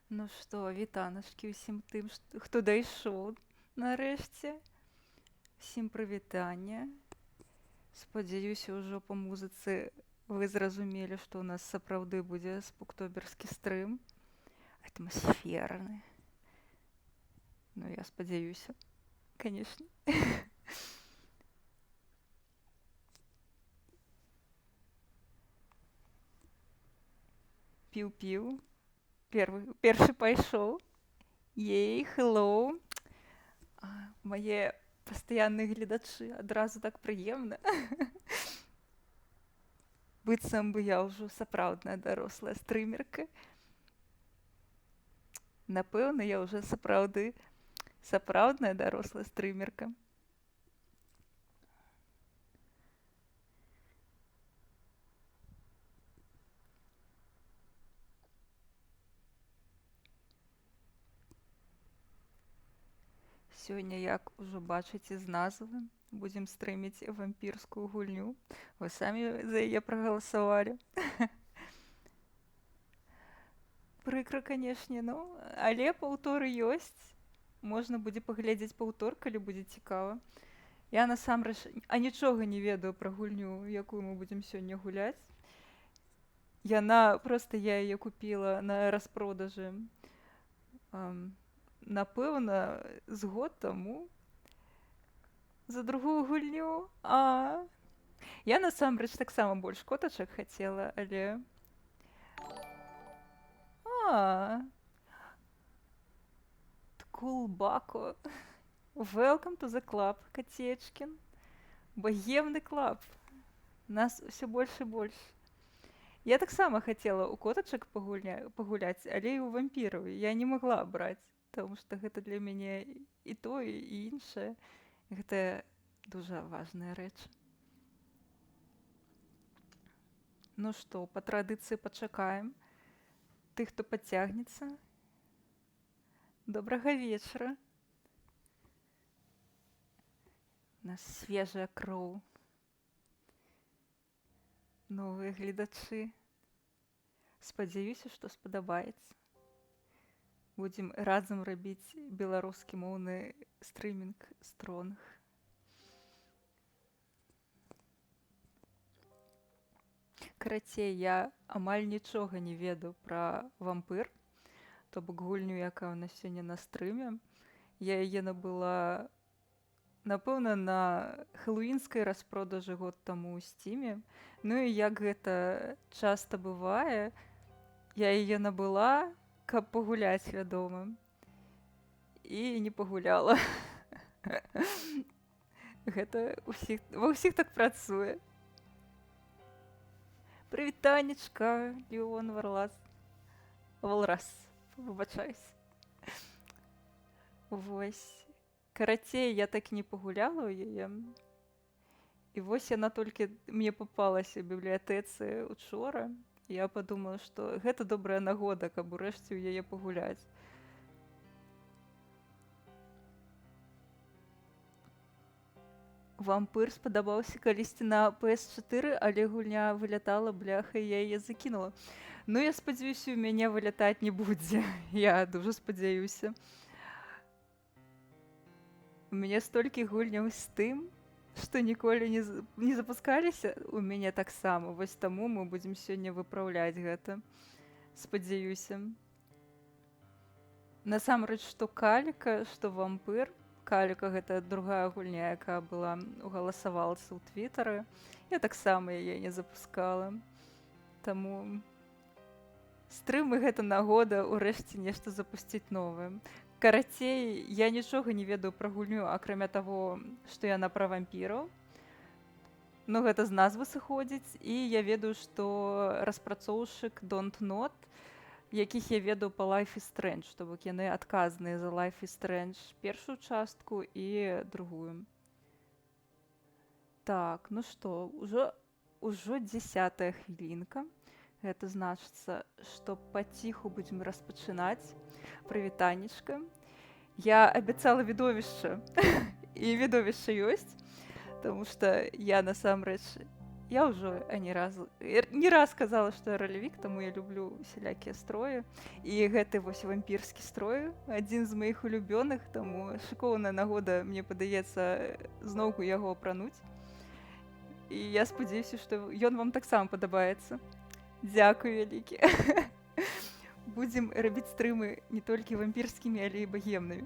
Ну што, вітаначкі ўсім тым, хто дайшоў нарэшце. Усім прывітанне. Спадзяюся, ўжо па музыцы вы зразумелі, што ў нас сапраўды будзе спуктоберскі стрым. Атмасферны. Ну, я спадзяюся, канешне. Піў-піў. Першы пайшоў. Ей, hello. Мае пастаянныя гледачы, адразу так прыемна. Быццам бы я ўжо сапраўдная дарослая стрымерка. Напэўна, я ўжо сапраўдная дарослая стрымерка. Сёння, як ужо бачыце з назвы, будзем стрыміць вампірскую гульню. Вы самі за яе прагаласавалі. Прыкра, канешне, ну, але паўторы ёсць. Можна будзе паглядзець паўтор, калі будзе цікава. Я насамрэч нічога не ведаю пра гульню, якую мы будзем сёння гуляць. Я яе купіла на распродажы. Напэўна, з год таму за другую гульню. Я насамрэч таксама больш котачак хацела, але Ткулбако. Welcome to the club, кацечкін. Багемны клаб. Нас усё больш і больш. Я таксама хацела ў котачак пагуляць, але і ў вампіраў я не магла браць. Таму што гэта для мяне і тое, і іншае. Гэта дужа важная рэч. Ну што, па традыцыі пачакаем тых, хто падцягнецца. Добрага вечара. У нас свежая кроў. Новыя гледачы. Спадзяюся, што спадабаецца. Будзем разам рабіць беларускі моўны стрымінг стронг. Карацей, я амаль нічога не ведаю пра Vampyr, то бок гульню, якая ў нас сёння на стрыме. Я яе набыла, напэўна, на хэллоуінскай распродажы год таму ў Стіме. Ну і як гэта часта бывае, я яе набыла, каб пагуляць, вядома. І не пагуляла. Гэта ва ўсіх так працуе. Прывітанечка, Леон Валрас. Выбачаюсь. Вось. Карацей, я так не пагуляла ў яе. І вось яна толькі мне папалася ў бібліятэцы учора. Я падумала, што гэта добрая нагода, каб урэшце ў яе пагуляць. Vampyr спадабаўся калісьці на PS4, але гульня вылятала, бляха, і я яе закінула. Ну, я спадзяюся, у мяне вылятаць не будзе. Я дужа спадзяюся. У мяне столькі гульняў з тым, што ніколі не запускаліся, у мяне таксама. Вось таму мы будзем сёння выпраўляць гэта. Спадзяюся. Насамрэч, што Каліка, што Vampyr. Каліка — гэта другая гульня, якая была ў галасавалцы ў Твітары. Я таксама яе не запускала. Таму стрымы — гэта нагода ўрэшце нешта запусціць новае. Карацей, я нічога не ведаю пра гульню, акрамя таго, што яна пра вампіраў. Ну, гэта з назвы сыходзіць. І я ведаю, што распрацоўшчык Don't Not, якіх я ведаю па Life is Strange, то бок яны адказныя за Life is Strange першую частку і другую. Так, ну што, ўжо 10-я хвілінка. Гэта значыцца, што паціху будзем распачынаць. Прывітанечка. Я абяцала відовішча. І відовішча ёсць, таму што я насамрэч Я уже не раз сказала, што я ралевік, таму я люблю усялякія строі. І гэты вось вампірскі строй адзін з маіх улюбёных, таму шыкоўная нагода, мне падаецца, зноўку яго апрануць. І я спадзяюся, што ён вам таксама падабаецца. Дзякуй вялікі. Будзем рабіць стрымы не толькі вампірскімі, але і багемнымі.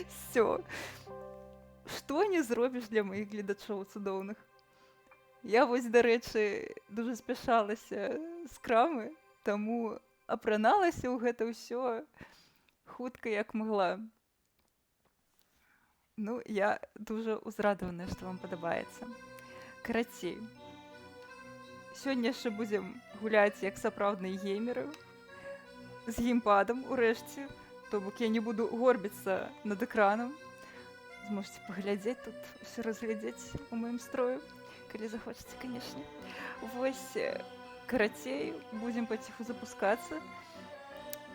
Всё. Што не зробіш для маіх гледачоў цудоўных? Я вось, дарэчы, дуже спяшалася з крамы, таму апраналася ў гэта ўсё хутка як магла. Ну, я дуже узрадаваная, што вам падабаецца. Карацей, сёння яшчэ будзем гуляць як сапраўдныя геймеры з геймпадам урэшце, то бок я не буду горбіцца над экранам. Зможаце паглядзець тут, усё разглядзець у маім строю, калі захочаце, канешне. Вось, карацей, будзем паціху запускацца.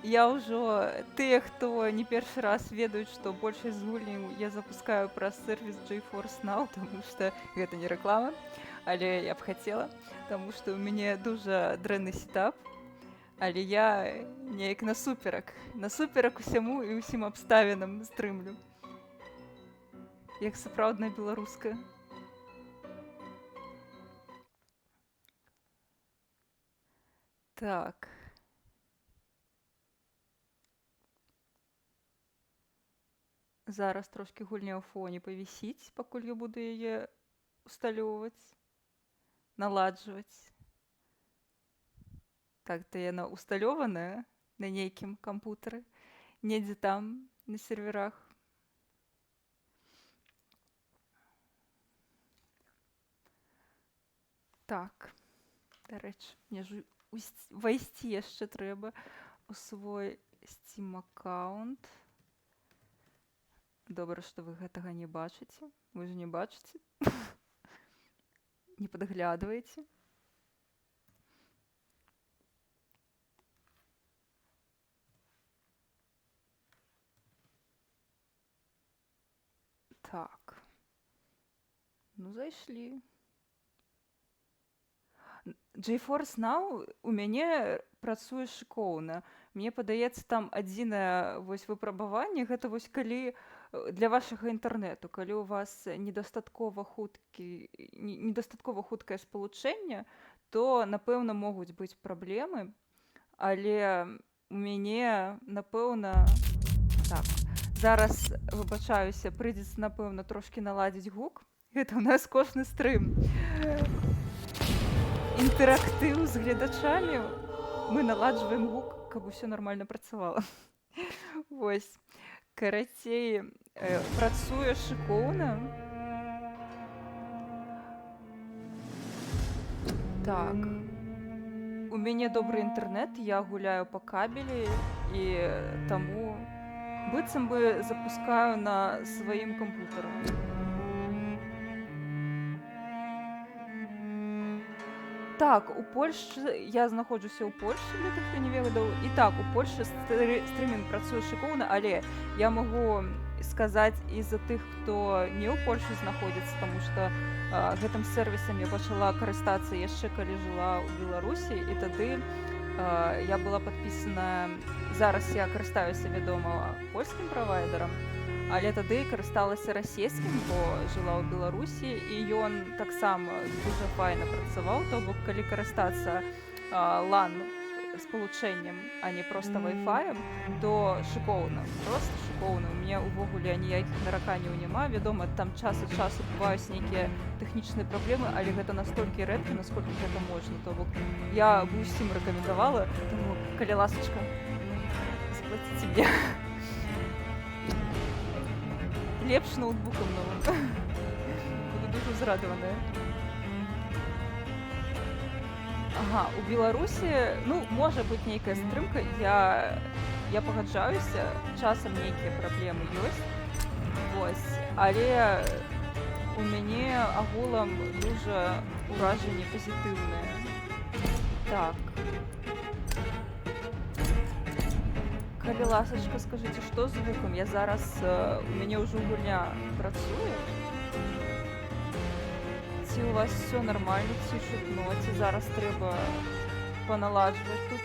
Я ўжо, тыя, хто не першы раз ведаюць, што большасць з гульняў я запускаю праз сервіс GeForce Now, таму што гэта не рэклама, але я б хацела, таму што ў мяне дуже дрэнны сетап, але я неяк насуперак усяму і ўсім абставінам стрымлю. Як сапраўдная беларуская. Так. Зараз трошкі гульня ў фоне павісіць, пакуль я буду яе усталёўваць, наладжваць. Так-то яна усталёваная на нейкім кампутары, недзе там, на серверах. Так, дарэчы, мне ж увайсці яшчэ трэба ў свой Steam аккаунт. Добра, што вы гэтага не бачыце. Вы ж не бачыце. Не падглядваеце. Так. Ну, зайшлі. GeForce Now у мяне працуе шыкоўна. Мне падаецца, там адзінае вось выпрабаванне, гэта вось калі для вашага інтэрнэту, калі ў вас недастаткова хуткае спалучэнне, то, напэўна, могуць быць праблемы, але у мяне, напэўна, так, зараз, выбачаюся, прыйдзецца, напэўна, трошкі наладзіць гук. Гэта ў нас кожны стрым. Інтэрактыў з гледачамі, мы наладжваем гук, каб усё нармальна працавала. Вось, карацей, працуе шыкоўна. Так, у мяне добры інтэрнэт, я гуляю па кабелі, і таму быццам бы запускаю на сваім кампутары. Так, у Польшчы, я знаходжуся ў Польшчы, для тых, хто не ведаў. І так, у Польшчы стрымінг працуе шыкоўна, але я магу сказаць і за тых, хто не ў Польшчы знаходзіцца, таму што гэтым сервісам я пачала карыстацца яшчэ калі жыла ў Беларусі, і тады я была падпісана, зараз я карыстаюся, вядома, польскім правайдерам, але тады карысталася расійскім, бо жыла ў Беларусі, і ён таксама дуже файна працаваў, то бок калі карыстацца LAN спалучэннем, а не проста Wi-Fi, то шыкоўна, проста шыкоўна. У мяне ўвогуле ніякіх нараканняў няма, вядома, там час ад часу бываюць нейкія тэхнічныя праблемы, але гэта настолькі рэдка, насколькі гэта можна, то бок я бы усім рэкамендавала, таму, калі ласачка, заплаціце мне. Лепш ноутбукам новым. Буду дуже узрадаваная. Ага, у Беларусі, ну, можа быць нейкая стрымка, я пагаджаюся, часам нейкія праблемы ёсць, вось, але у мяне агулам дуже ўражанне пазітыўнае. Так. Калі ласачка, скажыце, што з гукам? Я зараз, у мяне ўжо гульня працуе. Ці ці у вас все нормально, ці шутно, ці зараз треба поналаджувати тут.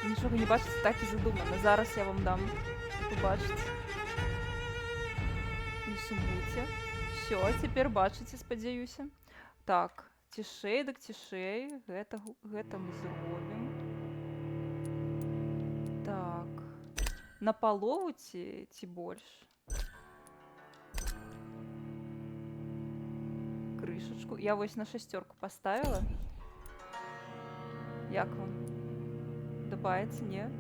Нічого не бачите, так і задумано. Зараз я вам дам побачити. Не сумуйте. Все, тепер бачите, спадзяюся. Так, цішэй, дык цішэй. Гэта мы зробім. Так. На палову ці больш? Крышечку. Я вось на 6 поставила. Як вам? Добавится, не?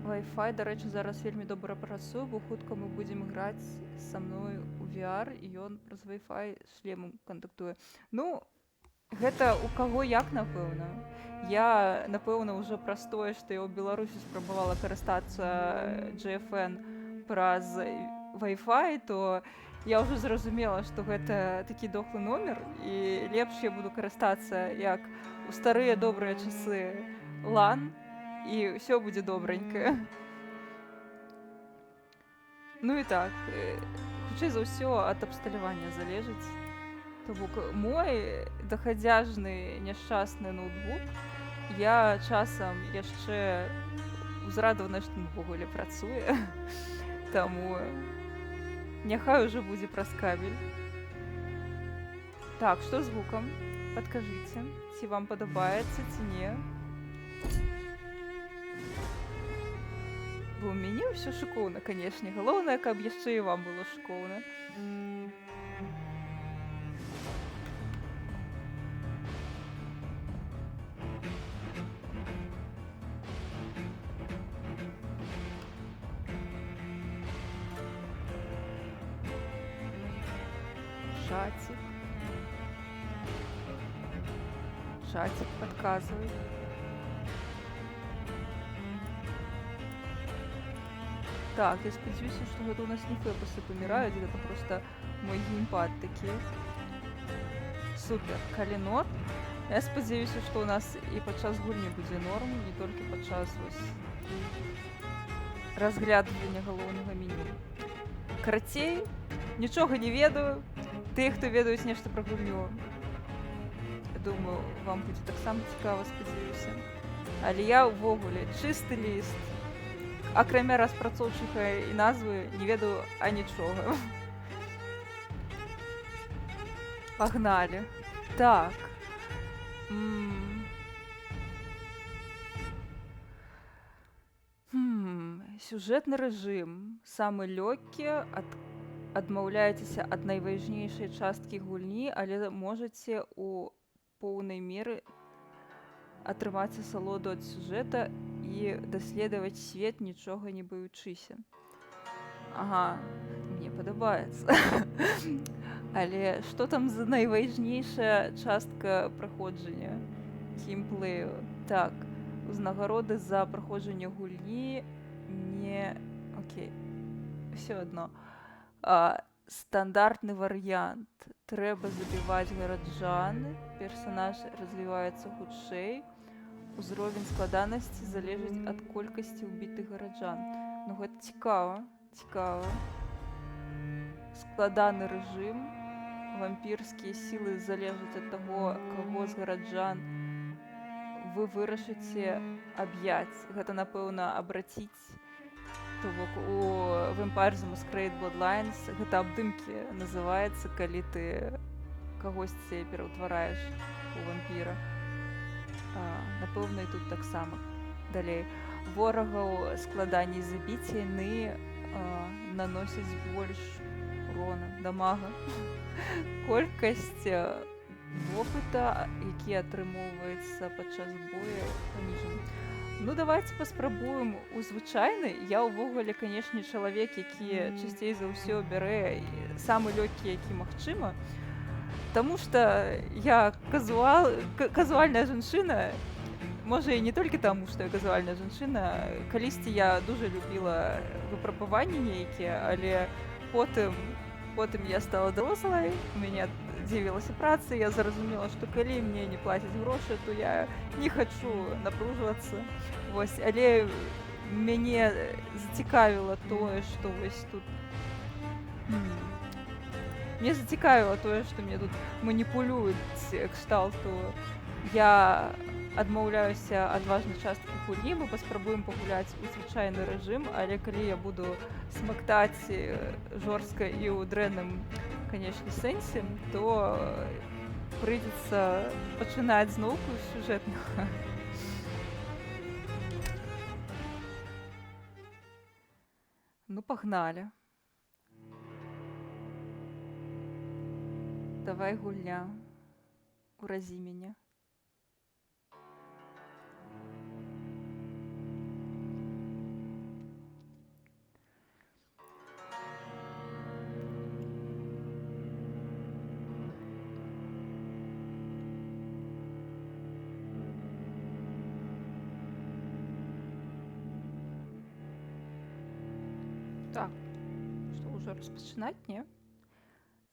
Wi-Fi, до речі, зараз вельмі добра працуе, бо хутка мы будзем граць са мной у VR, і ён праз Wi-Fi шлемам кантактуе. Ну, гэта у каго як, напэўна. Я, напэўна, ўжо праз тое, што я ў Беларусі спрабавала карыстацца GFN праз Wi-Fi, то я ўжо зразумела, што гэта такі дохлы номер, і лепш я буду карыстацца, як у старыя добрыя часы LAN, і ўсё будзе добранька. Ну і так, хутчэй за ўсё ад абсталявання залежыць. То бок мой дахадзяжны няшчасны ноутбук, я часам яшчэ узрадавана, што ён увогуле працуе. Таму няхай ужо будзе праз кабель. Так, што з гукам? Падкажыце, ці вам падабаецца, ці не? Бо ў мяне ўсё шыкоўна, канешне. Галоўнае, каб яшчэ і вам было шыкоўна. Чатик. Чатик подказывает. Так, я сподіваюся, що гэта у нас не фэпасы паміраюць, гэта просто мой геймпад такі. Супер, калі нот. Я спадзяюся, што у нас і падчас гульні будзе норм, не толькі падчас разглядвання галоўнага меню. Карацей, нічога не ведаю. Тыя, хто ведаюць нешта пра гульню, я думаю, вам будзе таксама цікава, спадзяюся. Але я ўвогуле чысты ліст. Акрамя распрацоўчага і назвы не ведаю анічога. Пагналі. Так. Сюжэтны рэжым. Самы лёгкі, адмаўляецеся ад найважнейшай часткі гульні, але можаце ў поўнай меры атрымаць асалоду ад сюжэта і даследаваць свет, нічога не баючыся. Ага, мне падабаецца. Але што там за найважнейшая частка праходжання геймплею? Так, узнагароды за праходжанне гульні не... Окей, ўсё адно. Стандартны варыянт. Трэба забіваць гараджан, персанаж развіваецца хутчэй, узровень складанасці залежыць ад колькасці ўбітых гараджан. Ну гэта цікава, цікава. Складаны рэжым. Вампірскія сілы залежаць ад таго, каго з гараджан вы вырашыце аб'яць. Гэта, напэўна, абраціць. То бок у Vampyr The Masquerade Bloodlines гэта абдымкі называецца, калі ты кагосьці пераўтвараеш у вампіра. Напэўна, і тут таксама. Далей. Ворагаў складаней забіць, яны наносяць больш урона, дамага. Колькасць вопыта, які атрымоўваецца падчас бою, паніжана. Ну, давайте паспрабуем у звычайны. Я ўвогуле, канешне, чалавек, які часцей за ўсё бярэ самы лёгкі, які магчыма. Таму што я казуальная жанчына. Можа, і не толькі таму, што я казуальная жанчына. Калісьці я дуже любіла выпрабаванні нейкія, але потым я стала дарослай, у мяне з'явілася праца, я зразумела, што калі мне не плацяць грошы, то я не хачу напружвацца. Вось, але мяне зацікавіла тое, што вось тут мне зацікавіла тое, што мне тут маніпулююць кшталту. Я адмаўляюся ад важнай часткі гульні, мы паспрабуем пагуляць у звычайны рэжым, але калі я буду смактаць жорстка і ў дрэнным, канечне, сэнсе, то прыйдзецца пачынаць зноўку з сюжэтнага. Ну, пагналі. Давай гульня. Уразі мяне. Так, што ўжо распачынаць, не?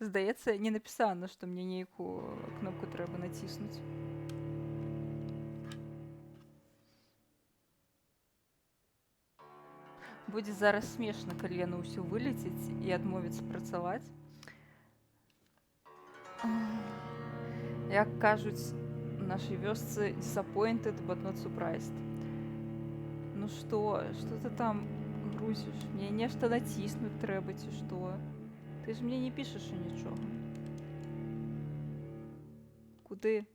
Здаецца, не напісана, што мне нейкую кнопку трэба націснуць. Будзе зараз смешна, калі яно ўсё вылеціць і адмовіцца працаваць. Як кажуць у нашай вёсцы, disappointed but not surprised. Ну што ты там грузіш? Мне нешта націснуць трэба, ці што? Ты ж мне не пішаш нічога. Куды?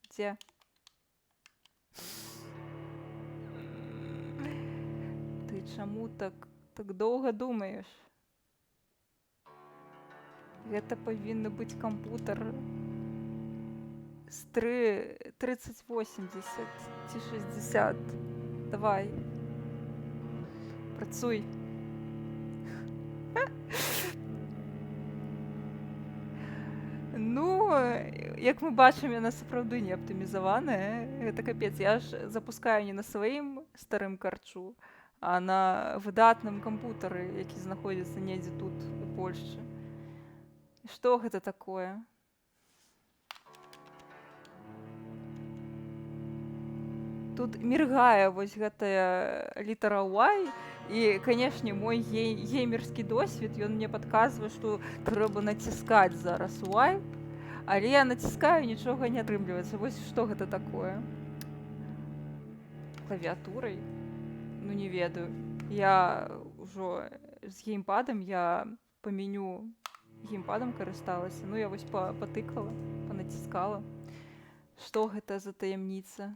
Дзе? Ты чаму так доўга думаеш? Гэта павінны быць кампутар з 3080 ці 60. Давай. Працуй. Ну, як мы бачым, яна сапраўды не аптымізаваная. Гэта капец. Я ж запускаю не на сваім старым карчу, а на выдатным кампутары, які знаходзіцца недзе тут, у Польшчы. Што гэта такое? Тут міргае вось гэтая літара Y, і, канешне, мой геймерскі досвед, ён мне падказвае, што трэба націскаць зараз Y, але я націскаю, нічога не атрымліваецца. Вось што гэта такое? Клавіатурай? Ну, не ведаю. Я ўжо з геймпадам, я па меню геймпадам карысталася. Ну, я вось патыкала, панаціскала. Што гэта за таямніца?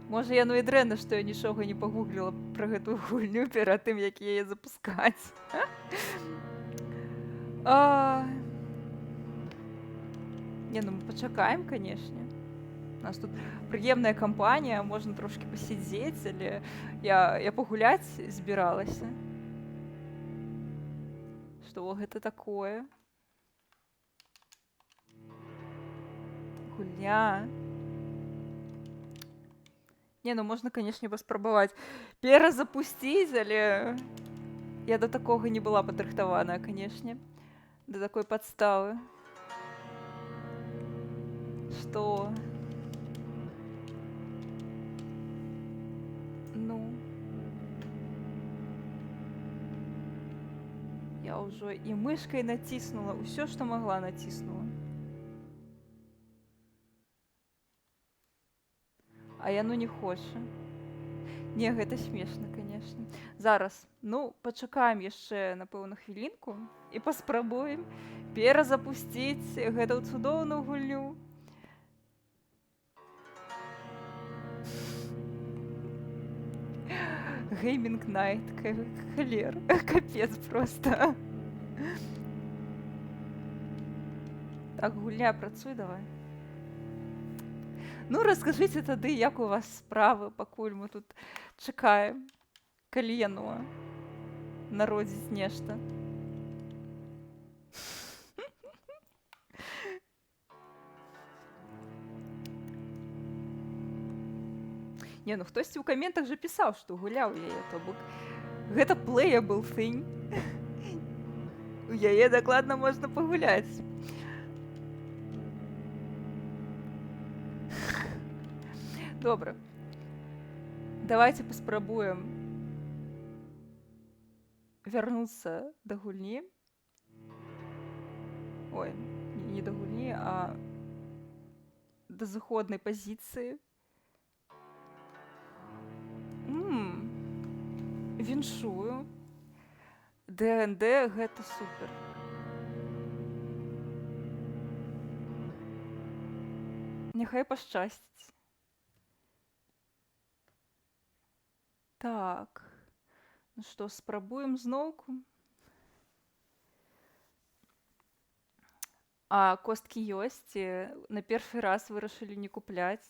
Можа, яно і дрэнна, што я нічога не пагугліла пра гэтую гульню перад тым, як яе запускаць. Не, ну мы пачакаем, канешне. У нас тут прыемная кампанія, можна трошкі пасядзець, але я пагуляць збіралася. Што гэта такое? Гульня. Не, ну можна, канешне, паспрабаваць перазапусціць, але я да такога не была падрыхтаваная, канешне. Да такой падставы. Што? Ну. Я ўжо і мышкай націснула, усё, што магла, націснула. А яно не хоча. Не, гэта смешна, канешне. Зараз, ну, пачакаем яшчэ, напэўна, хвілінку і паспрабуем перазапусціць гэту цудоўную гульню. Геймінг найт, халер, капец проста. Так, гульня, працуй давай. Ну, раскажыце тады, як у вас справы, пакуль мы тут чакаем, калі яно народзіць нешта. Не, ну хтосьці ў каментах жа пісаў, што гуляў яе, то бок гэта playable thing. У яе дакладна можна пагуляць. Добра. Давайте паспрабуем вярнуцца да гульні. Ой, не да гульні, а да зыходнай пазіцыі. Віншую. ДНД гэта супер. Няхай пашчасціць. Так. Ну што, спрабуем зноўку. А косткі ёсць, на першы раз вырашылі не купляць.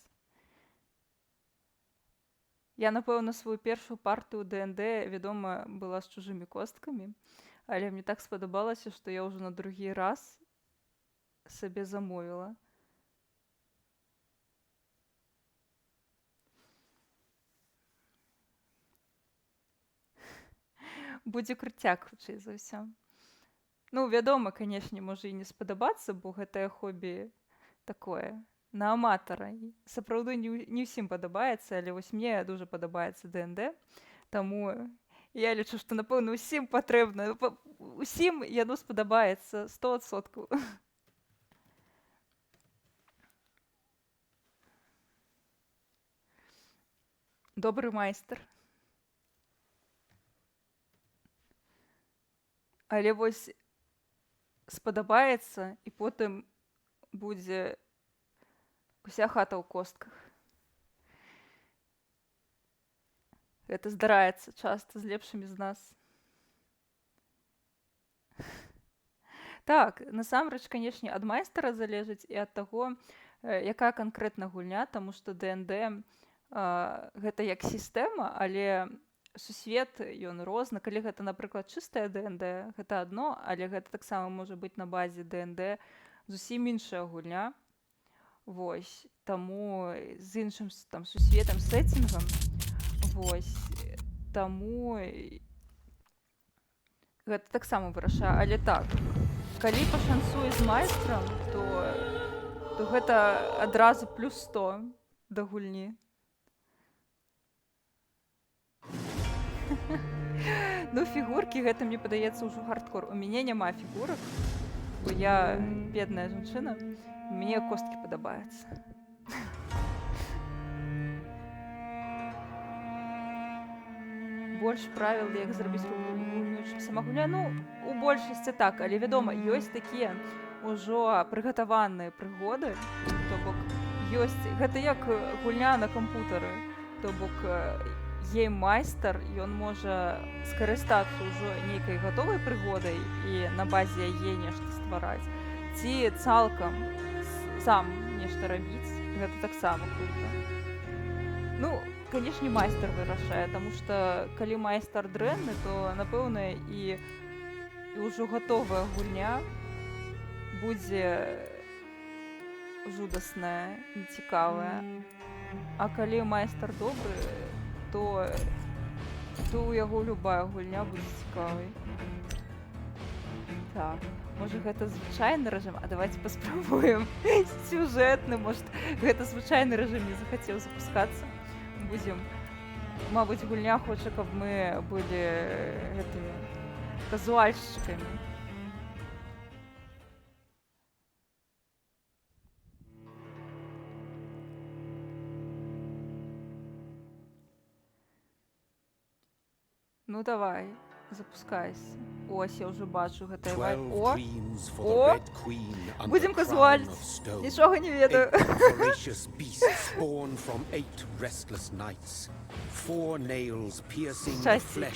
Я, напэўна, сваю першую партыю ДНД, вядома, была з чужымі косткамі, але мне так спадабалася, што я ўжо на другі раз сабе замовіла. Будзе круцяк, хутчэй за ўсё. Ну, вядома, канешне, можа і не спадабацца, бо гэтае хобі такое, на аматара. Сапраўды не ўсім падабаецца, але вось мне дуже падабаецца ДНД, таму я лічу, што, напэўна, усім патрэбна, усім яно спадабаецца 100%. Добры майстар. Але вось спадабаецца, і потым будзе уся хата ў костках. Гэта здараецца часта з лепшымі з нас. Так, насамрэч, канешне, ад майстара залежыць і ад таго, якая канкрэтна гульня, таму што ДНД гэта як сістэма, але сусвет, ён розны. Калі гэта, напрыклад, чыстая ДНД, гэта адно, але гэта таксама можа быць на базе ДНД зусім іншая гульня. Вось. Таму з іншым там сусветам, сеттингам. Вось. Таму гэта таксама вырашае. Але так, калі пашанцуе з майстрам, то гэта адразу плюс 100 да гульні. Ну, фігуркі, гэта, мне падаецца, ўжо хардкор. У мяне няма фігурак, бо я бедная жанчына. Мне косткі падабаюцца. Больш правіл, як зрабіць гульню, чым сама гульня. Ну, у большасці так, але, вядома, ёсць такія ўжо прыгатаваныя прыгоды. То бок, ёсць... Гэта як гульня на кампутары. То бок, гейм-майстар, ён можа скарыстацца ўжо нейкай гатовай прыгодай і на базе яе нешта ствараць. Ці цалкам сам нешта рабіць. Гэта таксама круто. Ну, канешне, майстар вырашае, таму што калі майстар дрэнны, то, напэўна, і ўжо гатовая гульня будзе жудасная, нецікавая. А калі майстар добры, то у яго любая гульня будзе цікавай. Так, можа гэта звычайны рэжым, а давайте паспрабуем сюжэтны, может гэта звычайны рэжым не захацеў запускацца. Будзем, мабыць, гульня хоча, каб мы былі гэтымі казуальшчыкамі. Ну давай, запускайся. Ось, я ўжо бачу гэтае вайб. О! Будзем казуальць. Нічога не ведаю. Шчасціка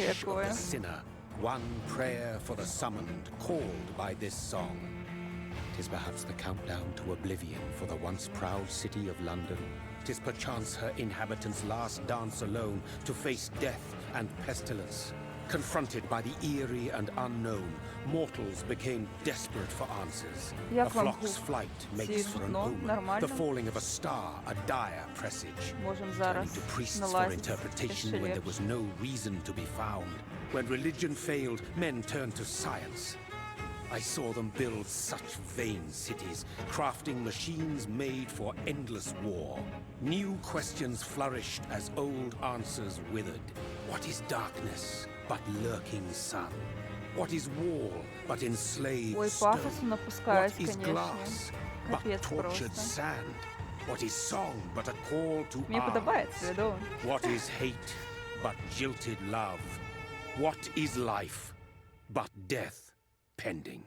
якое. One prayer for the summoned, called by this song. 'Tis perhaps the countdown to oblivion for the once proud city of London. 'Tis perchance her inhabitants' last dance alone to face death and pestilence. Confronted by the eerie and unknown, mortals became desperate for answers. A flock's flight makes for an omen, the falling of a star a dire presage. Turning to priests for interpretation when there was no reason to be found. When religion failed, men turned to science. I saw them build such vain cities, crafting machines made for endless war. New questions flourished as old answers withered. What is darkness but lurking sun? What is war but enslaved Ой, stone? пафосно напускают, What is конечно. glass but Капец tortured просто. sand? What is song but a call to Мне подобается, arms? виду. What is hate but jilted love? What is life but death pending?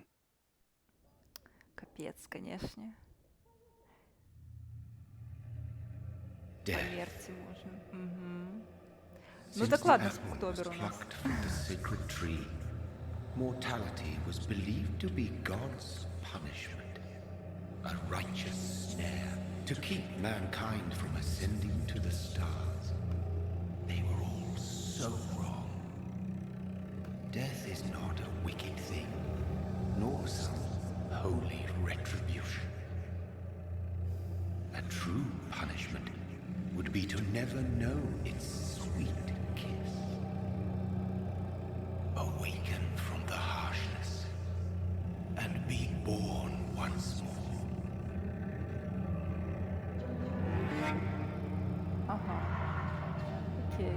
Капец, конечно. Death. Померьте можно. Мгм. Ну Since так the ладно, apple was Спуктобер у нас. plucked from the sacred tree, mortality was believed to be God's punishment, a righteous snare to keep mankind from ascending to the stars. They were all so wrong. Death is not a wicked thing, nor some holy retribution. A true punishment would be to never know its sweet kiss. Awaken from the harshness and be born once more. Ага. Окей.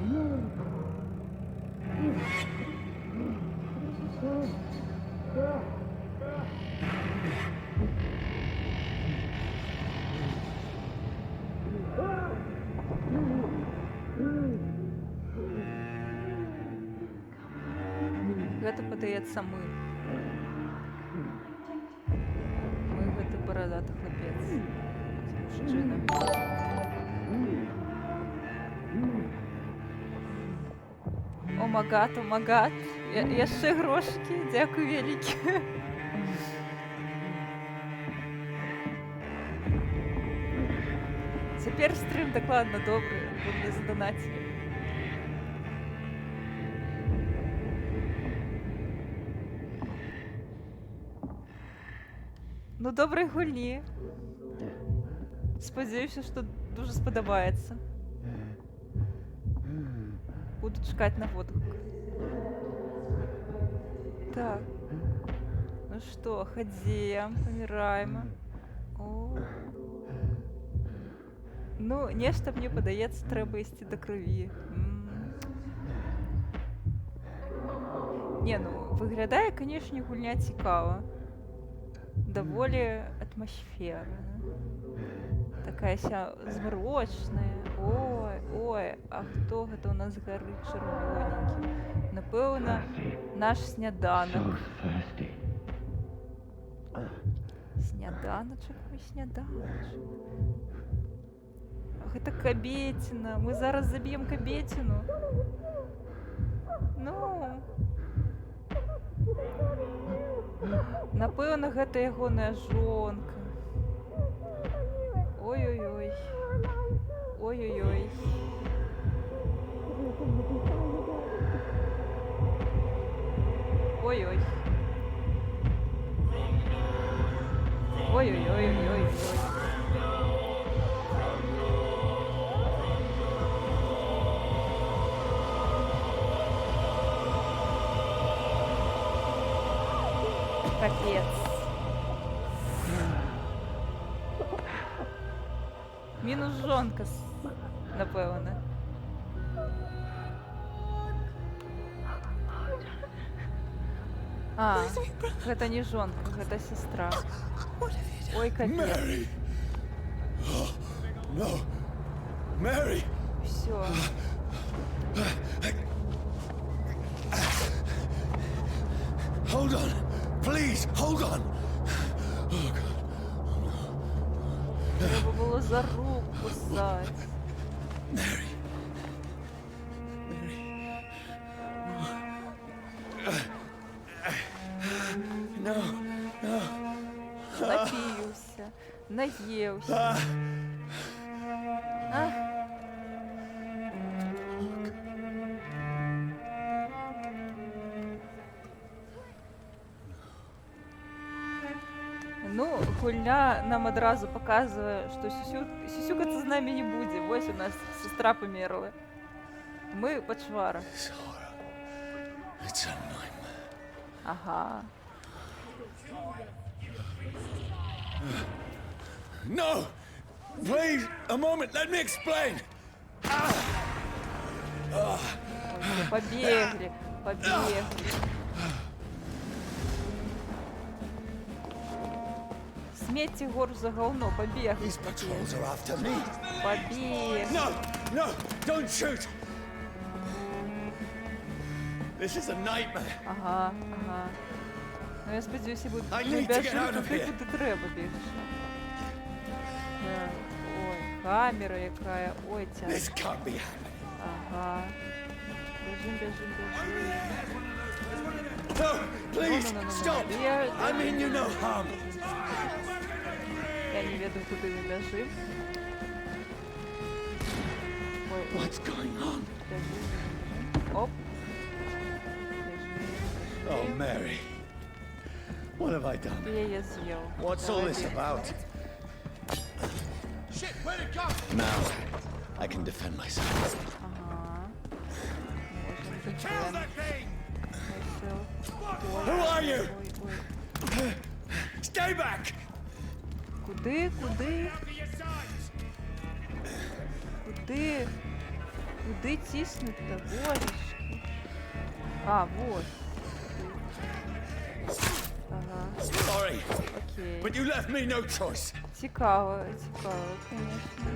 Гэта падаецца мы. Мы гэты барадаты хлапец. Мужчына. О магад. Яшчэ грошыкі, дзякуй вялікі. Цяпер стрым дакладна добры, бо мне задонацілі. Ну, добрай гульні. Спадзяюся, што дуже спадабаецца. Буду чекать на водгук. Так. Ну что, ходзем, паміраем. О. Ну, нешта мне падаецца, трэба ісці да крыві. Не, ну, выглядае, канешне, гульня цікава. Даволі атмасферна. Такая ся змрочная. Ой, а хто гэта у нас гарыць чырвоненькі? Напэўна, наш сняданак. Сняданачак, мой сняданачак. Гэта кабеціна. Мы зараз заб'ем кабеціну. Ну. Напэўна, гэта ягоная жонка. Ой-ой-ой. Ой-ой-ой. Ой-ой. Ой-ой-ой-ой-ой. Капец. Мінус жонка, напэўна. А, гэта не жонка, гэта сестра. Ой, капец. Mary! Oh, no! Mary! Всё. Hold on! Please, hold on! Oh, God. Треба було за руку кусать. Mary! No, no. Напіўся, наеўся. А? Ну, гульня нам адразу паказвае, што сюсюкацца з намі не будзе. Вось у нас сестра памерла. Мы пачвара. It's a nightmare. Ага. No! Please, a moment, let me explain! Побегли, побегли. Сметьте гору за говно, побегли. These patrols are after me. Побегли. No! No! Don't shoot! This is a nightmare. Ага, ага. Ну я сподіваюся, будуть I need to get out of туди, here. куди треба бігти. Так, ой, камера яка. Ой, ця. This can't be happening. Ага. Бежим, бежим, бежим. No! Please, No. stop! I mean you no harm. Я не веду, куди ми бежим. Ой, What's going on? бежим. Оп. Oh, Mary. What have I done? Я її з'їв. What's all this about? Shit, where'd it go? Now, I can defend myself. Ага. Можем thing! Ой, Who are you? ой. Stay back! Куди? Куди? Куди? Куди тиснуть-то? Борішки. А, вот. Ага, Sorry, окей. but you left me no choice. Цікаво, цікаво, конечно.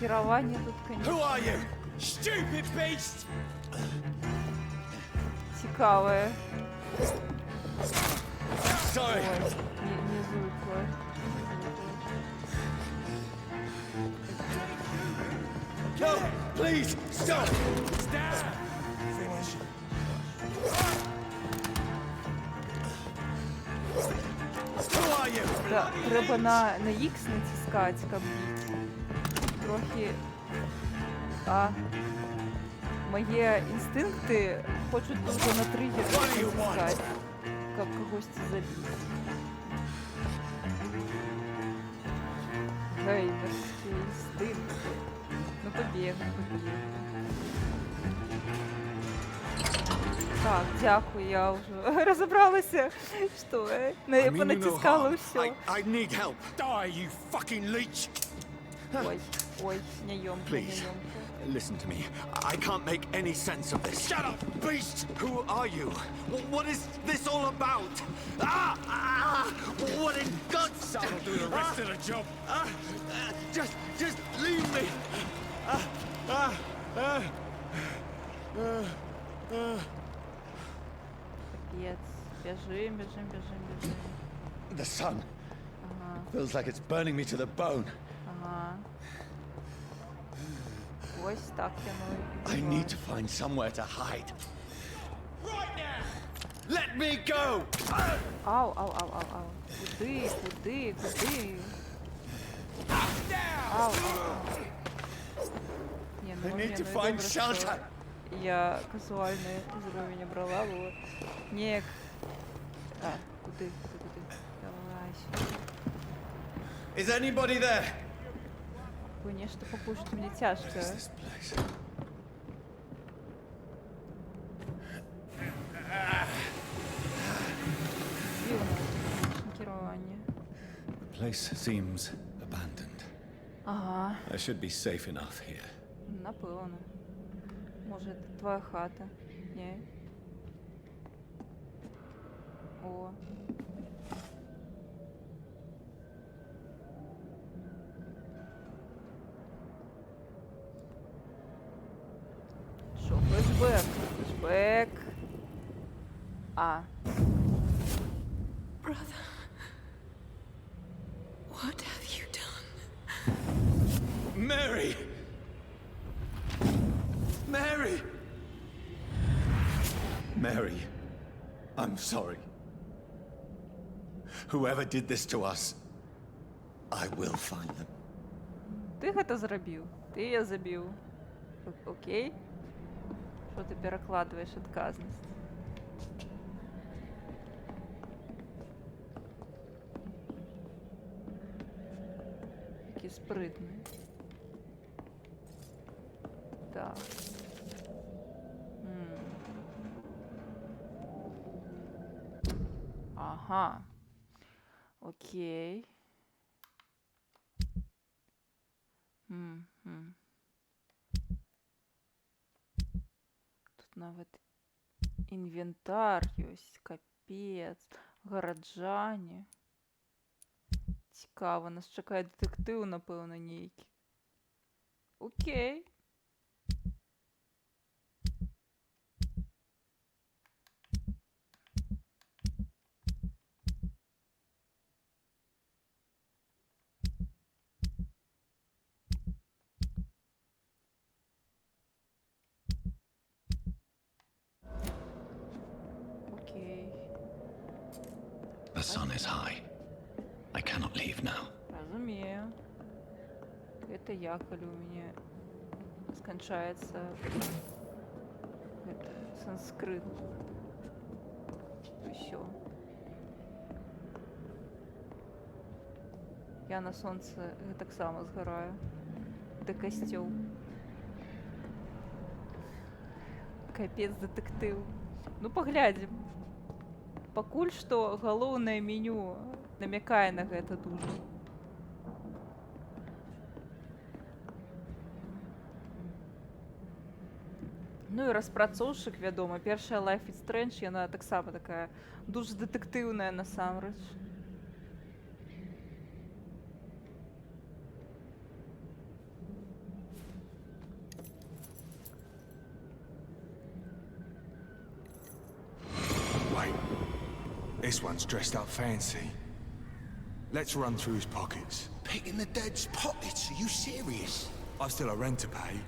Керування тут, Who конечно, are you? Stupid beast! цікаве. Sorry. Ой, не звикла. No, please, stop! Who are you? Да, треба на X натискати, каб бить. Трохи. А. Мої інстинкти хочуть дуже на тригер натискати, каб когось забити. Геймерські інстинкти. Ну побігли, побігли. Так, дякую, я вже розібралася, що я понатискала все. I need help. Die, you fucking leech! Ой, ой, неёмко, Please. неёмко. Listen to me. I can't make any sense of this. Shut up, beast! Who are you? What is this all about? What in God's That'll do the rest of the job. Just leave me. Капец. Бежим, бежим, бежим, бежим. The sun Ага, feels like it's burning me to the bone. ага. Ось так я I need to find somewhere to hide. Right now! Let me go! Ау, ау, ау, ау, ау. Куди, куди, куди? Ау, ау, ау. Не, I ну, need не, to ну, find добре, що shelter. я казуальний уровень брала, вот. Ні. А, куди, куди, куди? Давай сюди. Is anybody there? Конечно, покушать мне тяжко. What is this place? Дивно, конечно, керування. The place seems abandoned. Ага, I should be safe enough here. напевно. Може, це твоя хата? Ні. О. Що, флешбек? Флешбек. А. Brother, what have you done? Mary! Mary! Mary, I'm sorry. Whoever did this to us, I will find them. Ти гэта зрабіў? Ты я забіў. Окей? Що ти перекладаєш адказність? Який спритний. Так. Ага. Окей. Мгм. Тут навіть інвентар ёсць, капець. Гараджане. Цікаво, нас чакае дэтэктыў, напэўна, нейкі. Окей. Окей. The sun is high. I cannot leave now. Разумею. Это я, калі у мяне сканчаецца гэта санскрыт. Усё. Я на сонцы таксама згараю. Да касцёл. Капец, дэтэктыў. Ну, паглядзім. Пакуль што галоўнае меню намякае на гэта дужа. Ну і распрацоўшчык, вядома, першая Life is Strange, яна таксама такая дужа дэтэктыўная насамрэч. Wait, this one's dressed up fancy. Let's run through his pockets. Picking the dead's pockets? Are you serious? I've still a rent to pay.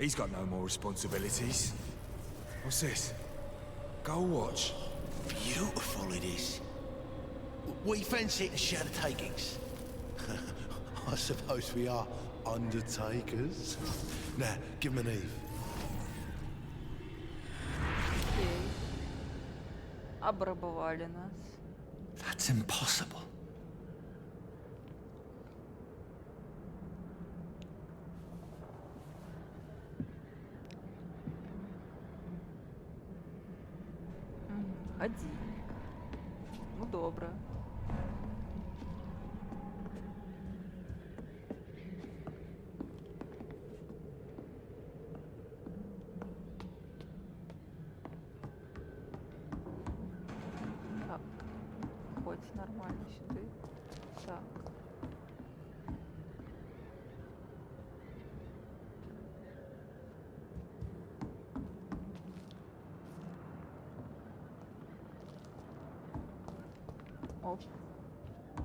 He's got no more responsibilities. What's this? Gold watch. Beautiful it is. We fancy it and share the takings. I suppose we are undertakers. Now, give him an Eve. Окей. Абрабавалі нас. That's impossible. Годинник. Ну, добре. Так. Хоть нормально сюди. Так. Оп.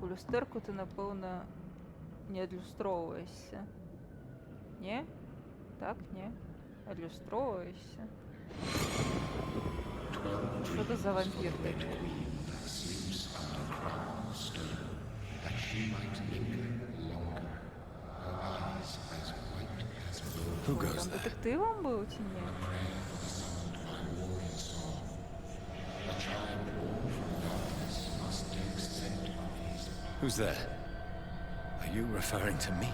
У люстэрку ты, напэўна, не адлюстроўваешся. Не? Так, не. Адлюстроўваешся. Што это за вампір такі? Who goes Ён there? дэтэктывам быў ці не? Who's there? Are you referring to me?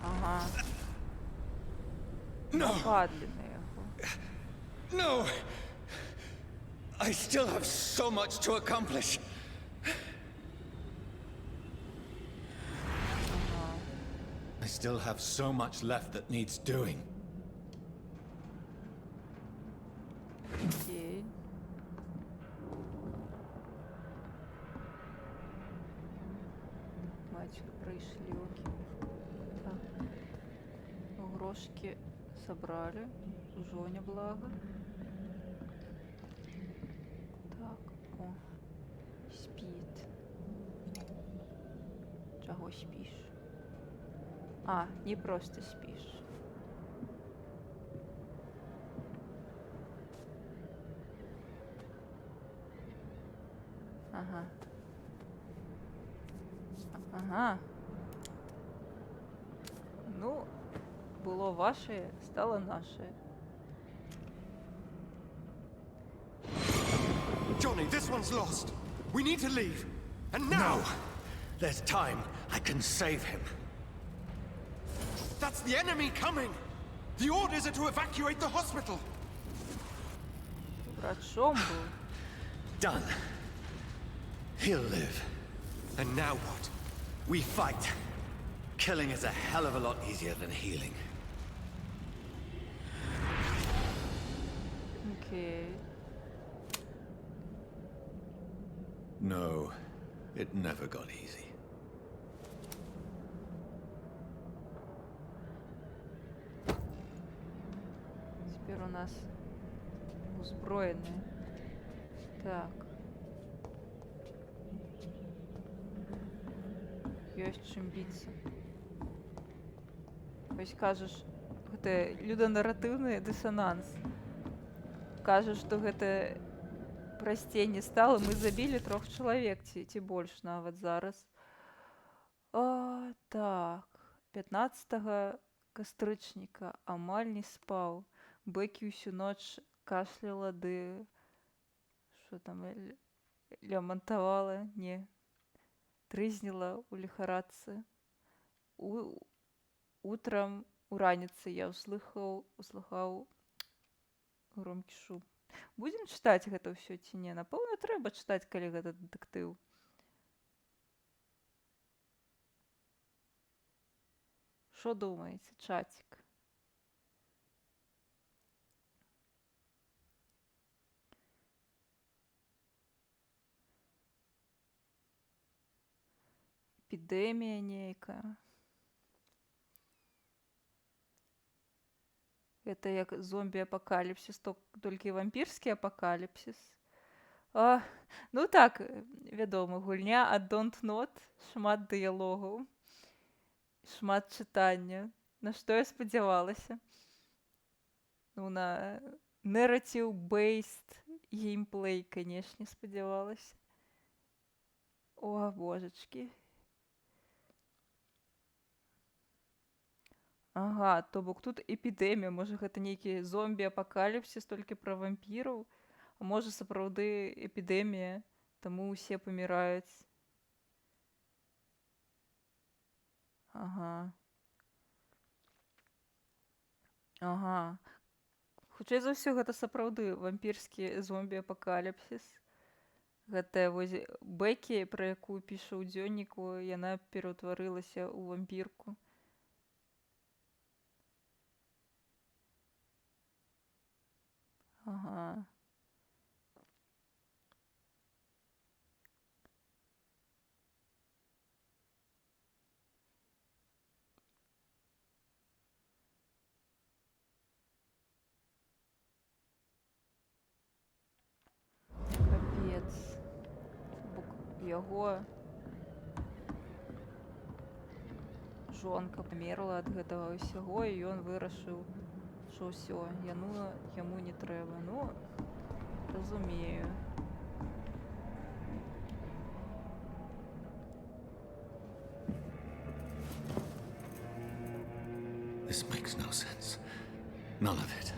Ага. No! Нападлі на яго. No! I still have so much to accomplish. I still have so much left that needs doing. Окей. Бачу, прийшли, окей. Так. Грошки собрали. Жоня, благо. Так, о. Спит. Чего спишь? А, не просто спишь. Ага. Ага. Ну, было ваше, стало наше. Johnny, this one's lost. We need to leave. And now! No! There's time. I can save him. That's the enemy coming! The orders are to evacuate the hospital! Врачом был. Done. He'll live. And now what? We fight. Killing is a hell of a lot easier than healing. Окей. No, it never got easy. Теперь у нас узброенные. Так. Ёсць чым біцца. Вось кажаш, гэта люданаратыўны дысананс. Кажаш, што гэта прасцей не стала, мы забілі 3 чалавек, ці больш нават зараз. Так, 15 кастрычніка амаль не спаў. Бэкі ўсю ноч кашляла ды... Што там, лямантавала? Не. Трызніла ў ліхарадцы. Утрам, у раніцы я услыхаў громкі шум. Будзем чытаць гэта ўсё ці не? Напэўна, трэба чытаць, калі гэта дэтэктыў. Што думаеце, чацік? Эпідэмія нейкая. Это як зомбі-апакаліпсіс, толькі вампірскі апакаліпсіс. Ну так, вядома, гульня ад Don't Not, шмат дыялогаў, шмат чытання. На што я спадзявалася? Ну, на narrative-based геймплей, канешне, спадзявалася. О, божачкі. Ага, то бок тут эпідэмія, можа гэта нейкі зомбі-апакаліпсіс толькі пра вампіраў, а можа сапраўды эпідэмія, таму ўсе паміраюць. Ага. Хутчэй за ўсё, гэта сапраўды вампірскі зомбі-апакаліпсіс. Гэтая вось Бэкі, пра якую піша ў дзённіку, яна пераўтварылася ў вампірку. Ага. Капец. Яго жонка памерла ад гэтага ўсяго, і ён вырашыў, што ўсё, яму не трэба. Ну, разумею. This makes no sense. None of it.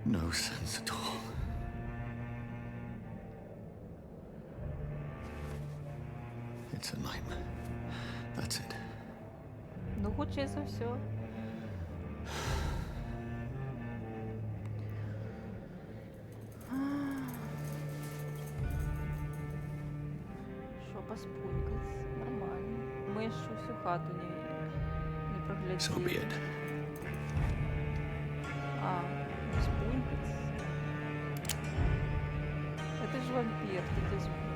No sense at all. It's a nightmare. That's it. Ну, хутчэй за ўсё. Шо паспунькаць? Нормально. Мы яшчэ ўсю хату не праглядзелі. So be it. Спунькаць. Это ж вампір, ты дзе спунькаеш?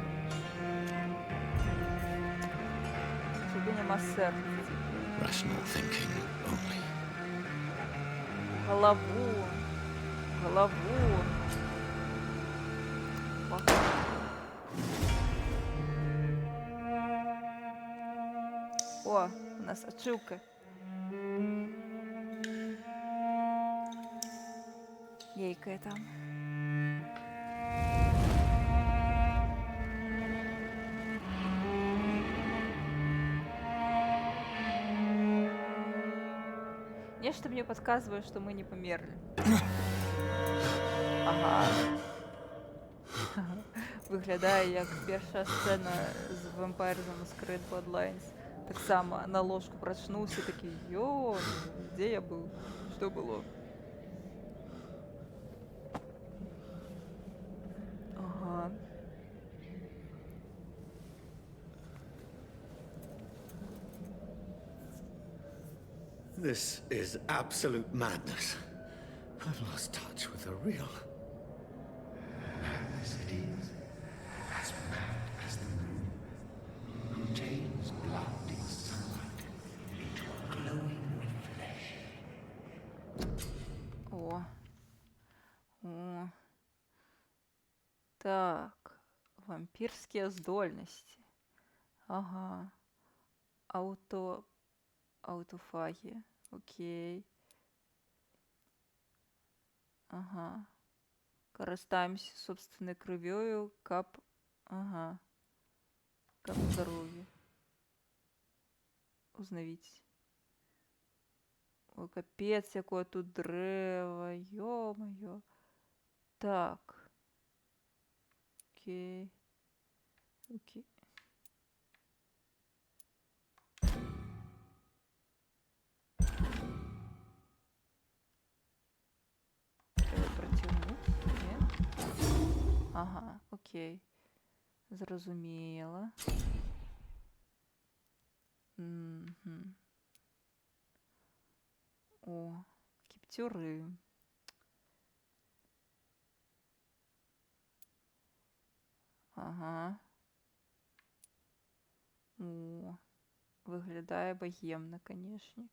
Тебе няма сэрца. Rational thinking only. Голову. О, у нас ачивка. Ейкая там. Нечто мне подсказывает, что мы не померли. Ага. Выглядае як першая сцэна з Vampyr the Masquerade Bloodlines. Так само на ложку прачнуўся, такі, ё, дзе я быў? Што было? This is absolute madness. I've lost touch with the real. Madness it is. As mad as the moon. Who changes blood in sunlight into a glowing flesh. О. О. Так. Вампірські здольності. Ага. Аутофаги. Окей. Ага. Користаємося собственною кров'ю, кап. Ага. Кап здоров'я. Узнавіть. Ой, капець, яке тут дерево. Йо-моє. Так. Окей. Окей. Протягнути? Ні? Ага, окей. Зрозуміла. Угу. О, кіптюри. Ага. О, виглядає богемно, конечно.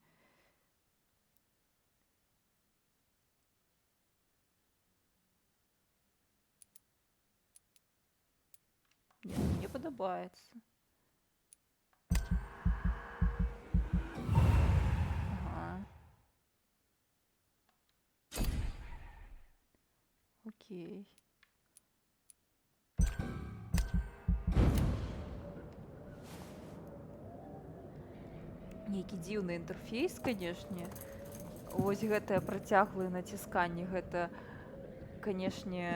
Ні, мені подобається. Ага. Окей. Які дзіўны інтэрфейс, канешне. Вось гэтае працяглае націсканне, гэта, канешне,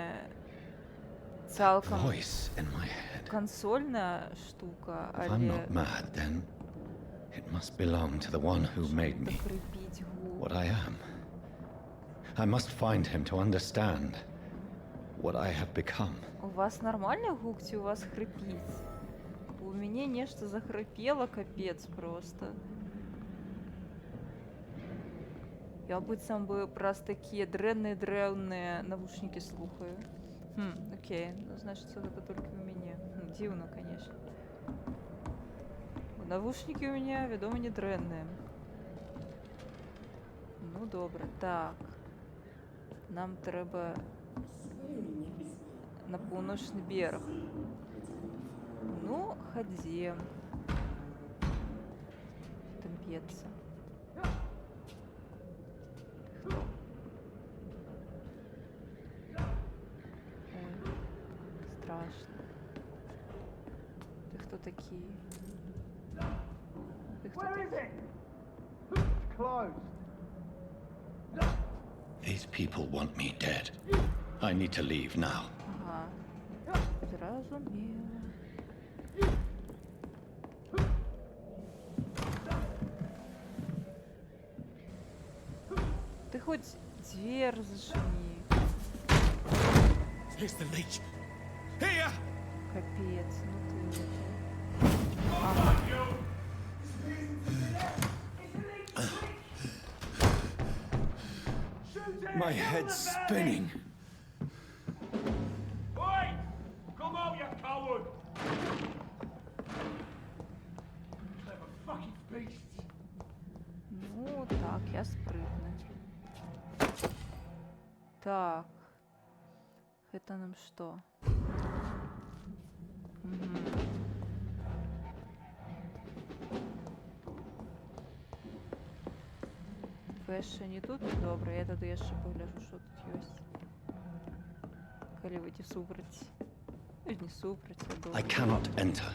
цалкам Voice in my head. кансольная штука, If I'm але not mad, then it must belong to the one who made me хрипіть губ. what I am. I must find him to understand what I have become. У вас нормальный гук, ці у вас хрипіть? У мяне нешта захрипело, капец просто. Я быццам бы праз такія дрэнныя навушнікі слухаю. Окей, ну значит гэта толькі у мяне. Дзіўна, конечно. Навушнікі у меня, вядома, не дрэнныя. Ну добра, так. Нам трэба на паўночны бераг. Ну, хадзем. Там п'ецца. Хто? Ой, страшно. Ты хто такі? Ты хто такі? These people want me dead. I need to leave now. Ага. Зразумела. Ты хоть дверь зашини. Here's the leech. Here! Капец, ну ты это. Ага. My head's spinning. Oi! Come out, you coward! Clever fucking beast. Ну так, я спрытный. Так. Это нам что? Ви ще не тут? Добре, я тоді ще погляжу, що тут є. Коли ви ті супраць. Ви ж не супраць, я I добре. cannot enter.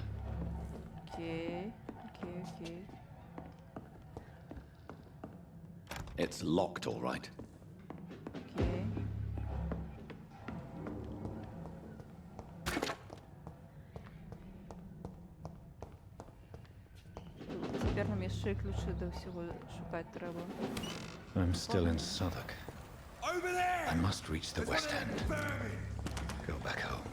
Окей, окей, окей. It's locked, all right. Окей. Тепер нам ще й ключі до всього шукати треба. I'm still in Southwark. Over there! I must reach the West End. Go back home.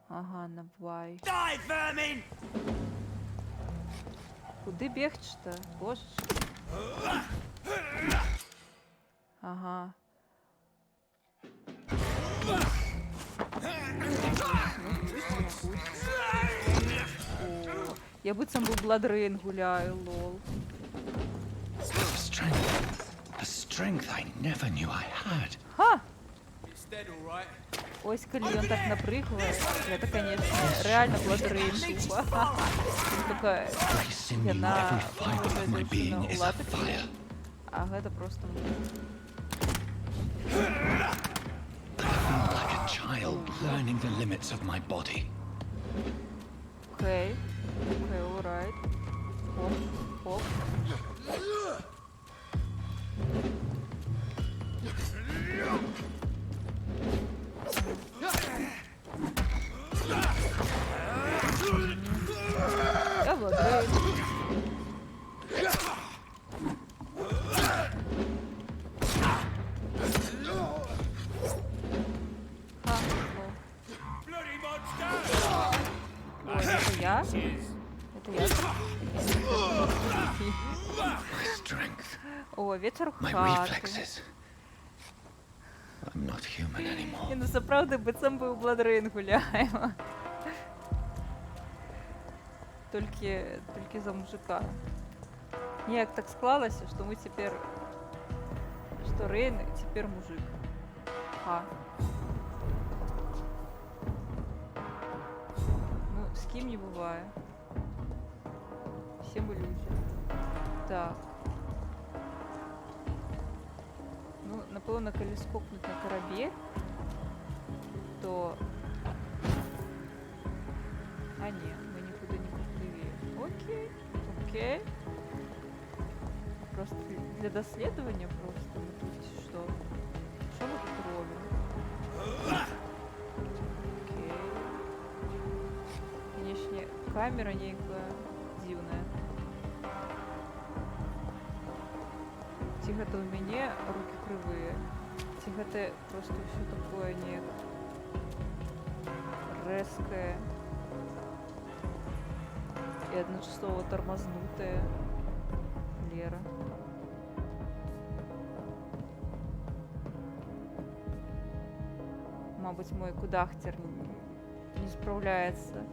Ага, набувай. Die, vermin! Куди бігти-то? Божечки. Ага. О, я быццам був Бладрейн гуляю, лол. A strength I never knew I had. Ха! Instead, all right. Ось коли ён так напрыгвае, гэта, конечно, реально Бладрейн тупо. Только Ice in me, яна every fiber of my being у is a латексі, fire. а гэта просто... I feel like a child learning the limits of my body. Окей, окей, alright. Оп, оп. Я Бладрейн. Bloody monster! Ой, это я? Это я? My strength, О, ветер в my хату. reflexes. I'm not human anymore. І ну заправди бицем би у Бладрейн гуляємо. Тільки за мужика. Ніяк так склалося, що ми тепер... Що Рейн тепер мужик. Ха. Ну, с кем не бывает. Все мы люди. Так. Ну, напевно, коли скокнуть на корабель, то... А ні, ми нікуди не попливі. Окей, окей. Просто для доследования просто мы тут что? Что мы тут робим? Окей. Конечно, камера некая дивная. Ці гэта у мяне руки крывые. Ці гэта просто все такое не резкое и одночасово тормознутое. Лера. Мабуть, мой кудахтер не справляется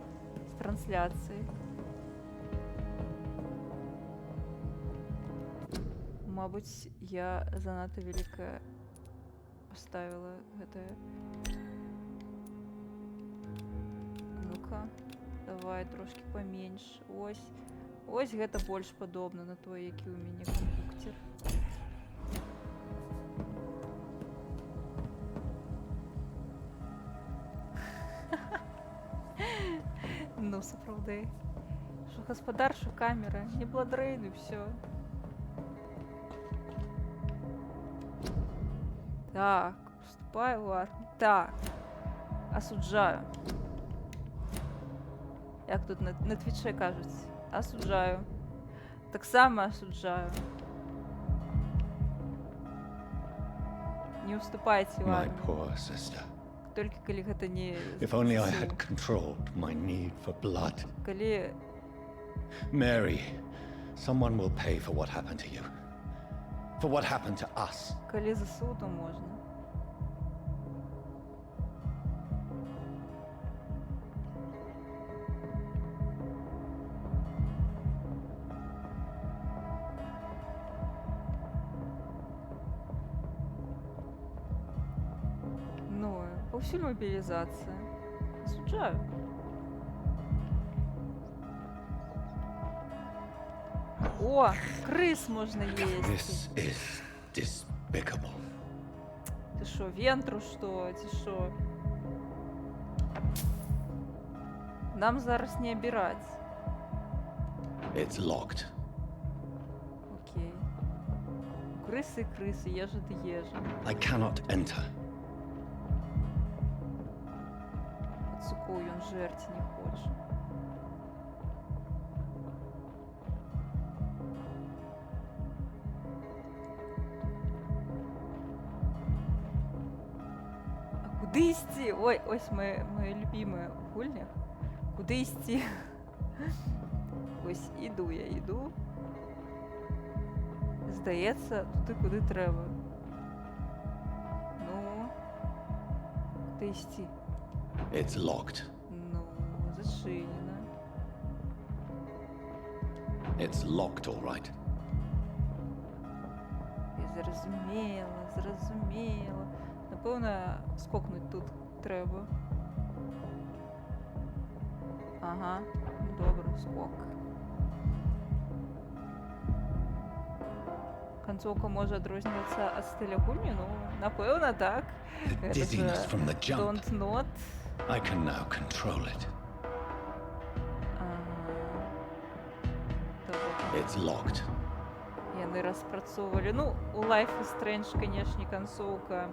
с трансляцией. Мабуть, я занадто велика поставила гэтае. Ну-ка, давай трошки поменьше. Ось гэта больш падобна на тое, які ў мяне компьютер. Ну, сапраўды. Що гаспадар, що камера, не Бладрейн і все. Так, вступаю в армію. Так, осуджаю. Як тут на твіче кажуть? Осуджаю. Так само осуджаю. Не уступайте в My армію. poor sister. Тільки коли гэта не... If only I had controlled my need for blood. Коли... Mary, someone will pay for what happened to you. For what happened to us. Коли ЗСУ, то можна. Ну, повсюль мобілізація. Осуджаю. О, крыс можна This їсти. is despicable. Ти що, вентру що? Ти що? Нам зараз не обирать. It's locked. Окей. Криси, криси, ежа да ежа. I cannot enter. Пацуков він жерти не хоче. А куди йти? Ой, ось моє любиме гульня. Куди йти? Ось іду я, іду. Здається, туди, куди треба. Ну, куди йти? It's locked. Ну, зачинено. It's locked, all right. Я зрозуміла. Напевно, скокнуть тут треба. Ага, ну добре, скок. Концовка може відрізнюватися від стиля гульні? Ну, напевно, так. The Це dizziness ж from the jump. Don't Not. I can now control it. Ага. Добре. It's locked. Яны распрацоўвалі. Ну, у Life is Strange, канешне, канцоўка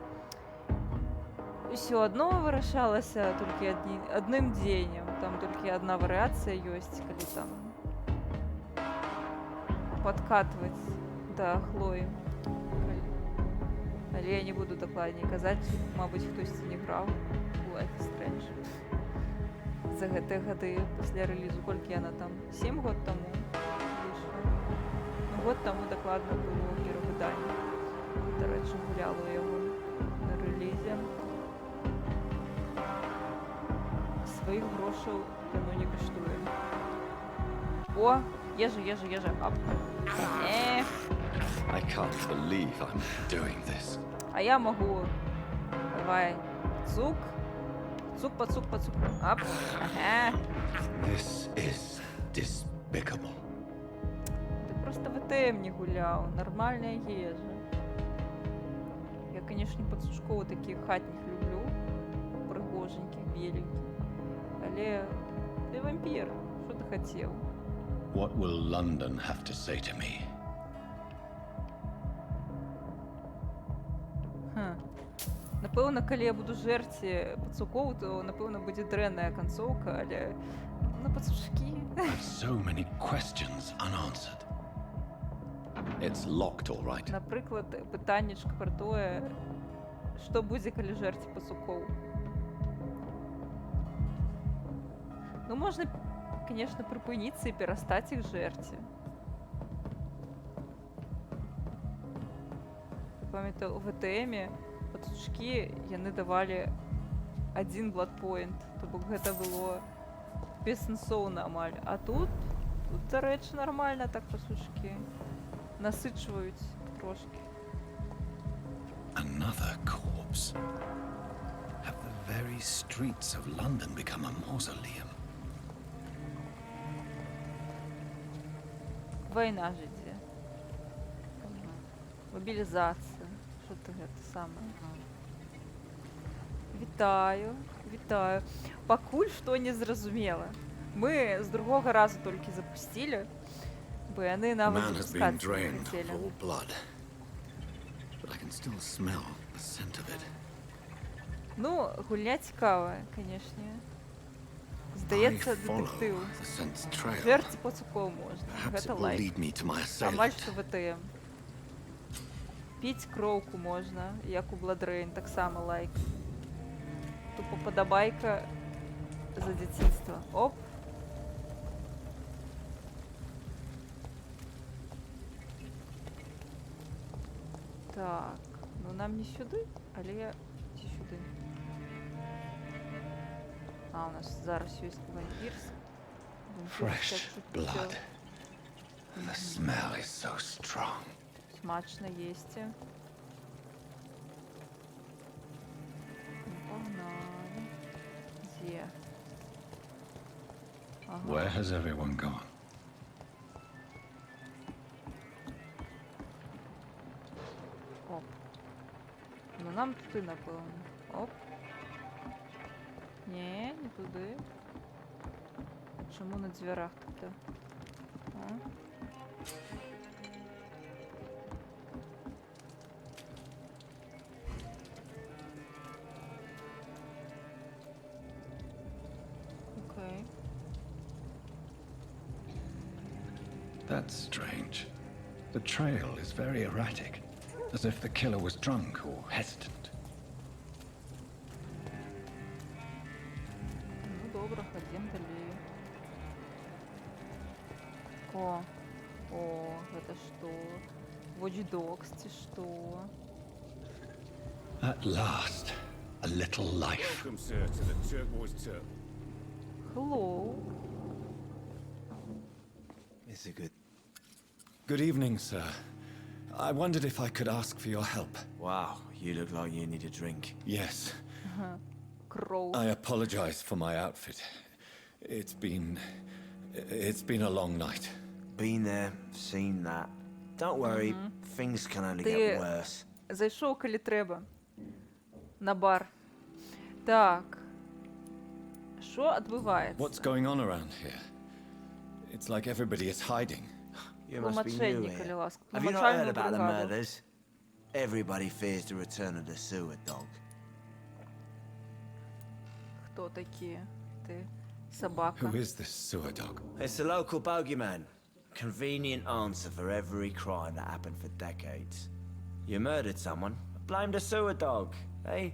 ўсё адно вырашалася толькі адным дзенем. Там толькі адна варыяцыя ёсць, калі там падкатваць да Хлоі. Але я не буду дакладней казаць, мабыць, хтосьці не граў у Life is Strange. За гэтыя гады пасля рэлізу, колькі яна там? 7 год таму выйшла. Год таму дакладна было перавыданне. Дарэчы, гуляла яго на рэлізе. Сваіх грошаў яно не каштуе. О, ежа. Ап. I can't believe I'm doing this. А я могу. Давай. Цук. Пацук. Ап. Ага. This is despicable. Просто в ВТМ не гуляў, нармальная ежа. Я, канешне, пацучкоў такіх хатніх люблю, прыгоженькіх, беленькіх. Але ты вампір, што ты хацеў? What will London have to say to me? Напэўна, калі я буду жерці пацукоў, то, напэўна, будзе дрэнная канцоўка, але на пацучкі. So many questions unanswered. It's locked, all right. Напрыклад, пытаннечка пра тое, што будзе, калі жерці пацукоў. Ну, можна, канешне, прыпыніцца і перастаць іх жерці. Я памятаю, у ВТМе пацучкі яны давалі 1 бладпоінт, то бок гэта было бессэнсоўна амаль. А тут, дарэчы, нармальна так пацучкі. Насычваюць трошки. Another corpse. Have the very streets of London become a mausoleum? Вайна ж ідзе. Мобілізацыя. Што ты гэта самае? Вітаю. Пакуль што не зразумела. Мы з другога разу толькі запусцілі. Бо яны нават запускацца не хацелі. Ну, гульня цікавая, канешне. Здаецца, дэтэктыў. Жерці пацукоў можна. Гэта лайк. Амаль што ВТМ. Піць кроўку можна, як у Бладрэйн, таксама лайк. Тупо падабайка за дзяцінства. Оп. Так, ну нам не сюды, але ці сюды. А, у нас зараз ёсць вампірс. Fresh blood. The smell is so strong. Смачно есці. Погнали. Дзе? Where has everyone gone? Оп. Ну нам туди, напевно. Оп. Ні, не туди. Чому на дверях тут? А? Окей. That's strange. The trail is very erratic, as if the killer was drunk or hesitant. Ну добре, ходім далі. Докс, ці што? At last, a little life. Welcome, sir, to the Turquoise Turtle. Hello. It's a good... Good evening, sir. I wondered if I could ask for your help. Wow, you look like you need a drink. Yes. Кров. I apologize for my outfit. It's been a long night. Been there, seen that. Don't worry, things can only Ти get worse. зайшов, коли треба. На бар. Так. Що відбувається? What's going on around here? It's like everybody is hiding. You must be new Тлумачення, коли here. ласка. Have you not Тлумачальну heard about the бригаду. murders? Everybody fears the return of the sewer dog. Хто такі? Ти собака. Who is this sewer dog? It's the local bogeyman. Convenient answer for every crime that happened for decades. You murdered someone, blame the sewer dog, eh?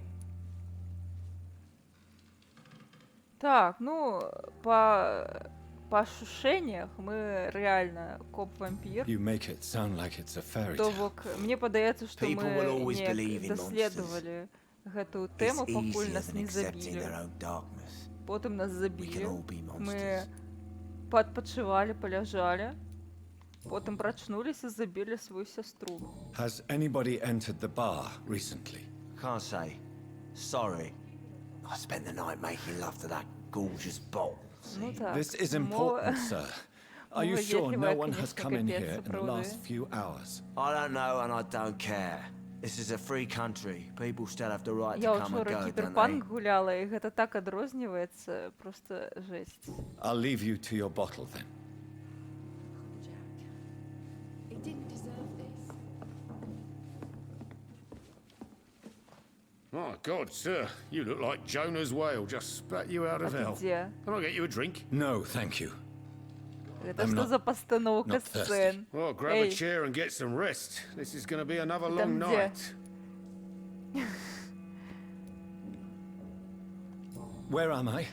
Так, ну, по ощущениях мы реально коп-вампир. You make it sound like it's a fairy То tale. бок, мне падаецца, што People will always мы believe неяк in даследавалі гэтую It's тэму, пакуль easier нас than не accepting their забілі. own darkness. Потым нас We can забілі. all be Мы monsters. падпачывалі, паляжалі. Потым прачнуліся, забілі сваю сястру. Has anybody entered the bar recently? Can't say. Sorry. I spent the night making love to that gorgeous bottle. Ну так. This is мова- important, sir. Are you мова sure no вежливая, one has конечно, come in капец, here in the правда. last few hours? I don't know and I don't care. This is a free country. People still have the right Я to come and учора go, don't кіберпанк they? гуляла, і гэта так адрозніваецца, просто жесть. I'll leave you to your bottle then. Jack. He didn't deserve this. My God, sir, you look like Jonah's whale just spat you out А of ти hell. де? Can I get you a drink? No, thank you. Это I'm что not- за постановка not thirsty. сцен? Well, grab a Эй, chair and get some rest. This is going to be another Ты long там где? night. Where am I?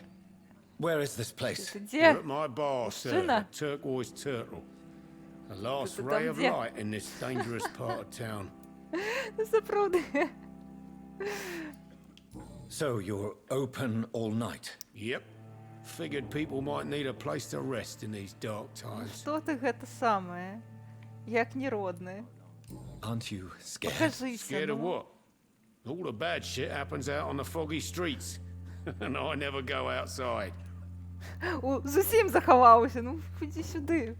Where is this place? ты You're где? at my bar, sir, Мужчина. the Turquoise Turtle. The last Ты ray там of где? light in this dangerous part of town. Це правда. So you're open all night? Yep. Figured people might need a place to rest in these dark times. Що ти гэта самае? Як неродны. Aren't you scared? Покажися, Scared of ну. what? All the bad shit happens out on the foggy streets. And I never go outside. О, зусім заховався, ну ході сюди.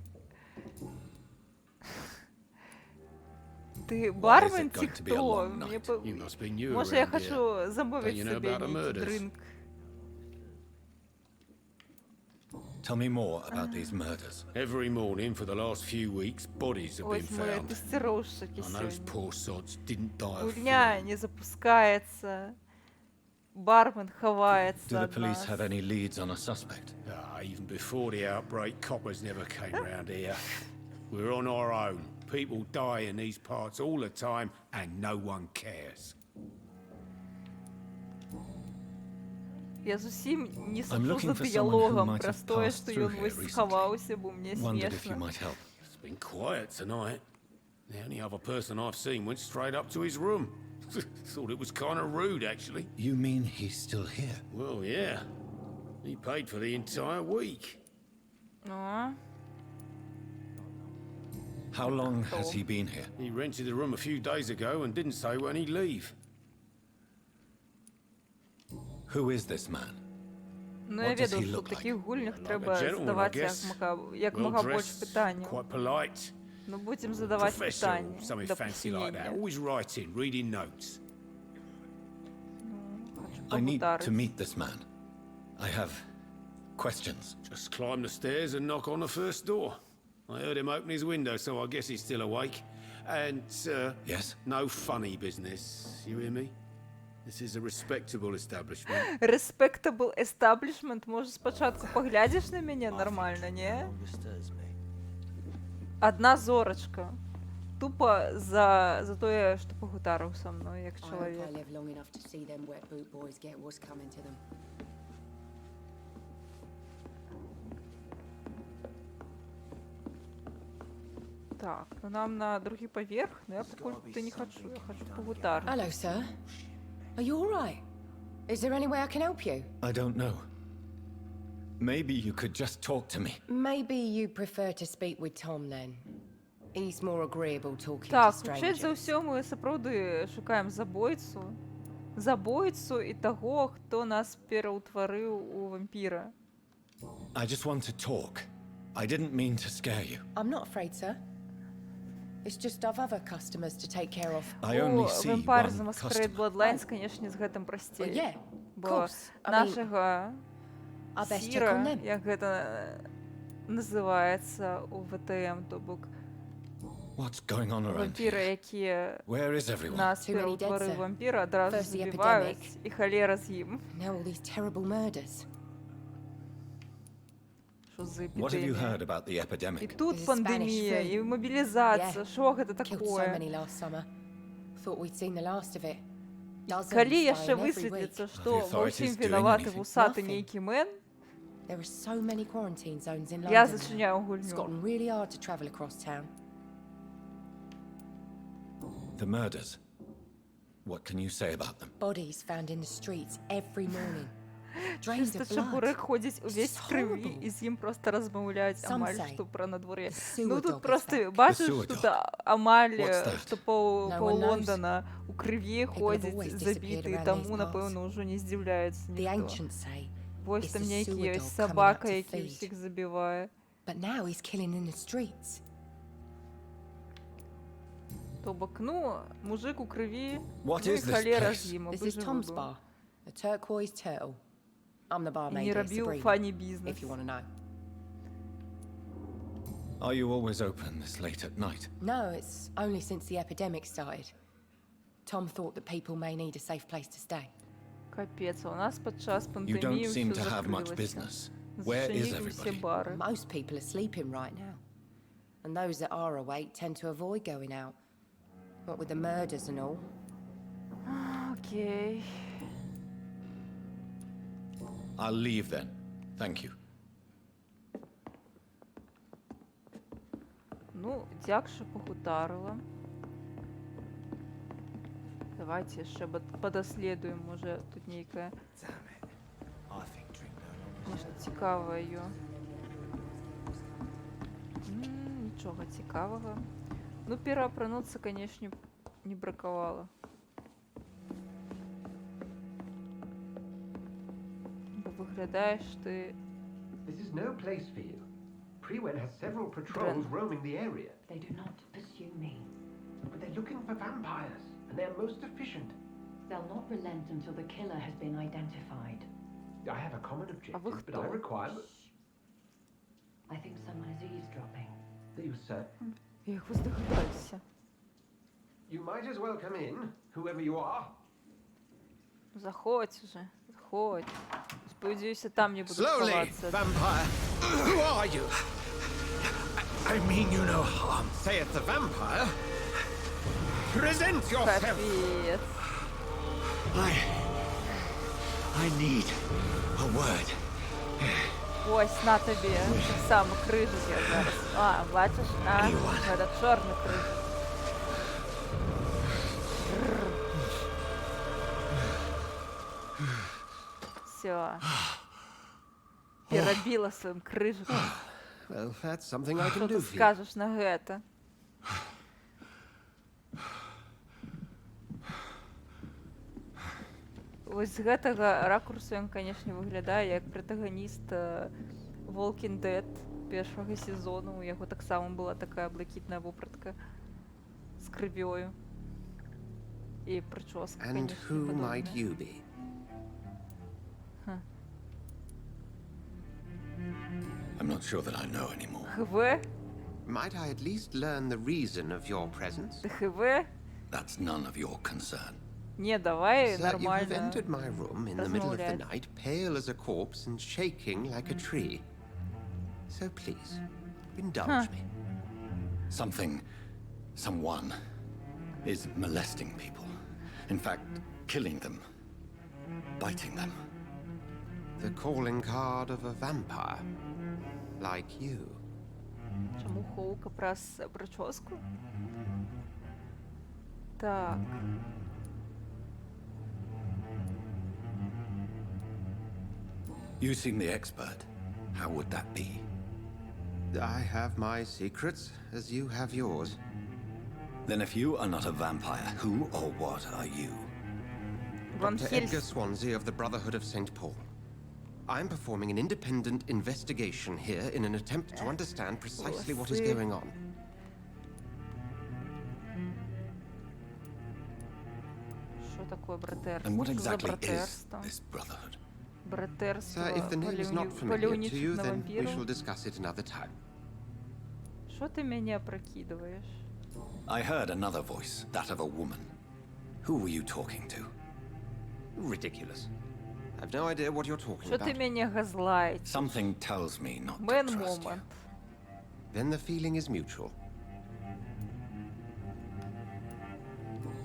Ти бармен it чи got to be a хто? long Мені night? по- You must be new Може я around here. хочу замовити Don't you know собі about the якийсь murders? дринк. Tell me more about these murders. Every morning for the last few weeks, bodies have been Ось ми found. тестировщики And those сьогодні. poor sods didn't die of Гульня не запускається. Бармен ховається Do the від police нас. have any leads on a suspect? Even before the outbreak, coppers never came round here. We're on our own. People die in these parts all the time, and no one cares. Я зусім не I'm сужу looking за for someone who діалогом, might про have те, passed що through він here ось recently. сховався, бо мені Wondered if you смішно. might help. It's been quiet tonight. The only other person I've seen went straight up to his room. Thought it was kind of rude, actually. You mean he's still here? Well, yeah. He paid for the entire week. О, How long has he been here? He rented the room a few days ago and didn't say when he'd leave. Who is this man? ну я What does ведав, he що в look таких гульнях Like a треба gentleman, I задавати guess. як Well мога більше dressed, питань. quite polite. Ну будемо задавати Professor, питання or something до fancy like that. посінення. Always writing, reading notes. Хочу I need to побутарити. meet this man. I have questions. Just climb the stairs and knock on the first door. I heard him open his window, so I guess he's still awake. And, Yes? no funny business. You hear me? This is a respectable establishment. Respectable establishment, може спочатку поглядиш на мене нормально, ні? Disturbs me. Одна зорочка. Тупо за те, що погутарив со мною, як I hope чоловік. I live long enough to see them wet boot boys get what's coming to them. Так, ну нам на другий поверх, но я покуль-то не хочу, я хочу погутарить. Hello, sir. Are you all right? Is there any way I can help you? I don't know. Maybe you could just talk to me. Maybe you prefer to speak with Tom then. He's more agreeable talking to Так, хутчэй за strangers. ўсё мы сапраўды шукаем забойцу. Забойцу і таго, хто нас пераўтварыў у вампіра. I just want to talk. I didn't mean to scare you. I'm not afraid, sir. It's just I've other customers to take care of. I only У see Vampire one the Masquerade customer. Bloodlines, канешне, з гэтым Well, прасцей. yeah, of Бо course. I mean, нашага I best check on сіра, them. як гэта называецца у ВТМ, то бок What's going on around вампіра, here? якія Where is everyone? нас Too many dead, пераўтварыў sir. вампіра, адразу First the забіваюць, і халера з ім. Now all these terrible murders. Що за What have you епідемія? heard about the І epidemic? тут There's a пандемія, Spanish і flu. мобілізація, Yeah. що гэта Killed so такое? many last summer. Thought we'd seen the last of it. Dozens Калі яшчэ dying every высветліцца, week. што The ва authorities ўсім doing вінаваты anything? вусаты Nothing. нейкі мэн, There are so many quarantine zones in я London. зачиняю It's гульню. gotten really hard to travel across town. The murders. What can you say about them? Bodies found in the streets every morning. Drains Чисто of чебурек blood. ходить увесь в It's крові, horrible. і з ним просто розмовляють Some амаль say що про надвор'я. the sewer Ну dog тут is просто back. бачиш, The що sewer тут амаль, What's that? що по No one knows. Лондона у криві People have ходять always забиті, disappeared і around тому, these напевно, вже не здивляється The ніхто. ancients say, Ось it's там the ніякий sewer ось dog собака, coming out to який feed. всіх забиває. but now he's killing in the streets. Тобок, ну, мужик у криві, What ну і is this холера place? з ним, This аби is живий Tom's був. bar, the Turquoise Turtle. I'm the І barmaid не here, робив Sabrina, фані бізнес. if you want to know. Are you always open this late at night? No, it's only since the epidemic started. Tom thought that people may need a safe place to stay. Капець, а у нас під час You пандемії don't все seem to have much закрилося. business. Where is Зачинили всі everybody? бари. Most people are sleeping right now. And those that are awake tend to avoid going out. What with the murders and all. Окей. I'll leave then. Thank you. Ну, дяк, що погутарила. Давайте ще подослідуємо, може тут нейке нечто цікаве є. Нічого цікавого. Ну, переапрануться, конечно, не бракувало. Бо виглядаєш ти... This is no place for you. Prewen has several patrols roaming the area, They do not pursue me. but they're looking for vampires, and they're most efficient. They'll not relent until the killer has been identified. I have a common objective, but хто? I require... I think someone is eavesdropping. Are you certain? Як ви здогадалися? You might as well come in, whoever you are. Заходь уже, заходь. Сподіваюся, там не буду Slowly, сховатися. vampire. Who are you? I mean you no harm. Say it's a vampire. Present yourself. Капець. I need a word. Ось, на тобі. Так само крижик я зараз. А, бачиш? А, це чорний крижик. Все. Перебила своїм крижиком. Well, that's something I Що can ти do for you. скажеш на гэта? Ось з гэтага ракурсу ён, канешне, выглядае як пратаганіст Walking Dead першага сезону. У яго таксама была такая блакітная вопратка з крывёю. І прычоска, And канешне, who might падобная. you be? I'm not sure that I know anymore. ХВ? Might I at least learn the reason of your presence? Ти ХВ? That's none of your concern. Не, давай Sir, you have нормально. entered my room in the middle of the размовлять. night, pale as a corpse and shaking like a tree. So please, indulge me. Someone is molesting people. In fact, killing them. Biting them. The calling card of a vampire. Like you. Чому Хоука прас прическу? Так. You seem the expert. How would that be? I have my secrets, as you have yours. Then if you are not a vampire, who or what are you? Ван Dr. Edgar Swansea of the Brotherhood of St. Paul. I'm performing an independent investigation here in an attempt to understand precisely what is going on. Що таке братерство? And what Що за exactly is братерство? this brotherhood? Братерство Sir, if the name is not familiar to you, полювничих на then we вампірів? shall discuss it another time. Що ти мене опрокидуєш? I heard another voice, that of a woman. Who were you talking to? Ridiculous. I've no idea what you're talking Що ти about. мене газлайтиш? Something tells me not to Мен trust you. момент. Then the feeling is mutual.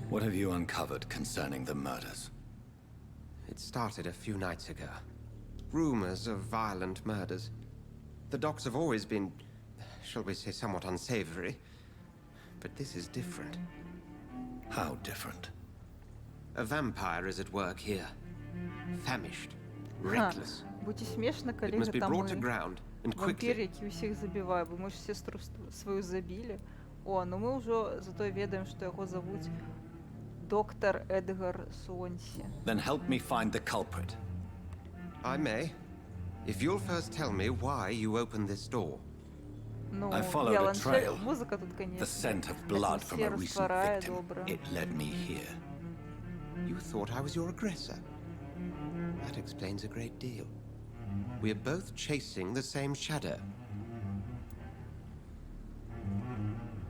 What have you uncovered concerning the murders? It started a few nights ago. Rumors of violent murders. The docks have always been, shall we say, somewhat unsavory. But this is different. How different? A vampire is at work here. Famished. Reckless. Будь смішно, It коли must be там brought to ми ground, and вампір, quickly. який усіх забиває, бо ми ж сестру свою забили. О, ну ми вже зато ведаємо, що його зовуть доктор Едгар Суонсі. Then help me find the culprit. I may. If you'll first tell me why you opened this door. Ну, I followed я a ланшет, trail. музика тут, The конечно. scent of blood from a Атмосфера recent стварає victim. добре. It led me here. You thought I was your aggressor. That explains a great deal. We are both chasing the same shadow.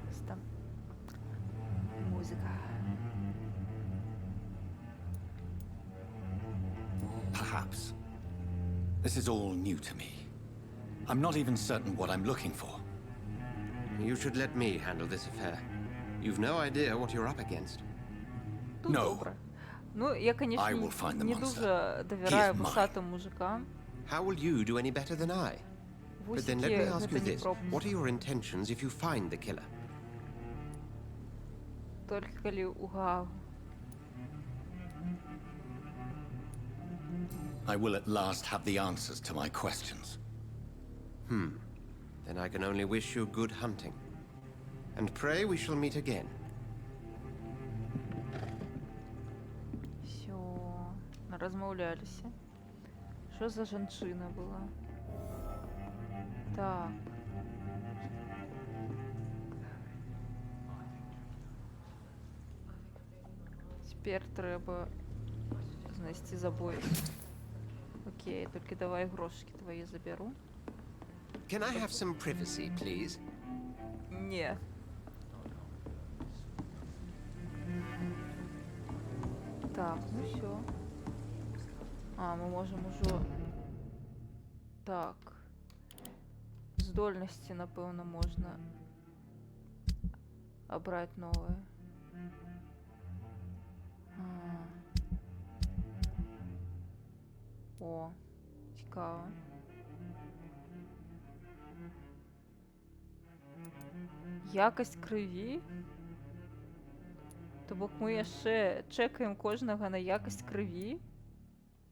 Ось там музика. Perhaps. This is all new to me. I'm not even certain what I'm looking for. You should let me handle this affair. You've no idea what you're up against. Тут No. добре. Ну, я, I конечно, will find the не monster. дуже довіряю He is mine. вусатим мужикам. How will you do any better than I? But then let Вусики me ask you гэта не this. пропуск. What are your intentions if you find the killer? Толькі калі угаву. I will at last have the answers to my questions. Then I can only wish you good hunting. And pray we shall meet again. Всё, размаўляліся. Що за жанчына была? Так. Тепер треба знайсці забой. Окей, тільки давай грошики твої заберу. Can I have some privacy, please? Не. Так, ну все. А, ми можемо уже... Так. Здольності, напевно, можна обрати нове. О, цікаво. Якость крові? То бок ми яшчэ чекаем кожнага на якость крові?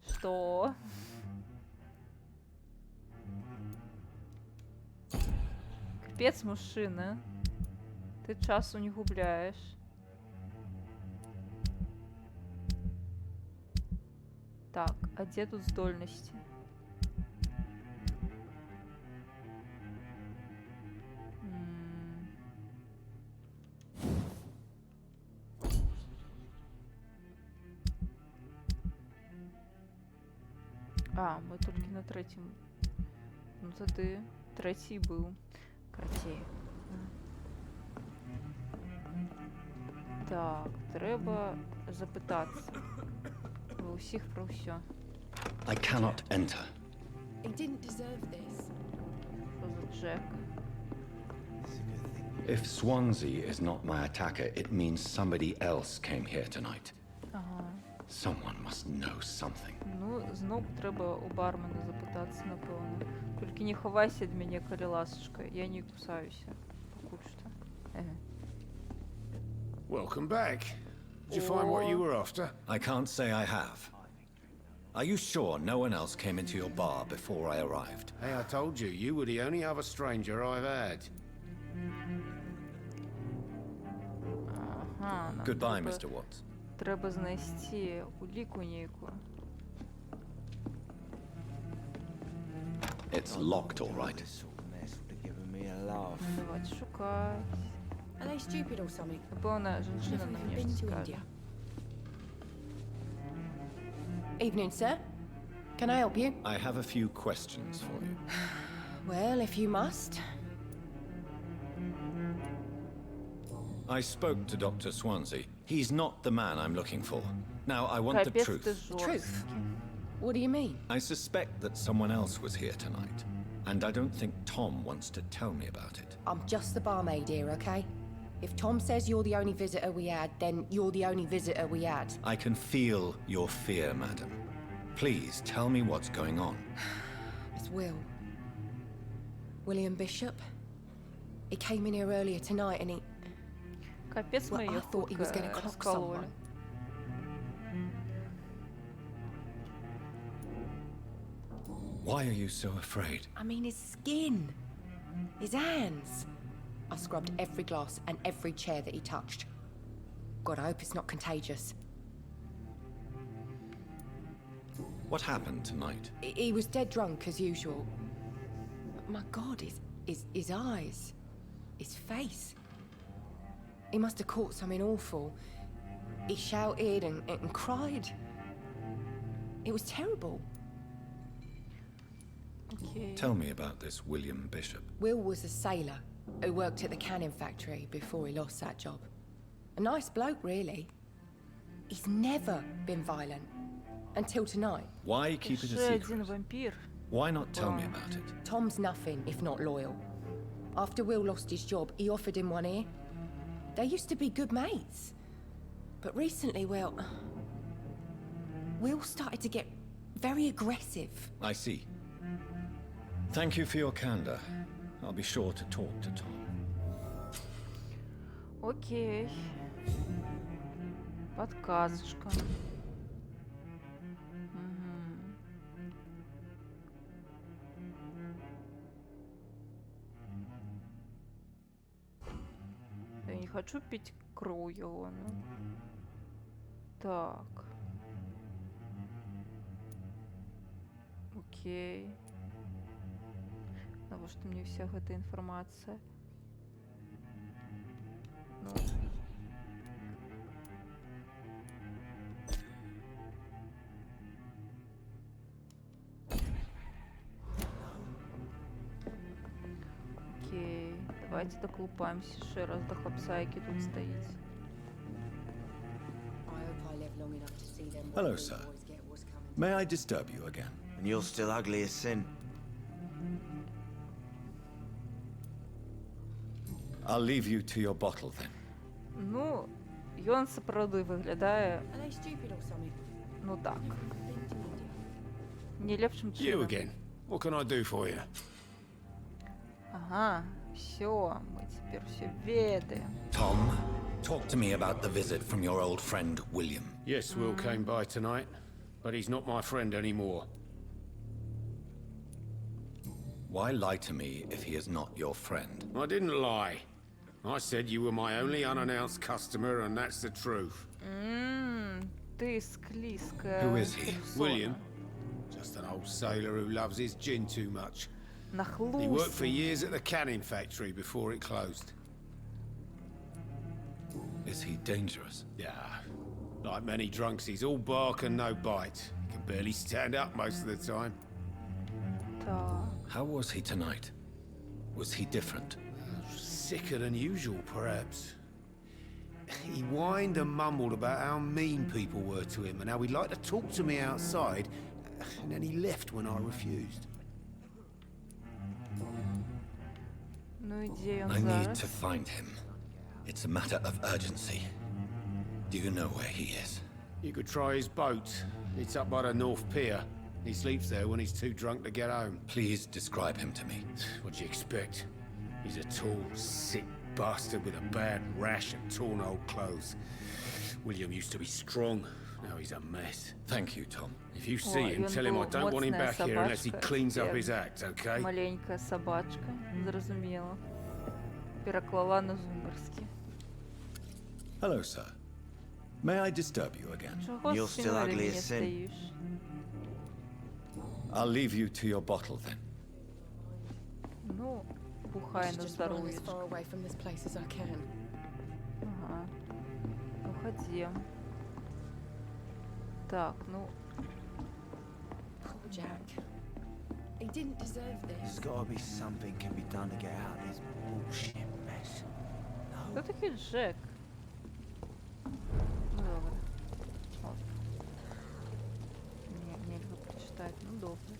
Што? Капец, мужчина. Ты часу не губляешь. Так, а где тут здольности? А, мы только на третьем. Ну тоді третій був. Красивий. Так, треба запитатися. У всіх про все. I cannot enter. He didn't deserve this. Що за Джек? If Swansea is not my attacker, it means somebody else came here tonight. Ага. Someone must know something. Ну, знову треба у бармена запитатися, напевно. Тільки не ховайся від мене, коли ласочка. Я не кусаюся. Поки що. Еге. Welcome back. Did you find what you were after? I can't say I have. Are you sure no one else came into your bar before I arrived? Hey, I told you, you were the only other stranger I've had. Ага, нам Goodbye, треба, Mr. Watts. треба знайти уліку ніяку. It's locked, all right. Давайте шукати. Are they stupid or something? Напевно, жінчина нам Never been нечто to скаже. India. Evening, sir. Can I help you? I have a few questions for you. Well, if you must. I spoke to Dr. Swansea. He's not the man I'm looking for. Now, I want the Капець ти truth. Truth? жорсткий. What do you mean? I suspect that someone else was here tonight, and I don't think Tom wants to tell me about it. I'm just the barmaid here, okay? If Tom says you're the only visitor we had, then you're the only visitor we had. I can feel your fear, madam. Please tell me what's going on. It's Will. William Bishop. He came in here earlier tonight and he... Капець Well, ми I її thought he was хутко gonna clock розкололи. someone. Why are you so afraid? I mean, his skin. His hands. I scrubbed every glass and every chair that he touched. God, I hope it's not contagious. What happened tonight? He was dead drunk as usual. My God, his eyes. His face. He must have caught something awful. He shouted and cried. It was terrible. Окей. Tell me about this William Bishop. Will was a sailor who worked at the canning factory before he lost that job. A nice bloke, really. He's never been violent. Until tonight. Why keep it a Ще один secret? вампір. Why not tell me Wow. about it? Tom's nothing if not loyal. After Will lost his job, he offered him one ear. They used to be good mates. But recently, well... Will started to get very aggressive. I see. Thank you for your candor. I'll be sure to talk to Tom. Окей. Подказочка. Мгм. Я не хочу пить кровь его, ну. Так. Окей. Навошта мне вся эта информация? Ну. Окей. Давайте доколупаемся ще раз до хлопца, який тут стоїть. Hello, sir. May I disturb you again? And you're still ugly as sin. I'll leave you to your bottle then. Ну, ён сапраўды выглядае, Are they stupid or something? ну так, Never been to India. не лепшым You чынам. again. What can I do for you? Ага, все, мы теперь все ведаем. Tom, talk to me about the visit from your old friend William. Yes, Will came by tonight, but he's not my friend anymore. Why lie to me if he is not your friend? I didn't lie. I said you were my only unannounced customer, and that's the truth. Ты склизкая. Who is he? персона. William, just an old sailor who loves his gin too much. He worked for Нахлусь. years at the canning factory before it closed. Is he dangerous? Yeah, like many drunks, he's all bark and no bite. He can barely stand up most of the time. Так. How was he tonight? Was he different? Sicker than usual, perhaps. He whined and mumbled about how mean people were to him and how he'd like to talk to me outside, and then he left when I refused. Ну и где он I need зараз? to find him. It's a matter of urgency. Do you know where he is? You could try his boat. It's up by the North Pier. He sleeps there when he's too drunk to get home. Please describe him to me. What do you expect? He's a tall, sick bastard with a bad rash and torn old clothes. William used to be strong. Now he's a mess. Thank you, Tom. If you see him, tell him I don't want him back here unless he cleans up his act, okay? Маленькая собачка, зрозуміло. Переклала на зумерський. Hello, sir. May I disturb you again? Чого You're з still синою ugly не as sin. стоїш? I'll leave you to your bottle then. Ну, I бухай should на just run as здоров'я. far away from this place as I can. Ага. Уходи. Так, ну, Poor Jack. He didn't deserve There's this. gotta be something can be done to get out of this bullshit mess. хто такий Джек? Ну, добре. От. Нельзя прочитати, ну добре.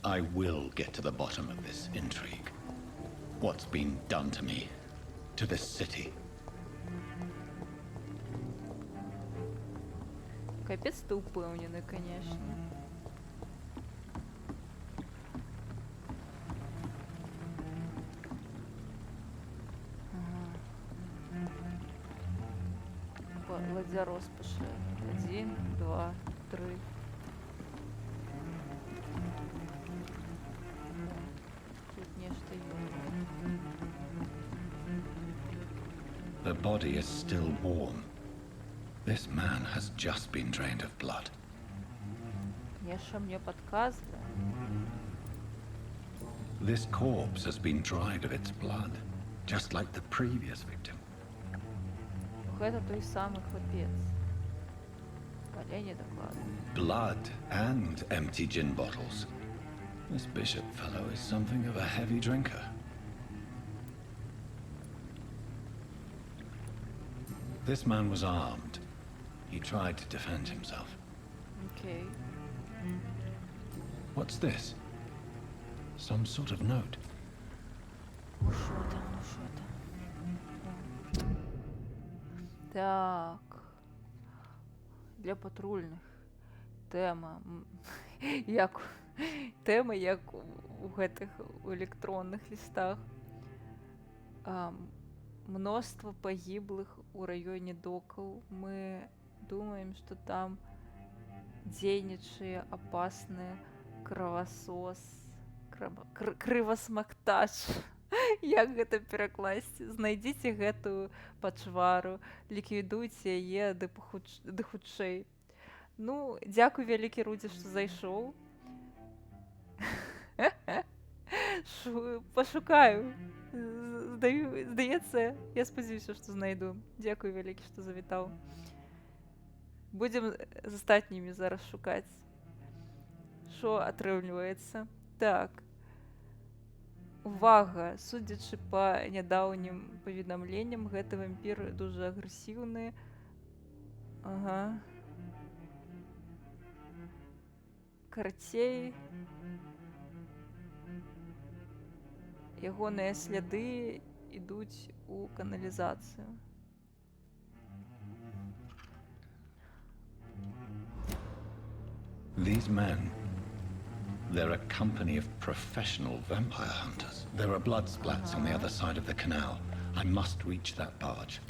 I will get to the bottom of this intrigue. What's been done to me, to this city. Капець ти упевнений, конечно. Ладья розпаши. 1, 2, 3. Тут нечто є. The body is still warm. This man has just been drained of blood. Конечно, мне подсказывает. This corpse has been dried of its blood, just like the previous victim. Это той самый хлопец. Олени докладывают. Blood and empty gin bottles. This bishop fellow is something of a heavy drinker. This man was armed. He tried to defend himself. Окей. What's this? Some sort of note. Ну що там, ну що там? Так. Для патрульних. Тема. Як тема, як у гэтых у электронных листах. Множество погиблых у районе доков. Мы думаем, что там дзейнічае опасны кровосос, крывасмактач. Як гэта перакласці? Знайдзіце гэтую пачвару, ліквідуйце яе ды хутчэй. Ну, дзякуй вялікі Рудзі, што зайшоў. Пашукаю. Здаецца, я спадзяюся, што знайду. Дзякуй вялікі, што завітаў. Будзем з астатнімі зараз шукаць. Што атрымліваецца? Так. Увага! Судзячы па нядаўнім паведамленням, гэты вампір дужа агрэсіўны. Ага. Карацей. Ягоныя сляды ідуць у каналізацыю. These men, they're a company of professional vampire hunters. There are blood splats on the other side of the canal. I must reach that barge.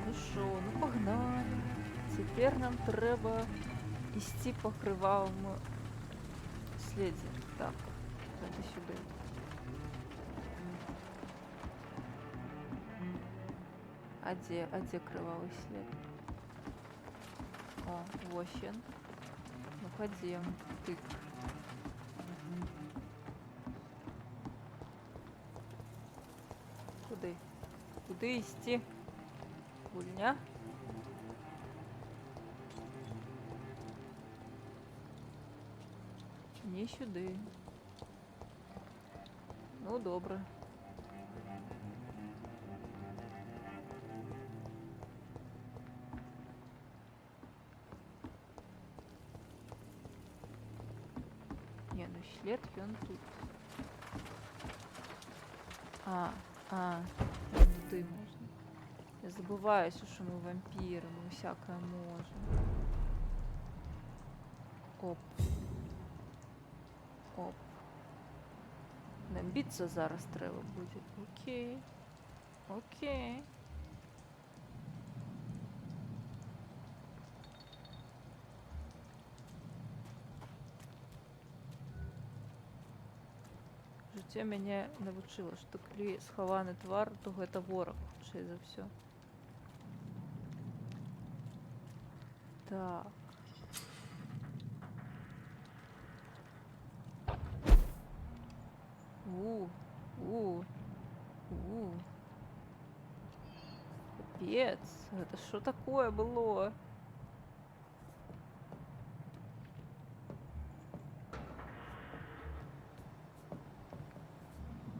Ну шо, ну погнали. Цяпер нам трэба ісці па крываваму следзе. Так, гэта сюды. А дзе крывавы след? О, вось ён. Ну, хадзем. Тык. Куды? Куды ісці? Гульня? Не сюды. Ну, добре. Не, ну след ён тут. Туды можна. забываюся, что мы вампиры, мы всякое можем. Оп. Оп. Нам биться зараз треба буде. Окей. Окей. Життя мяне навучыла, што калі схаваны твар, то гэта вораг, хутчэй за ўсё. Так. Капец, гэта що такое было?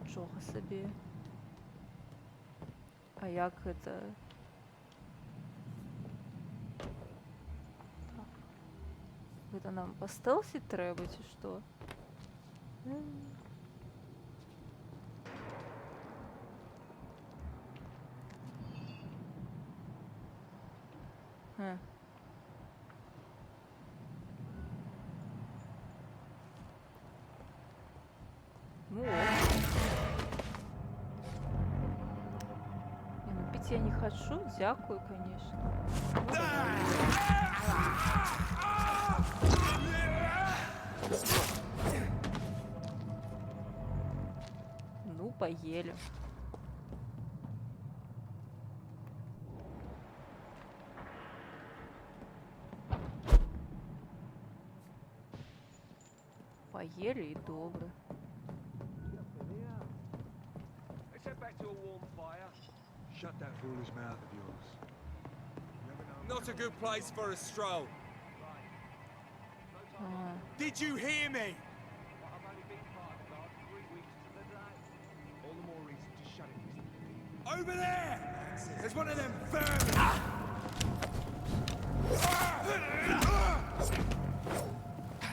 Нічога собі. А як гэта? Так. Гэта нам па стелсі трэба, ці што? Ну, не, ну пить я не хочу, дякую, конечно. Ну, поели. Поели и добро. Shut that foolish mouth of yours. Not a good place for a stroll. Did you hear me? I've only been part of the garden 3 weeks to the day. All the more reason to shut it. Over there! There's one of them vermin!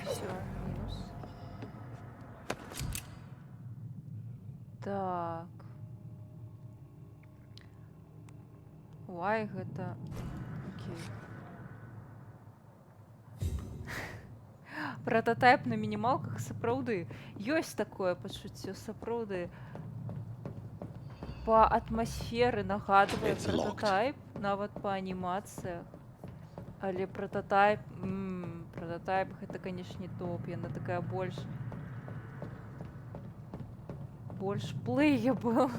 Все, минус. Так. Why гэта... Окей. Прототайп на мінімалках сапраўды. Ёсць такое пачуццё, сапраўды. Па атмасферы нагадвае прототайп, нават па анімацыях. Але прототайп... Прототайп гэта, канешне, топ. Яна такая больш... Больш плэйябл.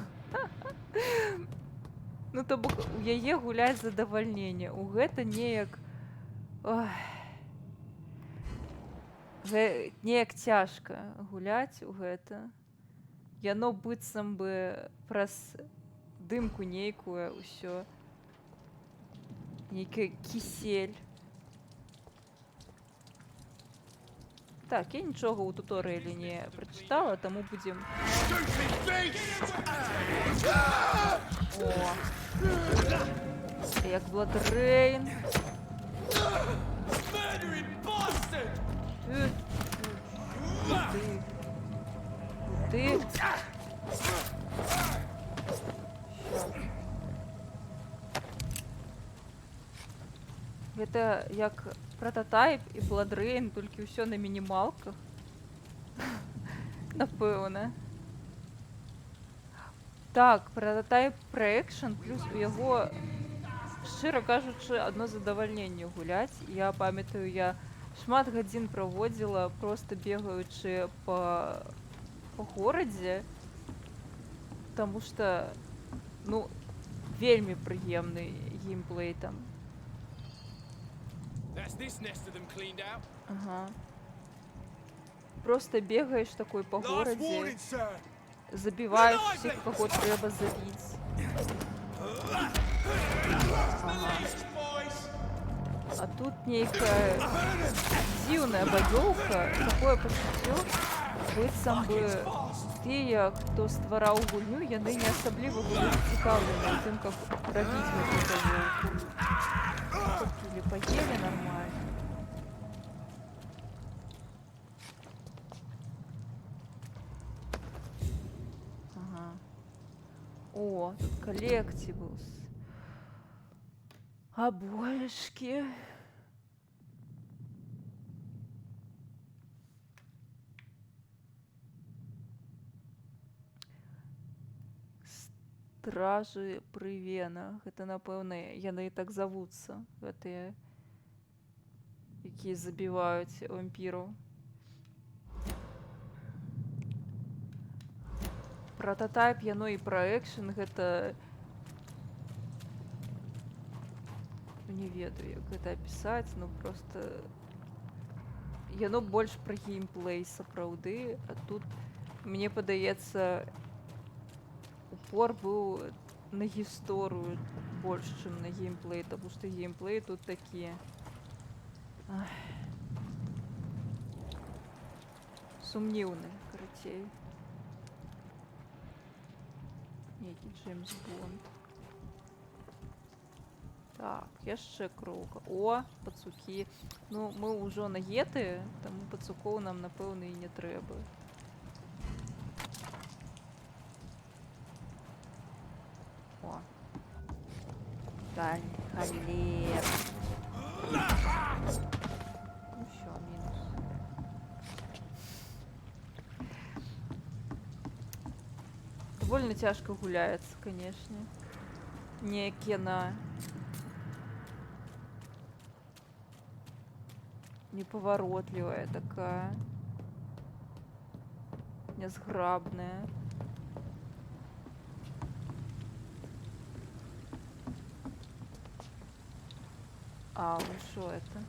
Ну, то бок у яе гуляць задавальненне. У гэта неяк... Неяк цяжка гуляць у гэта. Яно быццам бы праз дымку нейкую ўсё. Нейкая кісель. Так, я нічога ў туторыяле не прачытала, таму будзем... О! Як Бладрейн. Ты. Гэта як прототайп і Бладрейн, толькі ўсё на мінімалках. Напэўна. Так, прототайп проекшн, плюс у яго, шчыра кажучы, адно задавальненне гуляць. Я памятаю, я шмат гадзін праводзіла, проста бегаючы па горадзе, таму што, ну, вельмі прыемны геймплей там. Ага. Просто бегаеш такой по горадзе, забіваеш всіх, кого трэба забіць. Ага. А тут нейкая дзіўная бадзёўка, такое пачуццё, быццам бы тыя, хто ствараў гульню, яны не асабліва былі зацікаўлены ў тым, каб рабіць гэтую бадзёўку. Или поели нормально. Ага. О, тут коллективус. Обоечки. Стражы прывена. Гэта, напэўна, яны і так завуцца. Гэтыя, якія забіваюць вампіраў. Прототайп, яно і пра экшн, гэта... Не ведаю, як гэта апісаць, ну просто... Яно больш пра геймплей сапраўды, а тут, мне падаецца, упор быў на гісторыю больш, чым на геймплей, таму што геймплей тут такі... Сумніўны, карацей. Нейкі Джеймс Бонд. Так, яшчэ кроўка. О, пацукі. Ну, мы ўжо наеты, таму пацукоў нам, напэўна, і не трэба. О. Галер. Ну всё, мінус. Довольно цяжка гуляецца, канешне. Не кіна. Непаваротлівая такая. Нязграбная. А, ну что это?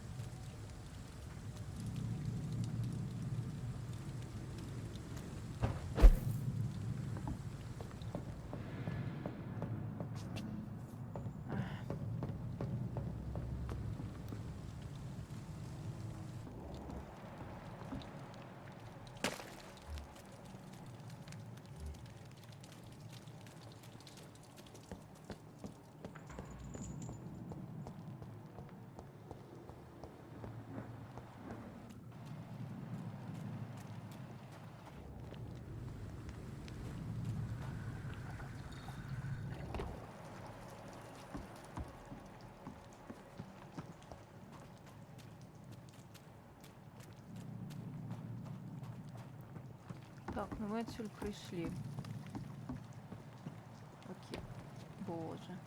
Так, ну мы отсюда пришли. Окей. Боже.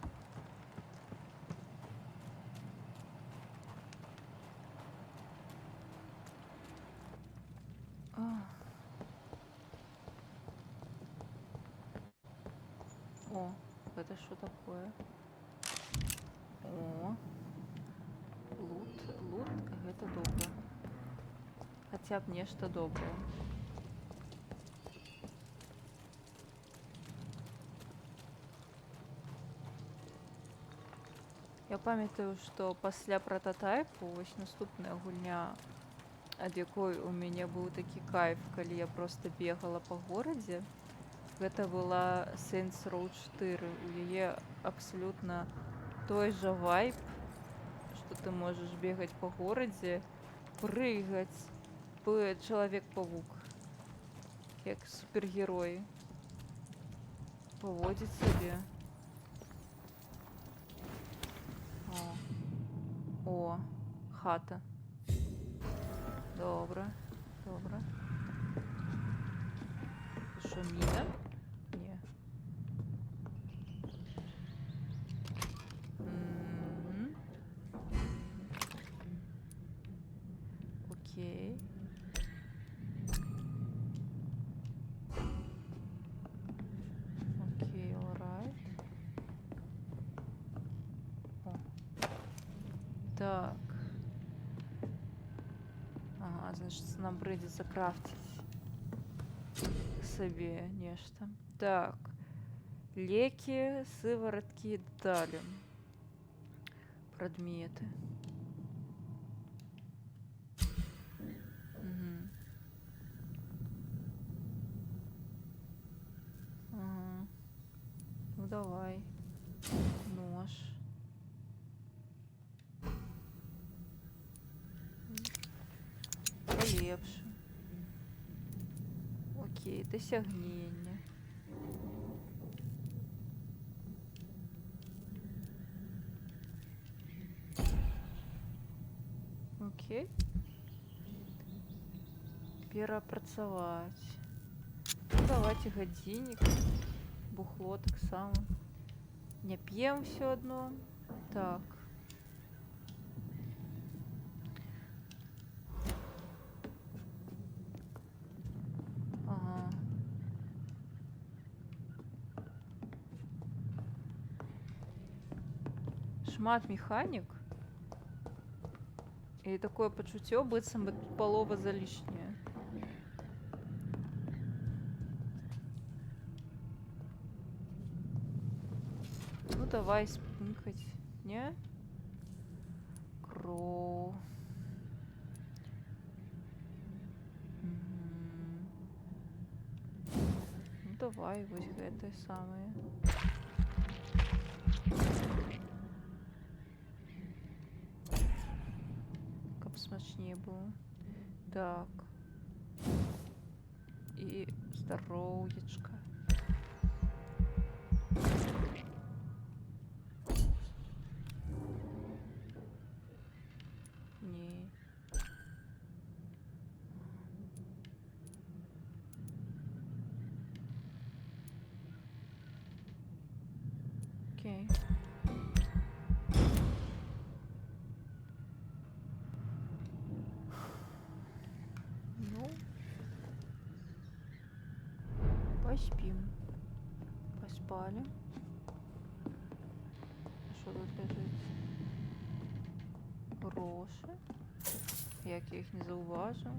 О, это что такое? О. Лут, это добро. Хотя бы нечто доброе. Я памятаю, што пасля прототайпу, вось наступная гульня, ад якой у мяне быў такі кайф, калі я проста бегала па горадзе, гэта была Saints Row 4. У яе абсалютна той жа вайб, што ты можаш бегаць па горадзе, прыгаць, Чалавек-павук, як супергерой, паводзіць сабе. О, хата. Добра, добра. Що, міна? Ні. Окей. Окей, alright. О. Так. Ага, значит, нам придется крафтить себе нечто. Так. Леки, сыворотки, детали. Предметы. Угу. Ага. Ну давай. Нож. Полепше. Окей, досягнення. Окей. Перапрацаваць. Ну, давайте гадзіннік. Бухло таксама. Не п'ем все одно. Так. Ага. Шмат механік. І такое пачуццё, быццам бы палова залішняя. Ну давай спынкаць. Не? Кроў. Ну давай, вось гэтае самае. Каб смачнее было. Так. І здароўечка. Не. Окей. Ну. Поспим. Поспали. Що тут лежить? Гроші. Як я їх не зауважу.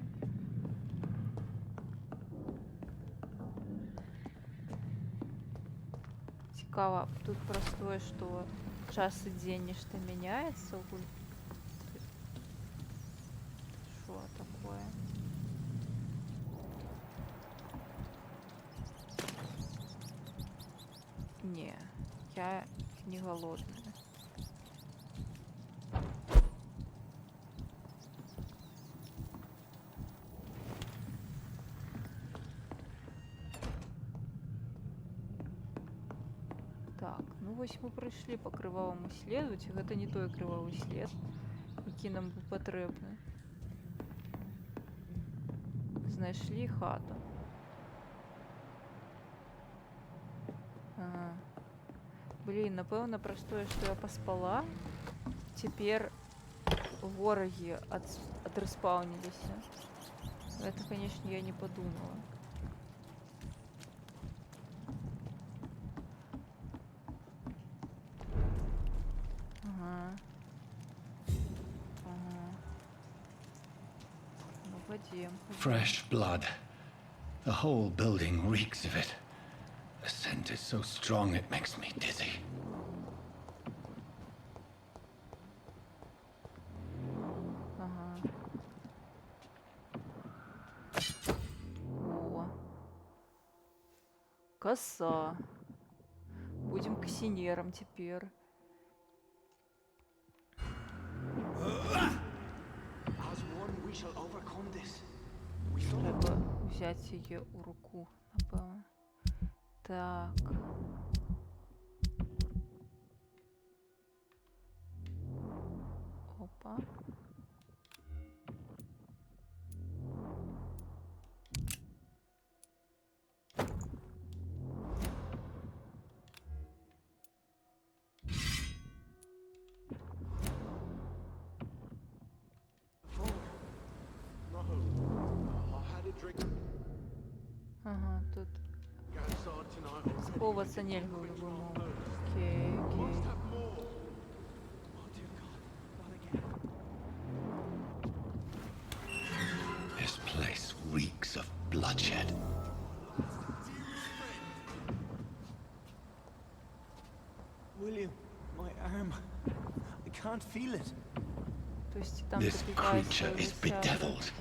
Цікаво, тут простое, что час и день нечто меняется. Что такое? Не, я не голодная. Так, ну вось мы прыйшлі па крываваму следу, ці гэта не той крывавы след, які нам быў патрэбны. Знайшлі хату. Ага. Блін, напэўна, праз тое, што я паспала, цяпер ворагі адрэспаўніліся. Гэта, канешне, я не падумала. Fresh blood. The whole building reeks of it. The scent is so strong it makes me dizzy. О. Коса. Будем кассинером теперь. Треба взять ее у руку, напевно. Так. Опа. Ага, тут сховаться нельзя в любой момент. Окей, окей. This place reeks of bloodshed. William, my arm. I can't feel it. То есть там This creature is bedeviled.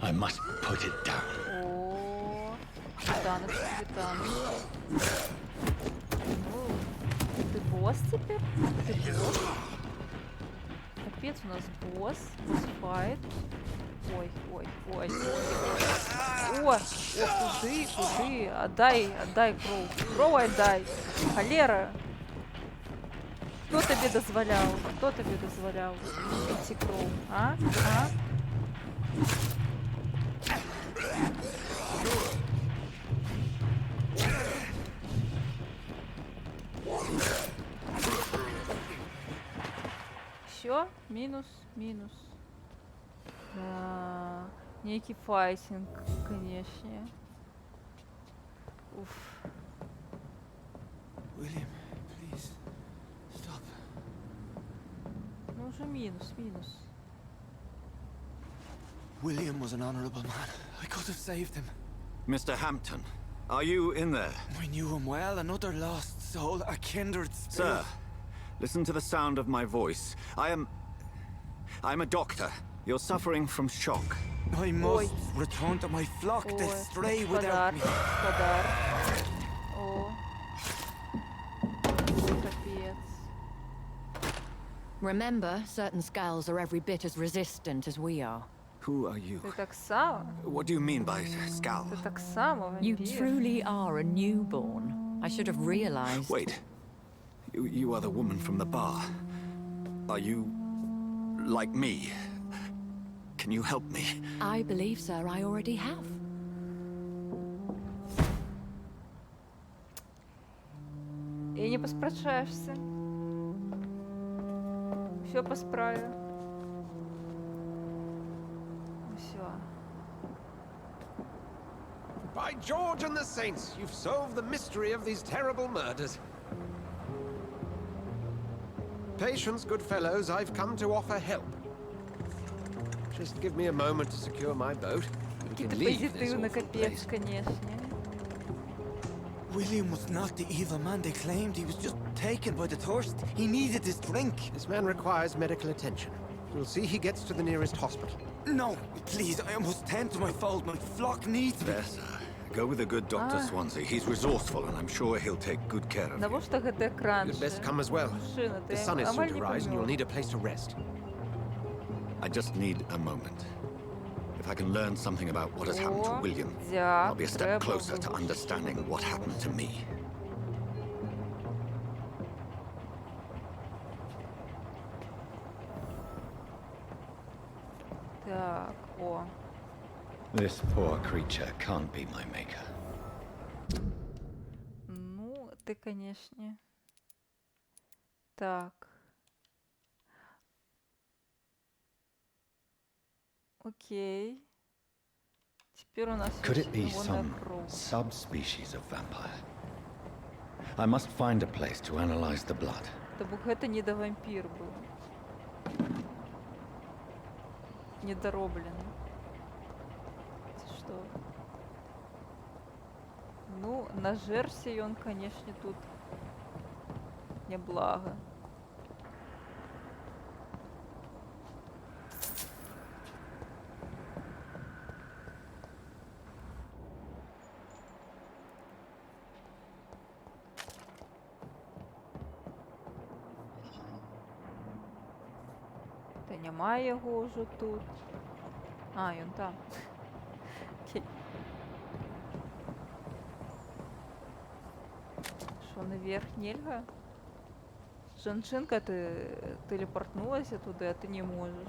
I must put it down. О, титанус, титанус. Ну, ты босс теперь? Ты босс? Капец, у нас босс. Босс-файт. Ой, ой, ой. О, куды, куды? Отдай кровь. Кровь отдай. Холера. Хто тобі дозволяв? Хто тобі дозволяв пити кров? А? А? Що? Мінус, мінус. Да. Некий файтинг, конечно. Уф. William, please, stop. Ну уже минус, минус. William was an honorable man. I could have saved him. Mr. Hampton, are you in there? I knew him well, another lost soul, a kindred spirit. Sir, listen to the sound of my voice. I'm a doctor. You're suffering from shock. I must return to my flock to stray without me. Господар. О. Капец. Remember, certain skulls are every bit as resistant as we are. Who are you? Ты так само? What do you mean by skull? Ты так само, You вампир. truly are a newborn. I should have realized. Wait. You are the woman from the bar. Are you like me? Can you help me? I believe, sir, I already have. И не поспрашаешься. Все по справе. Все. By George and the Saints, you've solved the mystery of these terrible murders. Patience, good fellows, I've come to offer help. Just give me a moment to secure my boat. We Какие-то can leave this позитивно, awful капец, place. конечно. William was not the evil man they claimed. He was just taken by the thirst. He needed his drink. This man requires medical attention. We'll see he gets to the nearest hospital. No, please, I must tend to my fold. My flock needs me. Yes, go with a good Dr. Swansea. He's resourceful, and I'm sure he'll take good care of you. Того, что гэта экран. You'd best come as well. Мужчина, The ты sun is soon амаль to не rise, and you'll помёр. need a place to rest. I just need a moment. If I can learn something about what has happened to О, William, дяк, I'll be a step треба closer to вывучить. understanding what happened to me. Так, о. This poor creature can't be my maker. Ну, ты, конечно. Так. Окей. Теперь у нас Could есть it be ионная some кровь. subspecies of vampire? I must find a place to analyze the blood. Да бог, это не до вампир был. Недоробленный. Это что? Ну, на жерси он, конечно, тут неблаго. Та немає його вже тут. А, він там. Окей. Що, наверх нельга? Жанчинка, ти телепортнулася туди, а ти не можеш.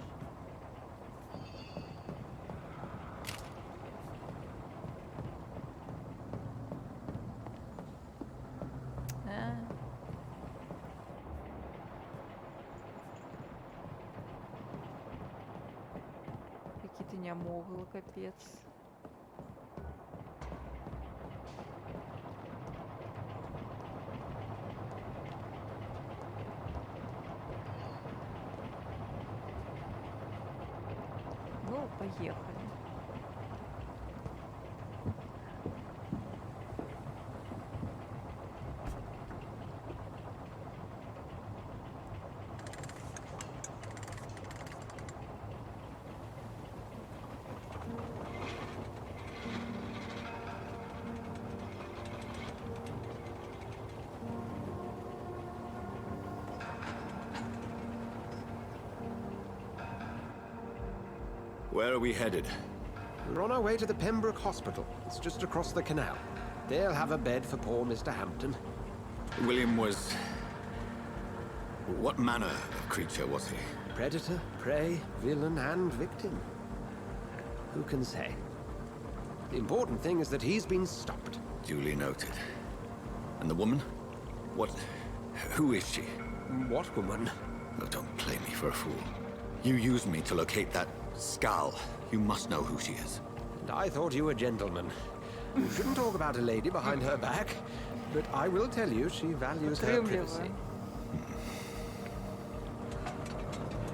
Какие ты не могла, капец. Ну, поехали. Where are we headed? We're on our way to the Pembroke Hospital. It's just across the canal. They'll have a bed for poor Mr. Hampton. William was What manner of creature was he? Predator, prey, villain, and victim. Who can say? The important thing is that he's been stopped. Duly noted. And the woman? Who is she? What woman? Oh, don't play me for a fool. You used me to locate that skull. You must know who she is. And I thought you a gentleman. You shouldn't talk about a lady behind her back, but I will tell you she values her privacy.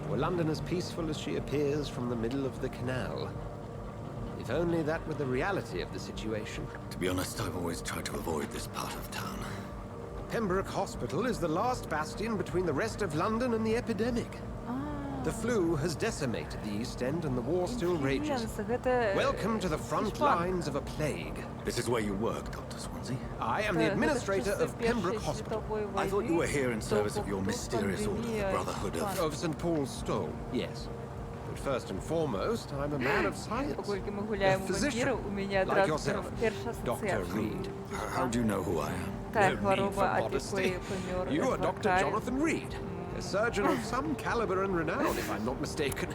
Were London as peaceful as she appears from the middle of the canal? If only that were the reality of the situation. To be honest, I've always tried to avoid this part of town. Pembroke Hospital is the last bastion between the rest of London and the epidemic. The flu has decimated the East End and the war still rages. Welcome to the front lines of a plague. This is where you work, Dr. Swansea? I am the administrator of Pembroke Hospital. I thought you were here in service of your mysterious order, the Brotherhood of St. Paul's Stole, yes. But first and foremost, I'm a man of science. A physician, like yourself, Dr. Reed. How do you know who I am? No need for modesty. You are Dr. Jonathan Reed. A surgeon of some caliber and renown, if I'm not mistaken.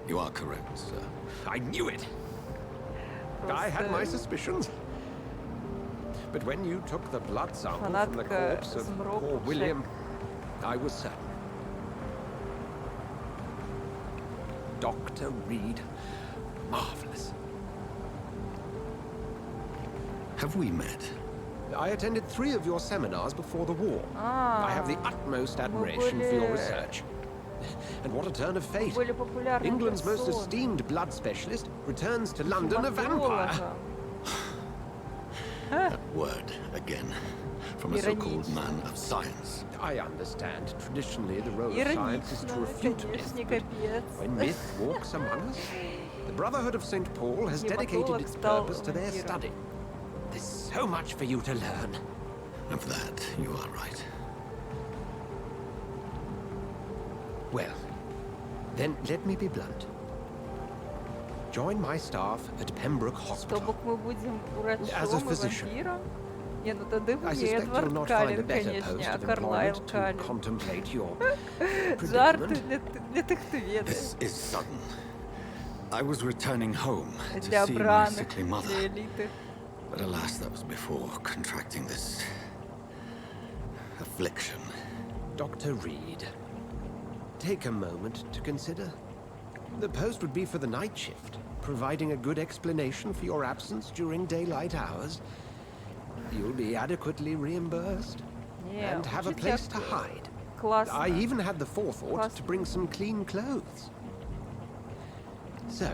You are correct, sir. I knew it! I had my suspicions. But when you took the blood sample from the corpse of poor William, I was certain. Dr. Reed. Marvelous. Have we met? I attended 3 of your seminars before the war. I have the utmost admiration for your research. And what a turn of fate. England's most esteemed blood specialist returns to London a vampire. That word again, from a so-called man of science. I understand. Traditionally, the role of science is to refute myth. But when myth walks among us, the Brotherhood of St. Paul has dedicated its purpose to their study. There's so much for you to learn. Of that, you are right. Well, then let me be blunt. Join my staff at Pembroke Hospital. As a physician. I suspect you'll not find a better post of employment to contemplate your predicament. This is sudden. I was returning home to see my sickly mother. But alas, that was before contracting this affliction. Dr. Reed, take a moment to consider. The post would be for the night shift, providing a good explanation for your absence during daylight hours. You'll be adequately reimbursed and have a place to hide. I even had the forethought to bring some clean clothes. So,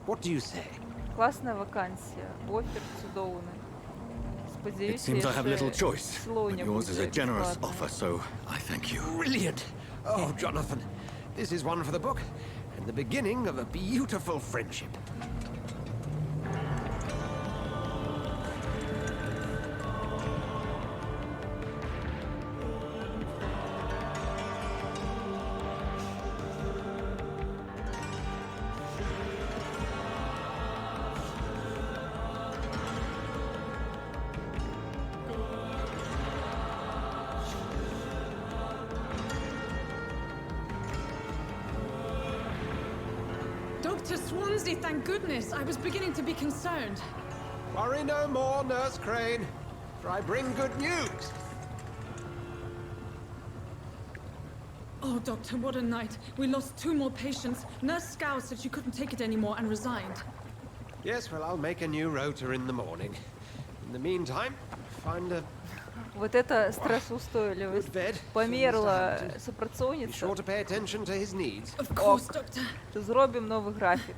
what do you say? Классная вакансия. Офер чудовный. It seems I have little choice, but yours is a generous offer, so I thank you. Brilliant! Oh, Jonathan, this is one for the book, and the beginning of a beautiful friendship. Dr. Swansea, thank goodness. I was beginning to be concerned. Worry no more, Nurse Crane, for I bring good news. Oh, Doctor, what a night. We lost 2 more patients. Nurse Scow said she couldn't take it anymore and resigned. Yes, well, I'll make a new rota in the morning. In the meantime, find a... Вот это стрессоустойливость. Померла супрацовница. Be sure to pay attention to his needs. Of course, Doctor. Зробим новый график.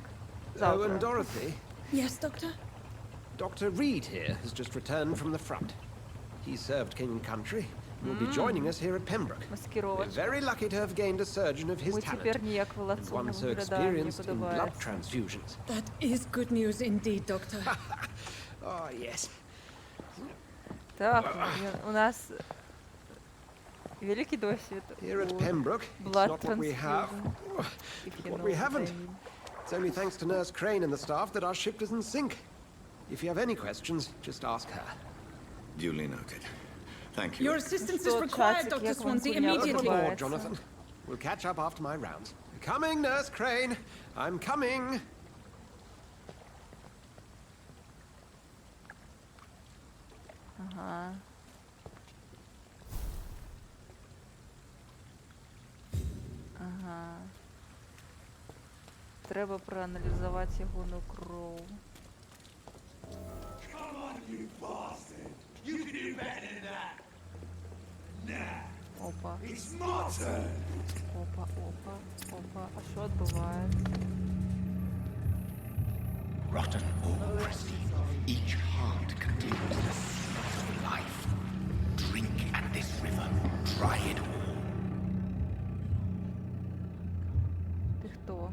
Oh, and Dorothy? Yes, Doctor? Dr. Reed here has just returned from the front. He served King and Country and will be joining us here at Pembroke. We're very lucky to have gained a surgeon of his talent, and one so experienced in blood transfusions. That is good news indeed, Doctor. Oh, yes. Так, у нас великий досвід. Here at Pembroke, it's not what we have, but what we haven't. It's only thanks to Nurse Crane and the staff that our ship doesn't sink. If you have any questions, just ask her. Duly noted. Thank you. Your assistance is Что, required, чатик, Dr. як вам Swansea, хуйня immediately. подобається? Jonathan. We'll catch up after my rounds. Coming, Nurse Crane. I'm coming. Ага. Ага. Треба проаналізувати ягону кров. Come on, you bastard! You can do better than that! Nah, Опа, it's my turn! опа, опа, опа. А що відбувається? Rotten or crusty, each heart contains the seed of life. Drink at this river, try it all. Ти хто?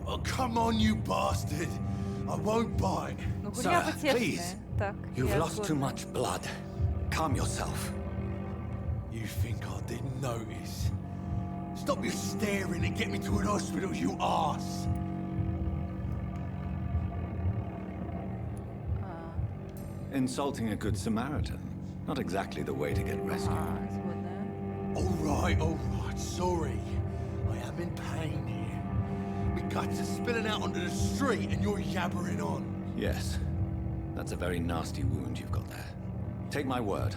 Oh, come on, you bastard! I won't bite. Ну, гуля Sir, потешне. please. Так, You've я lost too згодна. much blood. Calm yourself. You think I didn't notice? Stop your staring and get me to an hospital, you arse! Insulting a good Samaritan. Not exactly the way to get rescued. Ага, згодна. All right, sorry. I am in pain here. My guts are spilling out onto the street and you're yabbering on. Yes. That's a very nasty wound you've got there. Take my word,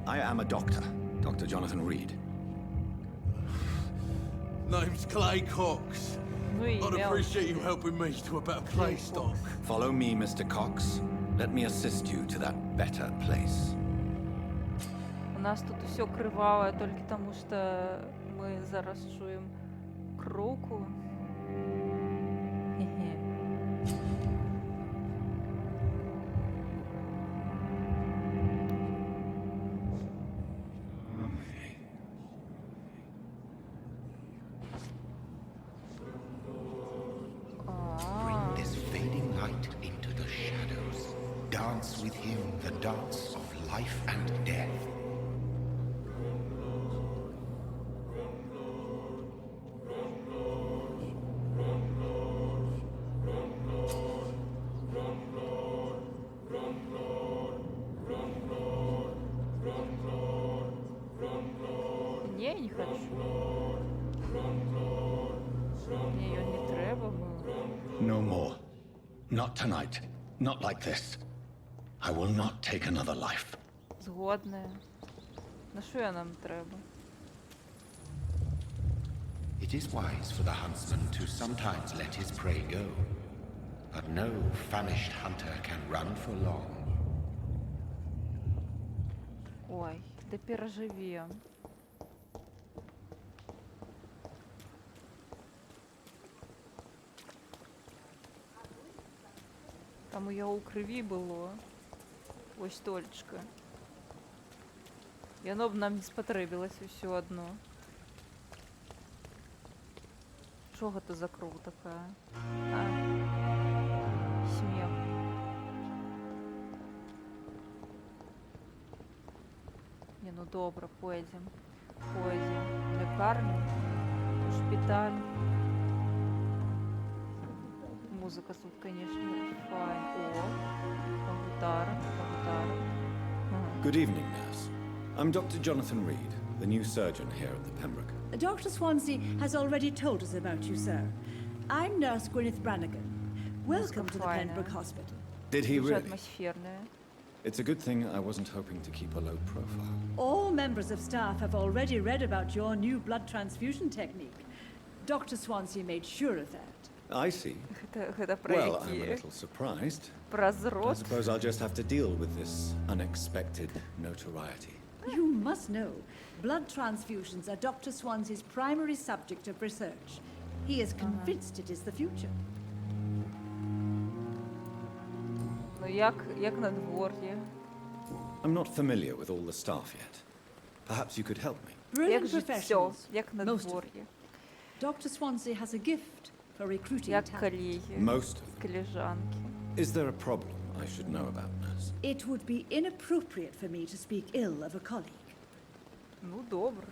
I am a doctor. Dr. Jonathan Reed. Name's Clay Cox. Ну і I'd ім'я. appreciate you helping me to a better place, Doc. Follow me, Mr. Cox. Let me assist you to that better place. У нас тут все криваве тільки тому, що ми зараз чуємо кроку. Хе-хе. Bring this fading light into the shadows. Dance with him the dance of life and death. Ні, не хочу. Мені його не треба було. No more. Not tonight. Not like this. I will not take another life. Згодна. На що я нам треба? It is wise for the huntsman to sometimes let his prey go. But no famished hunter can run for long. Ой, да переживем. Там у його у криві було. Ось толечко. І воно б нам не спотребилось все одно. Що це за кров така? А. Сміх. Не, ну добре, поїдем. Поїдем. Лікарню, шпиталь. Музыка тут, конечно, файн. О, гитара. Good evening, nurse. I'm Dr. Jonathan Reed, the new surgeon here at the Pembroke. Dr. Swansea has already told us about you, sir. I'm Nurse Gwyneth Brannigan. Welcome to the fine, Pembroke Hospital. Did he Дуже really? атмосферная. It's a good thing I wasn't hoping to keep a low profile. All members of staff have already read about your new blood transfusion technique. Dr. Swansea made sure of that. I see. Гэта про Well, I'm a які? little surprised. Про I зрод? suppose I'll just have to deal with this unexpected notoriety. You must know, blood transfusions are Dr. Swansea's primary subject of research. He is convinced it is the future. Ну як надвор'я? I'm not familiar with all the staff yet. Perhaps you could help me. Brilliant Як життя, professionals. як Most of надвор'я, Dr. Swansea has a gift for recruiting як talent. колеги, Most of them. колежанки. Is there a problem I should know about, nurse? It would be inappropriate for me to speak ill of a colleague. Ну добре.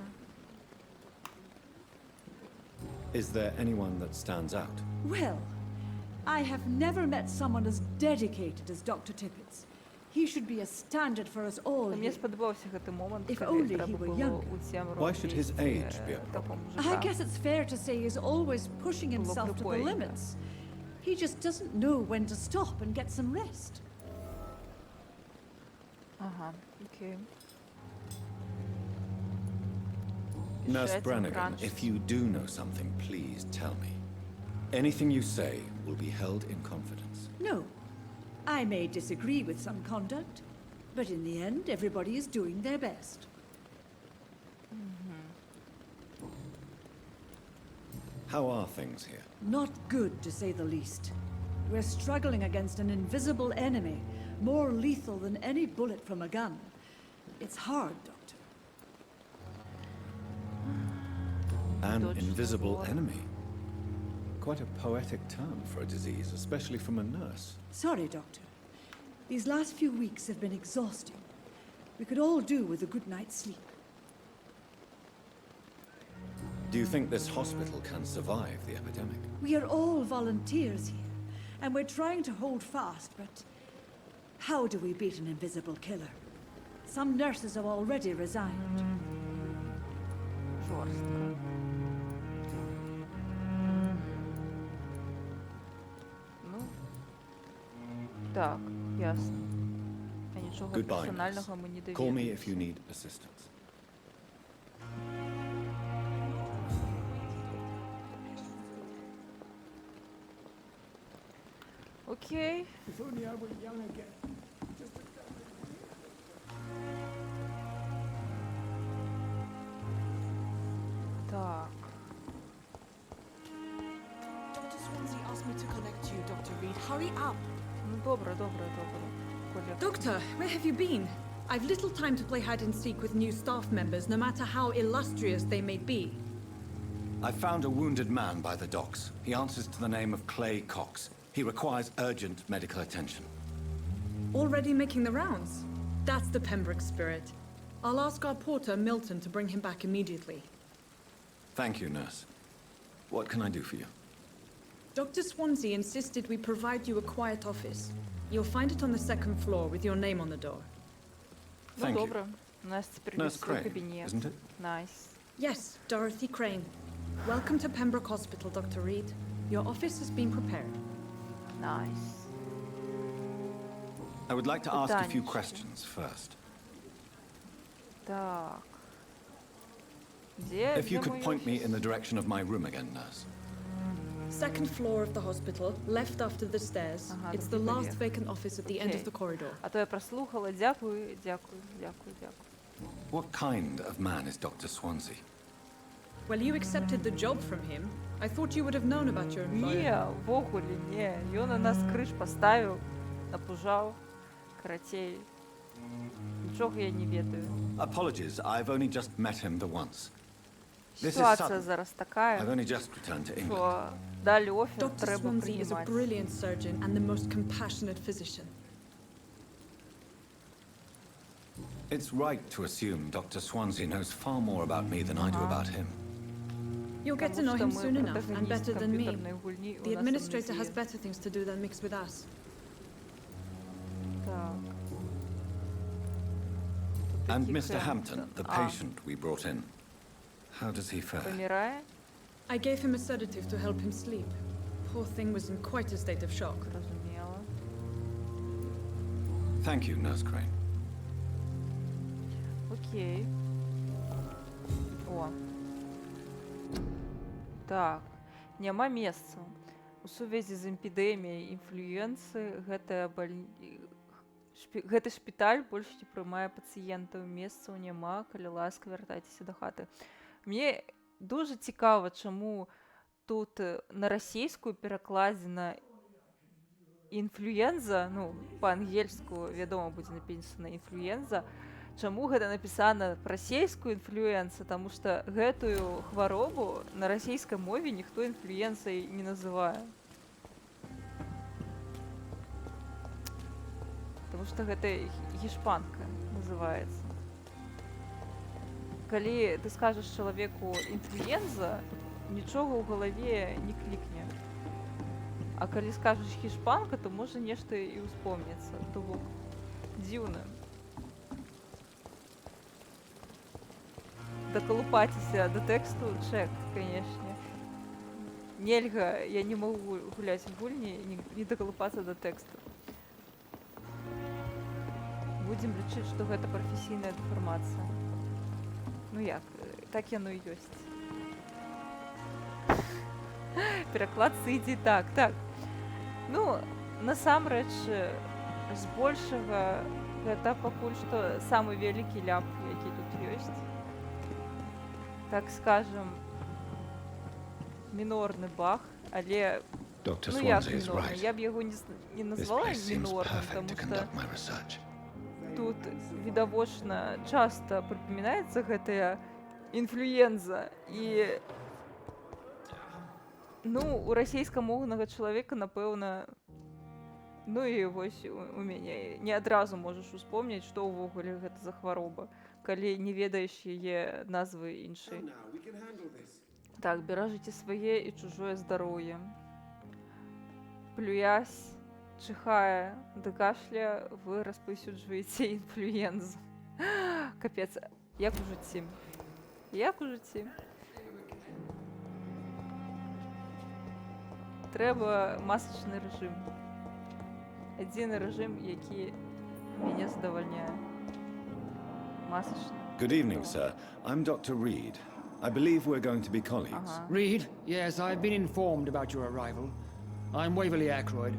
Is there anyone that stands out? Well, I have never met someone as dedicated as Dr. Tippett. He should be a standard for us all Мені here. сподобався гэты момент, If калі only he треба were було younger. усім Why should his age be a problem? I guess it's fair to say he's always pushing himself to the припоєння. limits. He just doesn't know when to stop and get some rest. Ага, окей. Nurse Ще один Brannigan, кранч. if you do know something, please tell me. Anything you say will be held in confidence. No. I may disagree with some conduct, but in the end, everybody is doing their best. How are things here? Not good, to say the least. We're struggling against an invisible enemy, more lethal than any bullet from a gun. It's hard, Doctor. An Точно, invisible вот. enemy. Quite a poetic term for a disease, especially from a nurse. Sorry, Doctor. These last few weeks have been exhausting. We could all do with a good night's sleep. Do you think this hospital can survive the epidemic? We are all volunteers here, and we're trying to hold fast, but how do we beat an invisible killer? Some nurses have already resigned. Жорстко. Ну, так, ясно. А нічого Goodbye, персонального nurse. ми не Call me довірились. if you need assistance. Окей. If only I were young again. Just a Так. Dr. Swansea asked me to connect you, Dr. Reed. Hurry up. Ну, добре, добре, добре. Коля. Doctor, where have you been? I've little time to play hide and seek with new staff members, no matter how illustrious they may be. I found a wounded man by the docks. He answers to the name of Clay Cox. He requires urgent medical attention. Already making the rounds? That's the Pembroke spirit. I'll ask our porter, Milton, to bring him back immediately. Thank you, nurse. What can I do for you? Dr. Swansea insisted we provide you a quiet office. You'll find it on the second floor with your name on the door. Ну, Thank you. добре. У нас тепер Nurse є свій Crane, кабінет. isn't it? Найс. Yes, Dorothy Crane. Welcome to Pembroke Hospital, Dr. Reed. Your office has been prepared. Найс. I would like to ask a few Питаннячки. questions first. Так. Де, If you де could мій point me офіс? in the direction of my room again, nurse. Second floor of the hospital, left after the stairs. Ага, It's тут the last наверх. vacant office at the end of Окей. the corridor. А то я прослухала. Дякую, дякую, дякую, дякую. What kind of man is Dr. Swansea? Well, you accepted the job from him. I thought you would have known about your employer. Ні, вогулі, ні. Ён на нас криш поставив, напужав. Каратей. Нічого я не ведаю. Apologies, I've only just met him the once. This is Ситуація sudden. зараз I've така, only just returned to England. що далі офер Dr. треба Swansea is a приймати. brilliant surgeon and the most compassionate physician. It's right to assume Dr. Swansea knows far more about me than I do about him. You'll get to know Тому him що soon ми enough and протагоніст better than me. комп'ютерної гульні у The нас administrator has амнезія. better things to do than mix with us. Так. And Такий Mr. Hampton, Хемптон. the А, patient we brought in. How does he fare? помирає? I gave him a sedative to help him sleep. Poor thing was in quite a state of shock. Зрозуміло. Thank you, Nurse Crane. Окей. О. Так. Няма месца. У сувязі з эпідэміяй інфлюенсы гэты шпіталь больш не прымае пацыентаў. Месцаў няма, калі ласка, вяртайцеся да хаты. Мне дуже цікава, чаму тут на расійскую перакладзена інфлюенза, ну, па-ангельску, вядома, будзе напісана інфлюенза. Чаму гэта напісана расійскую інфлюенса, таму што гэтую хваробу на расійскай мове ніхто інфлюенсай не называе. Таму што гэта гішпанка называецца. Калі ты скажаш чалавеку інфлюенза, нічога ў галаве не клікне. А калі скажаш хішпанка, то можа нешта і ўспомніцца. То бок дзіўна. Дакалупаціся да тэксту чэк, канешне. Нельга, я не магу гуляць у гульні і не дакалупацца да тэксту. Будзем лічыць, што гэта прафесійная дэфармацыя. Ну як, так яно і ёсць. Пераклад ідзе так, так. Ну, насамрэч, збольшага гэта пакуль што самы вялікі ляп, які тут ёсць. Так скажем, мінорны баг, але ну як мінорны, я б яго не назвала мінорным, тому што тут відавочна часта прыпамінаецца гэтая інфлюенза і ну, у расійскамоўнага чалавека, напэўна, ну і вось у мяне не адразу можаш успомніць, што ўвогуле гэта за хвароба, калі не ведаеш яе назвы іншай. Так, беражыце свае і чужое здароўе. Плюясь, чихая да кашля, вы распаўсюджваеце інфлюензу. Капец, як у жыцці? Як у жыцці? Трэба масачны рэжым. Адзіны рэжым, які мяне задавальняе. Масачны. Good evening, sir. I'm Dr. Reed. I believe we're going to be colleagues. Reed? Yes, I've been informed about your arrival. I'm Waverly Ackroyd.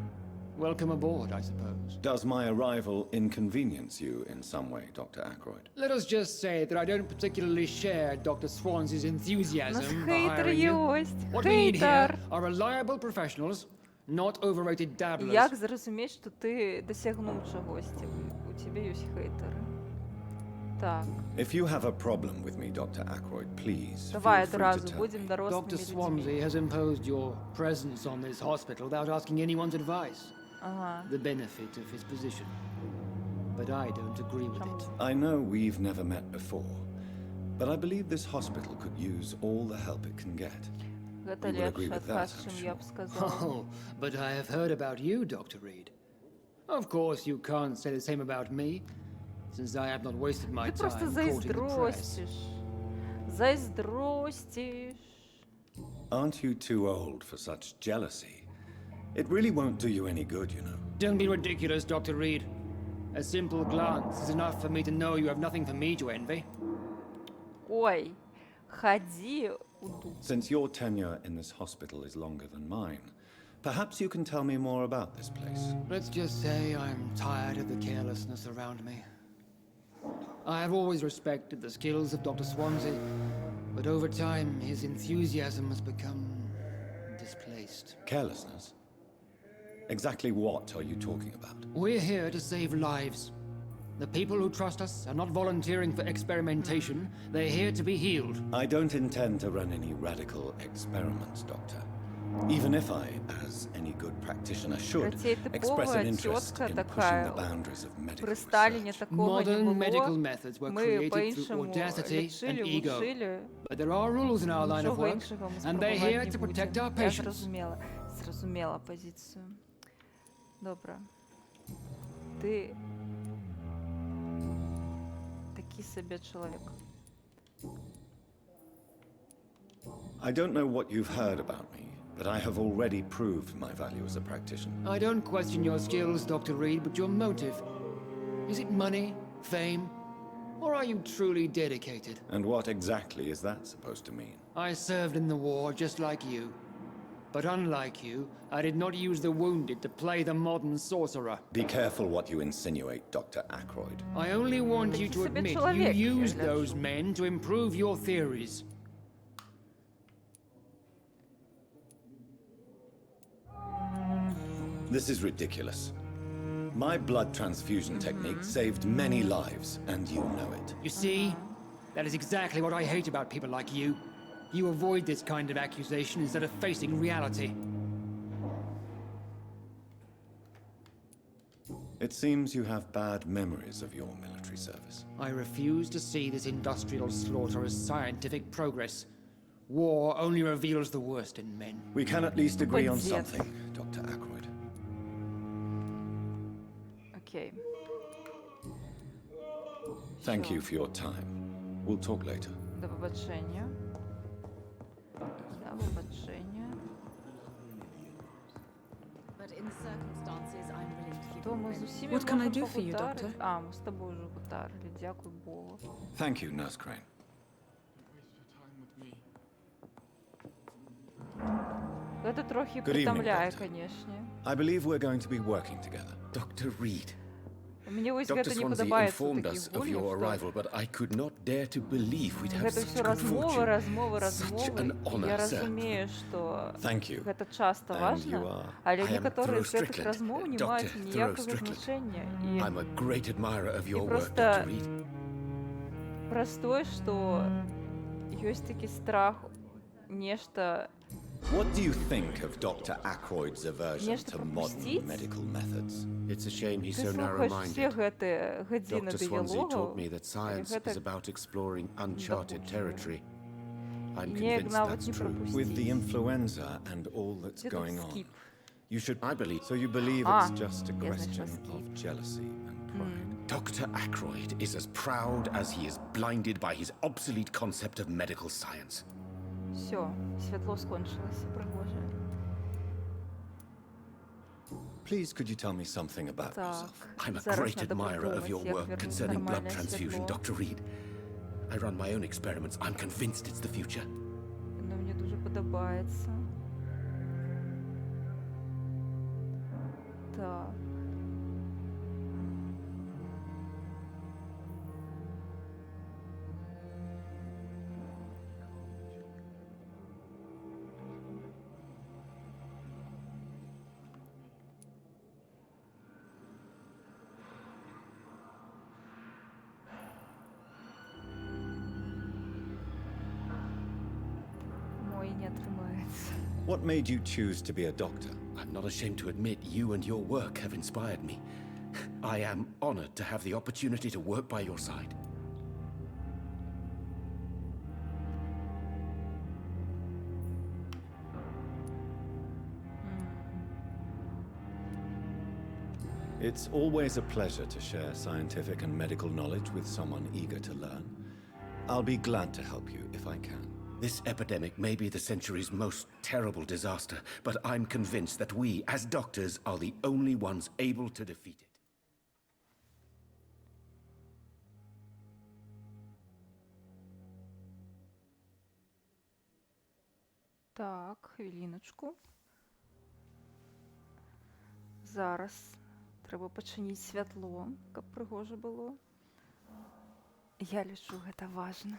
Welcome aboard, I suppose. Does my arrival inconvenience you in some way, Dr. Ackroyd? Let us just say that I don't particularly share Dr. Swansea's enthusiasm for hiring you. What we need here are reliable professionals, not overrated dabblers. Як зразумець, што ти досягнув чогось? У тебе ёсць хейтери. Так. If you have a problem with me, Dr. Ackroyd, please Давай feel free to одразу tell будем me. дорослыми Dr. Swansea has imposed your presence on this hospital without asking anyone's advice. The benefit of his position. But I don't agree with it. I know we've never met before, but I believe this hospital could use all the help it can get. Гэта You will agree лепшы with that, адказ, I'm чым sure. я б сказала. Oh, but I have heard about you, Dr. Reed. Of course, you can't say the same about me, since I have not wasted my Ти time просто courting the press. зайздростиш. Зайздростиш. Aren't you too old for such jealousy? It really won't do you any good, you know. Don't be ridiculous, Dr. Reed. A simple glance is enough for me to know you have nothing for me to envy. Ой, ходи у дух. Since your tenure in this hospital is longer than mine, perhaps you can tell me more about this place. Let's just say I'm tired of the carelessness around me. I have always respected the skills of Dr. Swansea, but over time his enthusiasm has become displaced. Carelessness? Exactly what are you talking about? We're here to save lives. The people who trust us are not volunteering for experimentation. They're here to be healed. I don't intend to run any radical experiments, Doctor. Even if I, as any good practitioner should, express an interest in pushing the boundaries of medical research. Modern medical methods were created through audacity and ego. But there are rules in our line of work, and they're here to protect our patients. Зрозуміла позицію. Добре. Ти такий собі чоловік. I don't know what you've heard about me, but I have already proved my value as a practitioner. I don't question your skills, Dr. Reed, but your motive. Is it money, fame, or are you truly dedicated? And what exactly is that supposed to mean? I served in the war just like you. But unlike you, I did not use the wounded to play the modern sorcerer. Be careful what you insinuate, Dr. Ackroyd. I only want you to admit you used those men to improve your theories. This is ridiculous. My blood transfusion technique saved many lives, and you know it. You see, that is exactly what I hate about people like you. You avoid this kind of accusation instead of facing reality. It seems you have bad memories of your military service. I refuse to see this industrial slaughter as scientific progress. War only reveals the worst in men. We can at least agree on something, Dr. Ackroyd. Окей. Thank you for your time. We'll talk later. До побачення. До побачення. But in the circumstances, I'm willing to keep То ми з усіма What can I можемо do for you, погутарити. doctor? А, ми з тобою вже гутарили, дякую Богу. Thank you, Nurse Crane. Це трохи Good evening, притомляє, doctor. конечно. I believe we're going to be working together. Dr. Reed. Мені ось Dr. гэта не Swansea подобається у informed таких us of гульнях, your що arrival, but I could not dare to believe we'd have гэта such все good размовы, fortune. размовы, Such размовы. an І honor, я sir. разумею, што Thank you. гэта часта And you важна, are- але I am некаторыя з гэтых Strickland, размоў не Dr. маюць ніякага Strickland. значэння. I'm a great admirer of your work, просто Dr. Reed. праз тое, што ёсць такі страх нешта What do you think of Dr. Ackroyd's aversion Нешта to пропустить? modern medical methods? It's a shame he's Ты so слухаеш все narrow-minded. гэтыя гадзіны Dr. Swansea taught дыялогаў, me that і science гэта is about exploring uncharted territory. I'm і неяк convinced нават that's не true. With the прапусціць. influenza and all that's Дзе тут going on, скіп? you should... I believe So you believe Ah, it's just a я знайшла question скіп. of jealousy and pride? Dr. Ackroyd is as proud as he is blinded by his obsolete concept of medical science. Все, святло скончилося, пригоже. Please, could you tell me something about Так, yourself? I'm a зараз great надо admirer of подумать, your як work вернуть concerning blood нормальне transfusion, світло. Dr. Reed. I run my own experiments. I'm convinced it's the future. Воно мені дуже подобається. Так. Мой не тримається. What made you choose to be a doctor? I'm not ashamed to admit you and your work have inspired me. I am honored to have the opportunity to work by your side. It's always a pleasure to share scientific and medical knowledge with someone eager to learn. I'll be glad to help you if I can. This epidemic may be the century's most terrible disaster, but I'm convinced that we, as doctors, are the only ones able to defeat it. Так, хвилиночку. Зараз треба пачыніць святло, каб прыгожа было. Я лічу, гэта важна.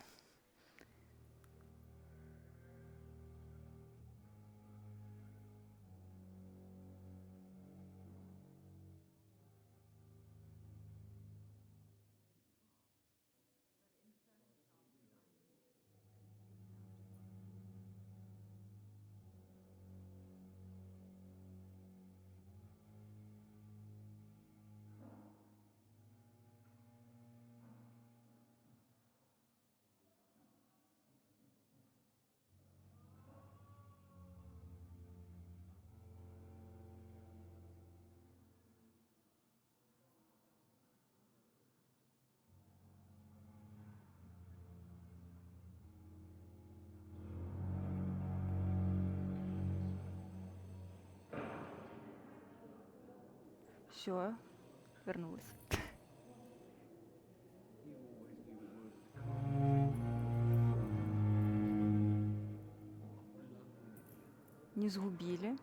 Все, вернулась. Не сгубили.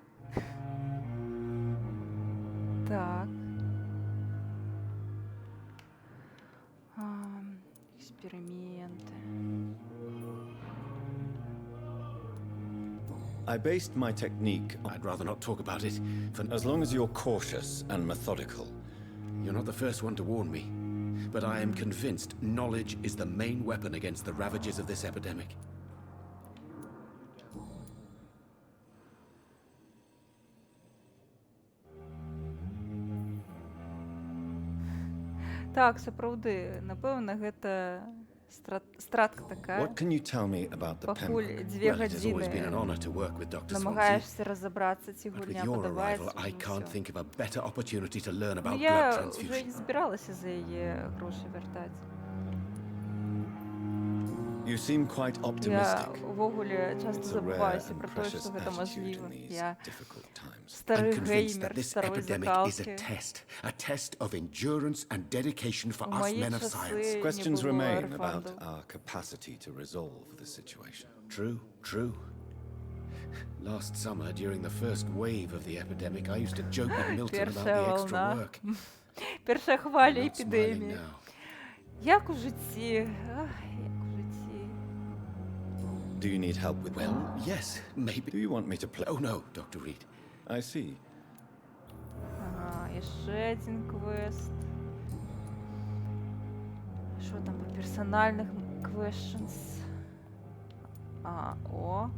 Так. Эксперименты. I based my technique on... I'd rather not talk about it. For As long as you're cautious and methodical. You're not the first one to warn me, but I am convinced knowledge is the main weapon against the ravages of this epidemic. Так, сапраўды, напэўна, гэта Стратка така. What can you tell me about the Пакуль Pembroke? 2 Well, it has always been an години honor to work with Dr. Swansea. намагаєшся розібратися, ці But with гульня your подобається. arrival, I can't think of a better opportunity to learn Ну, about blood я вже transfusion. не збиралася за її гроші вертати. You seem quite Я optimistic. ввогуле часто It's a rare забуваюся and про те, precious що це attitude можливо. in these Я difficult times. I'm старий convinced that геймер, this старої epidemic is a закалки. test of endurance and dedication for У us мої men of часи science. не Questions було remain рефанду. about our capacity to resolve the situation. True, true. Last summer, during the first wave of the epidemic, I used to joke with Milton about Перша the extra волна. work. Перша хвиля I'm not smiling епідемії. now. Як у житті? Ах, як у житті. Do you need help with Well, yes, maybe. Do you want me to play? Oh no, Dr. Reed. I see. Ага, і ще один квест. Що там по персональних questions? О.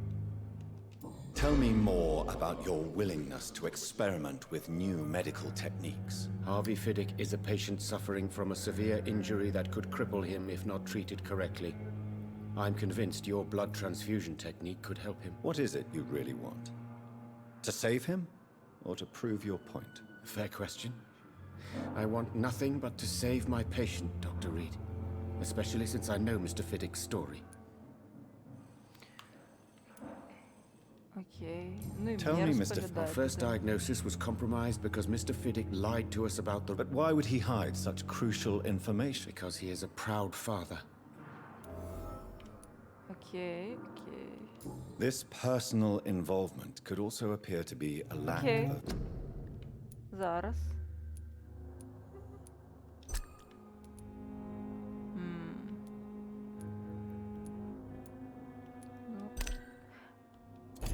Tell me more about your willingness to experiment with new medical techniques. Harvey Fiddick is a patient suffering from a severe injury that could cripple him if not treated correctly. I'm convinced your blood transfusion technique could help him. What is it you really want? To save him? Or to prove your point? Fair question. I want nothing but to save my patient, Dr. Reed. Especially since I know Mr. Fiddick's story. Окей. Ну і Tell мені me, Mr. розповідай. Our first diagnosis was compromised because Mr. Fiddick lied to us about the... But why would he hide such crucial information? Because he is a proud father. Окей, окей. This personal involvement could also appear to be a lack Окей. of... Зараз. Ну.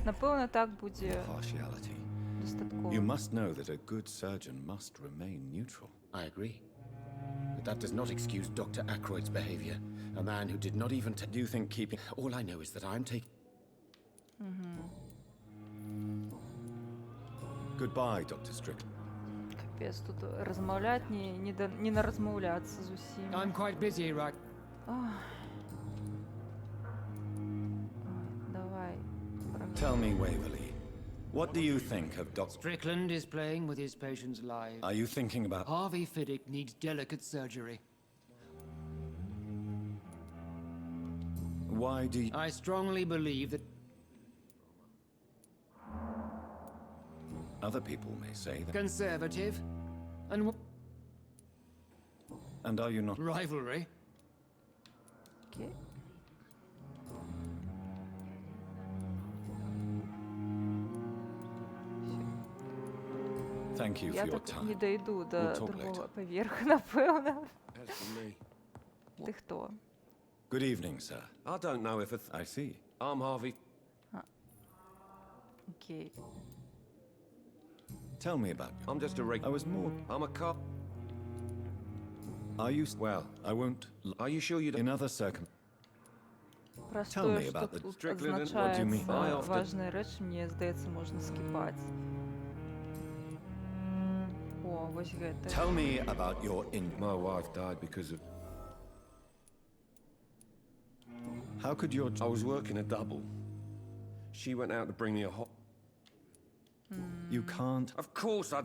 Напевно, так буде partiality. достатково. You must know that a good surgeon must remain neutral. I agree. But that does not excuse Dr. Ackroyd's behavior. A man who did not even... Do you think keeping... All I know is that I'm taking... Goodbye, Dr. Strickland. Капець, тут розмовляти, не нарозмовлятися з усім. I'm quite busy, right? Давай. Tell me, Waverley, what do you think of Dr. Strickland is playing with his patients' lives. Are you thinking about... Harvey Fiddick needs delicate surgery. Why do you... I strongly believe that Other people may say that... conservative and And are you not... rivalry. Окей. Thank you for Я your так не time. дойду до We'll talk другого later. поверху, напевно. Ти хто? Good evening, sir. I don't know if I see. I'm Harvey. Окей. Tell me about you. I'm just a I was more... I'm a cop. Are you... Well, I won't... are you sure you In other circum... Tell Простое, me що about the- тут Strickland, what do you mean? означається I often- важні речі, мені здається, можна скіпати. О, ось гэта. Tell me about your in... My wife died because of... How could your... I was working a double. She went out to bring me a hot... You can't... Of course I...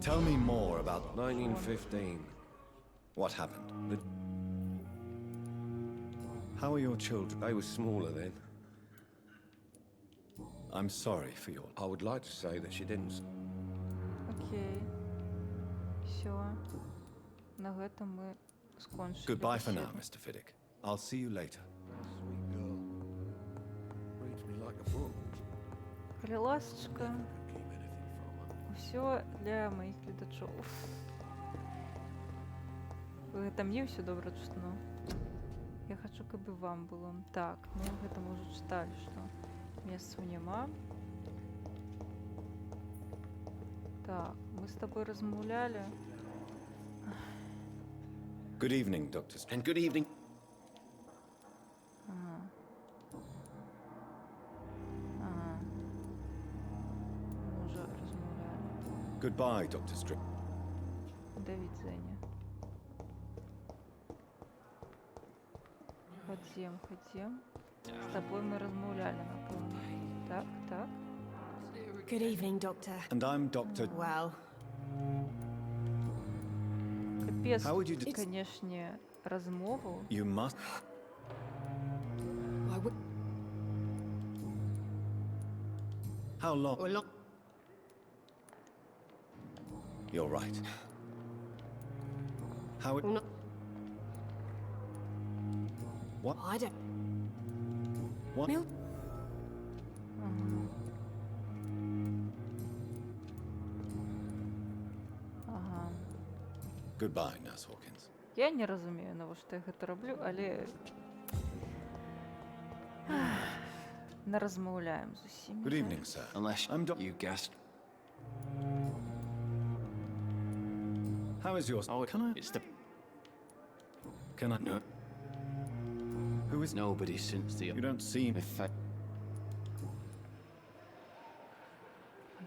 Tell me more about... 1915. What happened. How are your children? They were smaller then. I'm sorry for your... I would like to say that she didn't... Окей. Все. На гэтым мы скончили. Goodbye for now, беседу. Mr. Fiddick. I'll see you later. Sweet girl. Reads me like a book. Калі ласочка, Keep anything from her. все для моїх глядачів. Гэта мне ўсё добра чутно. Я хочу, каб і вам было. Так, мы гэта мы ўжо чыталі, што месцаў няма. Так, мы з табой размаўлялі. Good evening, Dr. And good evening. Ага. Ага. Мы ўжо размаўлялі. Goodbye, Dr. Strickland. Да відзення. Ходім. З тобою ми розмовляли, напевно. Так. Good evening, Doctor. And I'm Dr. Well. Капець, тут, конечно, розмову. You must... How long? You're right. How it... What? I don't... What? Ага. Goodbye, Nurse Hawkins. Я не розумію, навіщо я це роблю, але... Не розмовляємо з усіма. Good evening, sir. Unless you guessed. How is yours? Oh, can I? It's the... Can I... No. Who is... Nobody since the... You don't seem...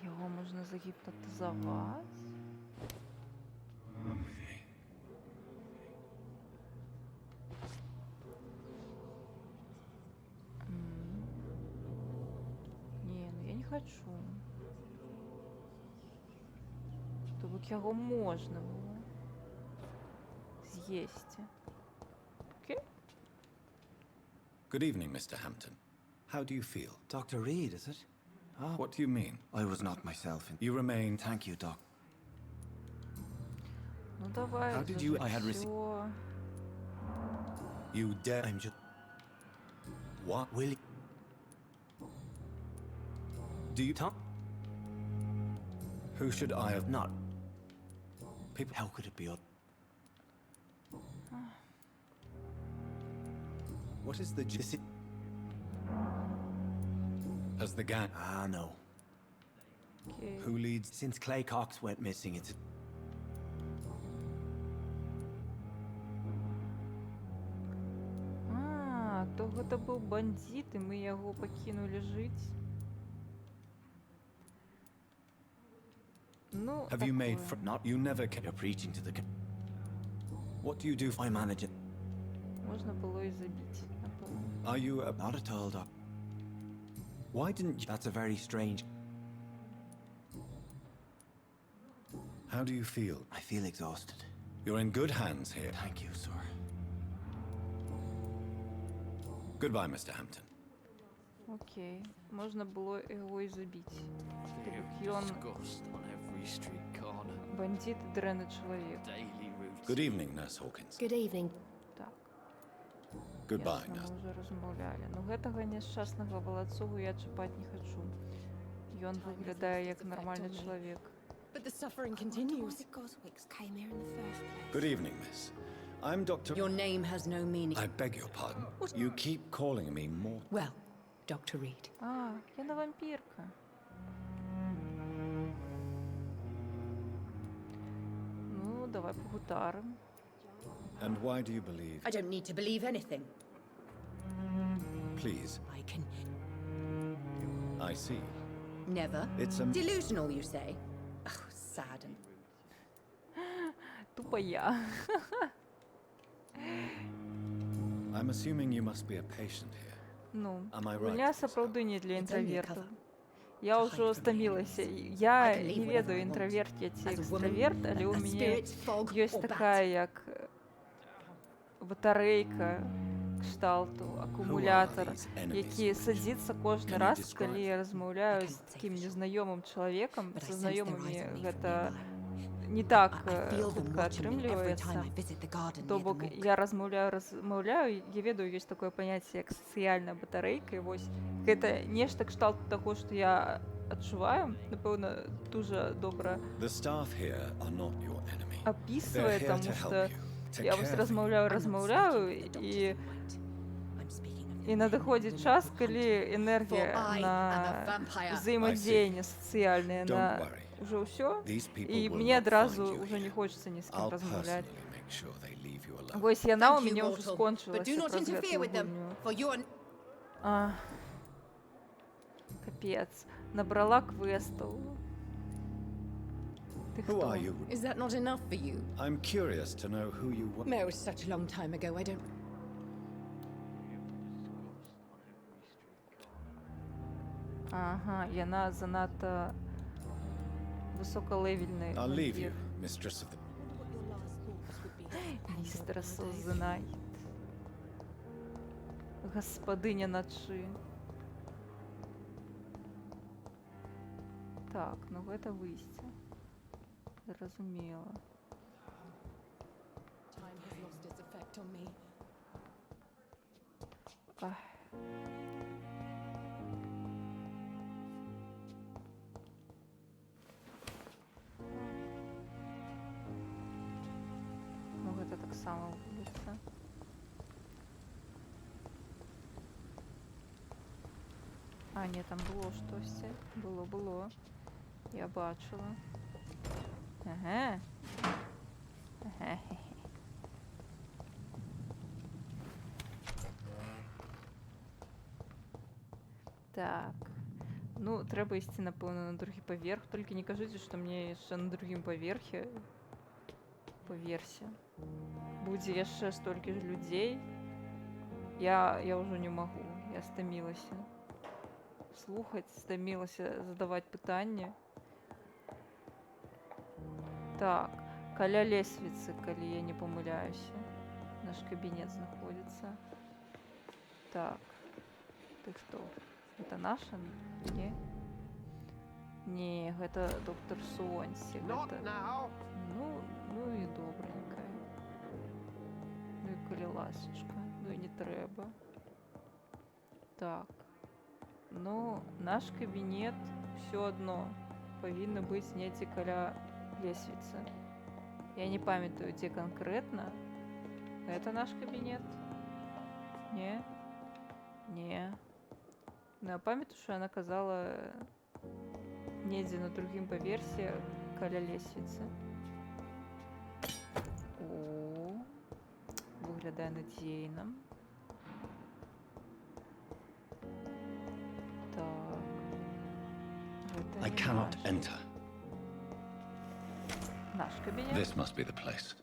Його можна загіпнотизувати. Не, ну я не хочу. Чтобы його можна було з'їсти. Окей? Good evening, Mr. Hampton. How do you feel? Dr. Reed, is it? Ah, What do you mean? I was not myself. You remain... Thank you, Doc. Ну давай. How did you... I had received... You dare... I'm just... What? Will you... Do you... Who should I have... Not... People... How could it be other... What is the... As the gang... Ah, no. Okay. Who leads... Since Clay Cox went missing, it's... То гэта быў бандит, і мы яго пакінулі жыць. Ну, Have you made... Not... You never... You're preaching to the... What do you do... I manage it. Можна було і забіць, напевно. Are you a... Not at all, Doc. Why didn't you... That's a very strange... How do you feel? I feel exhausted. You're in good hands here. Thank you, sir. Goodbye, Mr. Hampton. Окей. Можна було його і забіць. Ён бандит і дренний чоловік. Good evening, Nurse Hawkins. Good evening. Так. Goodbye, Ясно, Nurse. ми вже розмовляли. Ну гэтага няшчаснага валацугу я чапаць не хачу. Ён выглядае як нармальны чалавек. But the suffering continues. The Goswicks came here in the first place. Good evening, miss. I'm Dr... Your name has no meaning. I beg your pardon. You keep calling me more... Well, Dr. Reed. А, я не вампірка. Ну, давай погутарим. And why do you believe... I don't need to believe anything. Please. I can... I see. Never. It's a... Delusional, you say? Oh, sad and... Тупо я. I'm assuming you must be a patient here. Ну, Am I right? гульня сапраўды не для інтравертаў. Я ўжо стамілася. Я не ведаю, інтраверт я ці экстраверт, але ў мяне ёсць такая, як батарэйка кшталту, акумулятор, які садзіцца кожны раз, калі я размаўляю з такім незнаёмым чалавекам. Са знаёмымі гэта не так хутка атрымліваецца. То бок я размаўляю, я ведаю, ёсць такое паняцце, як сацыяльная батарэйка, і вось гэта нешта кшталту таго, што я адчуваю, напэўна, дужа добра апісвае, таму што я вось размаўляю, і надыходзіць час, калі энергія на ўзаемадзеянне сацыяльнае на уже ўсё, і мне адразу уже не хочется ні з кім размаўляць. Вось яна ў мяне ўжо скончылася праз гэтую гульню. Капец, набрала квестаў. Ты хто? Is that not enough for you? I'm curious to know who you were. No, it was such a long time ago, I don't... Ага, яна занадто высоколевельный I'll leave вампір. you, mistress of the... Містерс of the Night. Гаспадиня ночі. Так, ну гэта выйсце. Зразумела. Time has lost its effect on me. Ах. Ну гэта таксама вуліца. А, не, там было штосьці. Было. Я бачила. Ага. Ага. Так. Ну, трэба ісці, напэўна, на другі паверх. Толькі не кажыце, што мне яшчэ на другім паверхе будзе яшчэ столькі ж людзей. Я ўжо не магу. Я стамілася слухаць, стамілася задаваць пытанні. Так, каля лесвіцы, калі я не памыляюся. Наш кабінет знаходзіцца. Так. Ты хто? Это наша? Не? Не, гэта доктор Суонсі. Гэта... Ну і добренькая. Ну і калі ласачка. Ну і не трэба. Так. Ну, наш кабінет ўсё адно павінна быць недзе каля лесвіцы. Я не памятаю, дзе канкрэтна. Гэта наш кабінет? Не? Не. Ну, я памятаю, што яна казала недзе на другім паверсе каля лесвіцы. О, выглядае надзейна. Так. I cannot enter. Наш кабінет. This must be the place.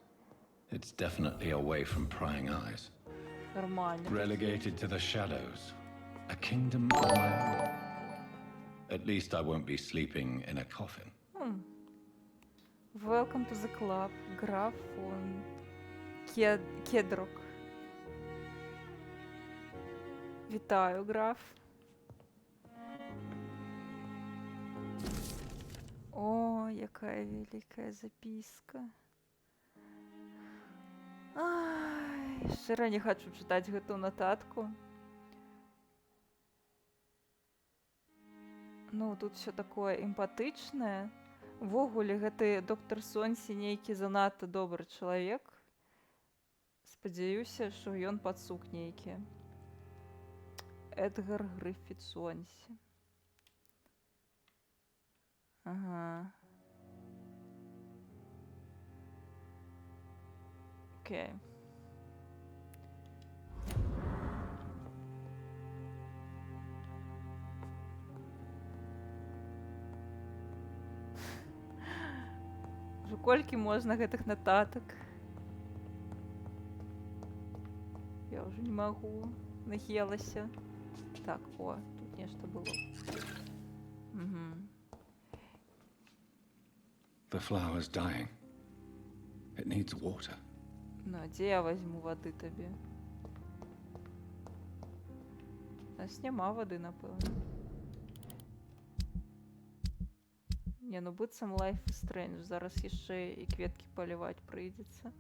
It's definitely away from prying eyes. Нормально. Relegated to the shadows. A kingdom of my own. At least I won't be sleeping in a coffin. Welcome to the club, Graf von Кедрок. Вітаю, граф. О, якая великая записка. Ай, шчыра не хачу чытаць гэту нататку. Ну, тут все такое эмпатычнае. Увогуле, гэты доктор Сонсі нейкі занадта добры чалавек. Спадзяюся, што ён пацук нейкі. Эдгар Грыффіт Сонсі. Ага. Окей. Уже колькі можна гэтых нататак? Я уже не могу. Нахелася. Так, о, тут нешта было. The flower's dying. It needs water. Ну, а дзе я возьму воды табе? У нас няма воды, напэўна. Не, ну быццам Life is Strange. Зараз яшчэ і кветкі паліваць прыйдзецца.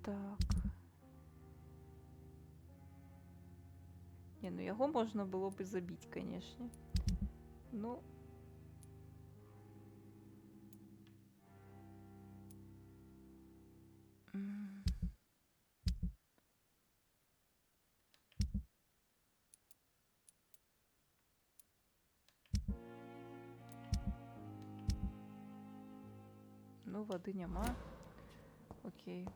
Так. Не, ну яго можна было бы забіць, канешне. Ну... Ну, воды няма. Окей.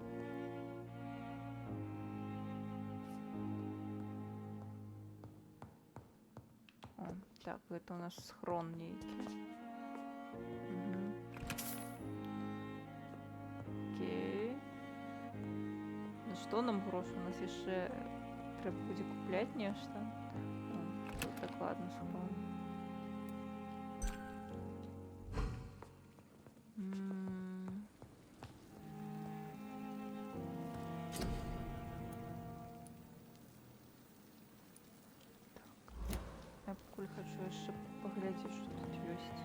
О, так, гэта у нас схрон нейкі. Окей. Ну што нам грошы? У нас яшчэ трэба будзе купляць нешта. Тут так ладно, спал. Я пакуль хочу яшчэ паглядзець, што тут ёсць.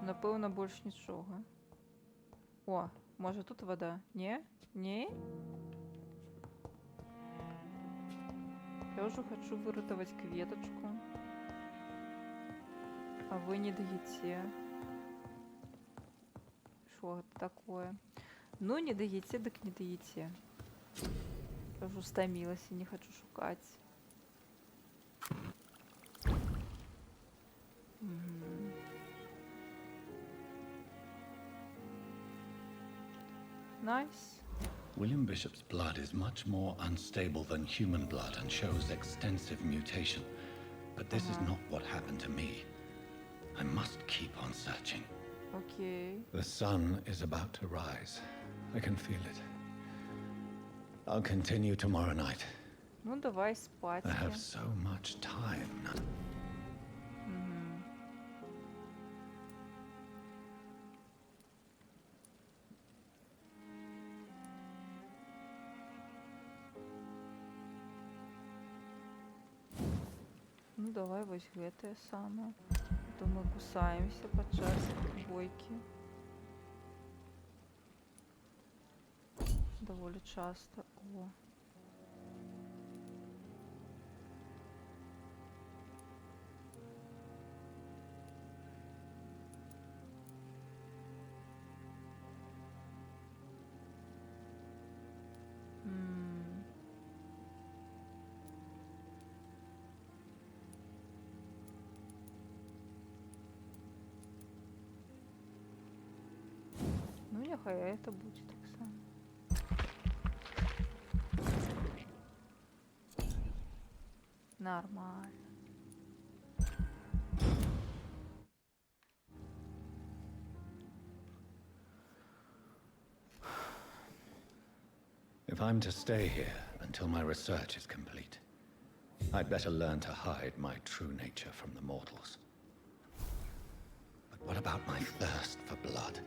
Напэўна, больш нічога. О, можа тут вода? Не? Не? Я ўжо хочу выратаваць кветачку. А вы не даеце. Шо гэта такое? Ну, не даеце, дык не даеце. Я ўжо стамілася, не хочу шукаць. Nice. William Bishop's blood is much more unstable than human blood and shows extensive mutation. But this is not what happened to me. I must keep on searching. Okay. The sun is about to rise. I can feel it. I'll continue tomorrow night. Ну, давай спать. I have so much time now. Ну, давай вось гэтае самае. То мы кусаемся падчас бойкі. Даволі часта. О. Ну, няхай это будзе так само. Нормально. If I'm to stay here until my research is complete, I'd better learn to hide my true nature from the mortals. But what about my thirst for blood?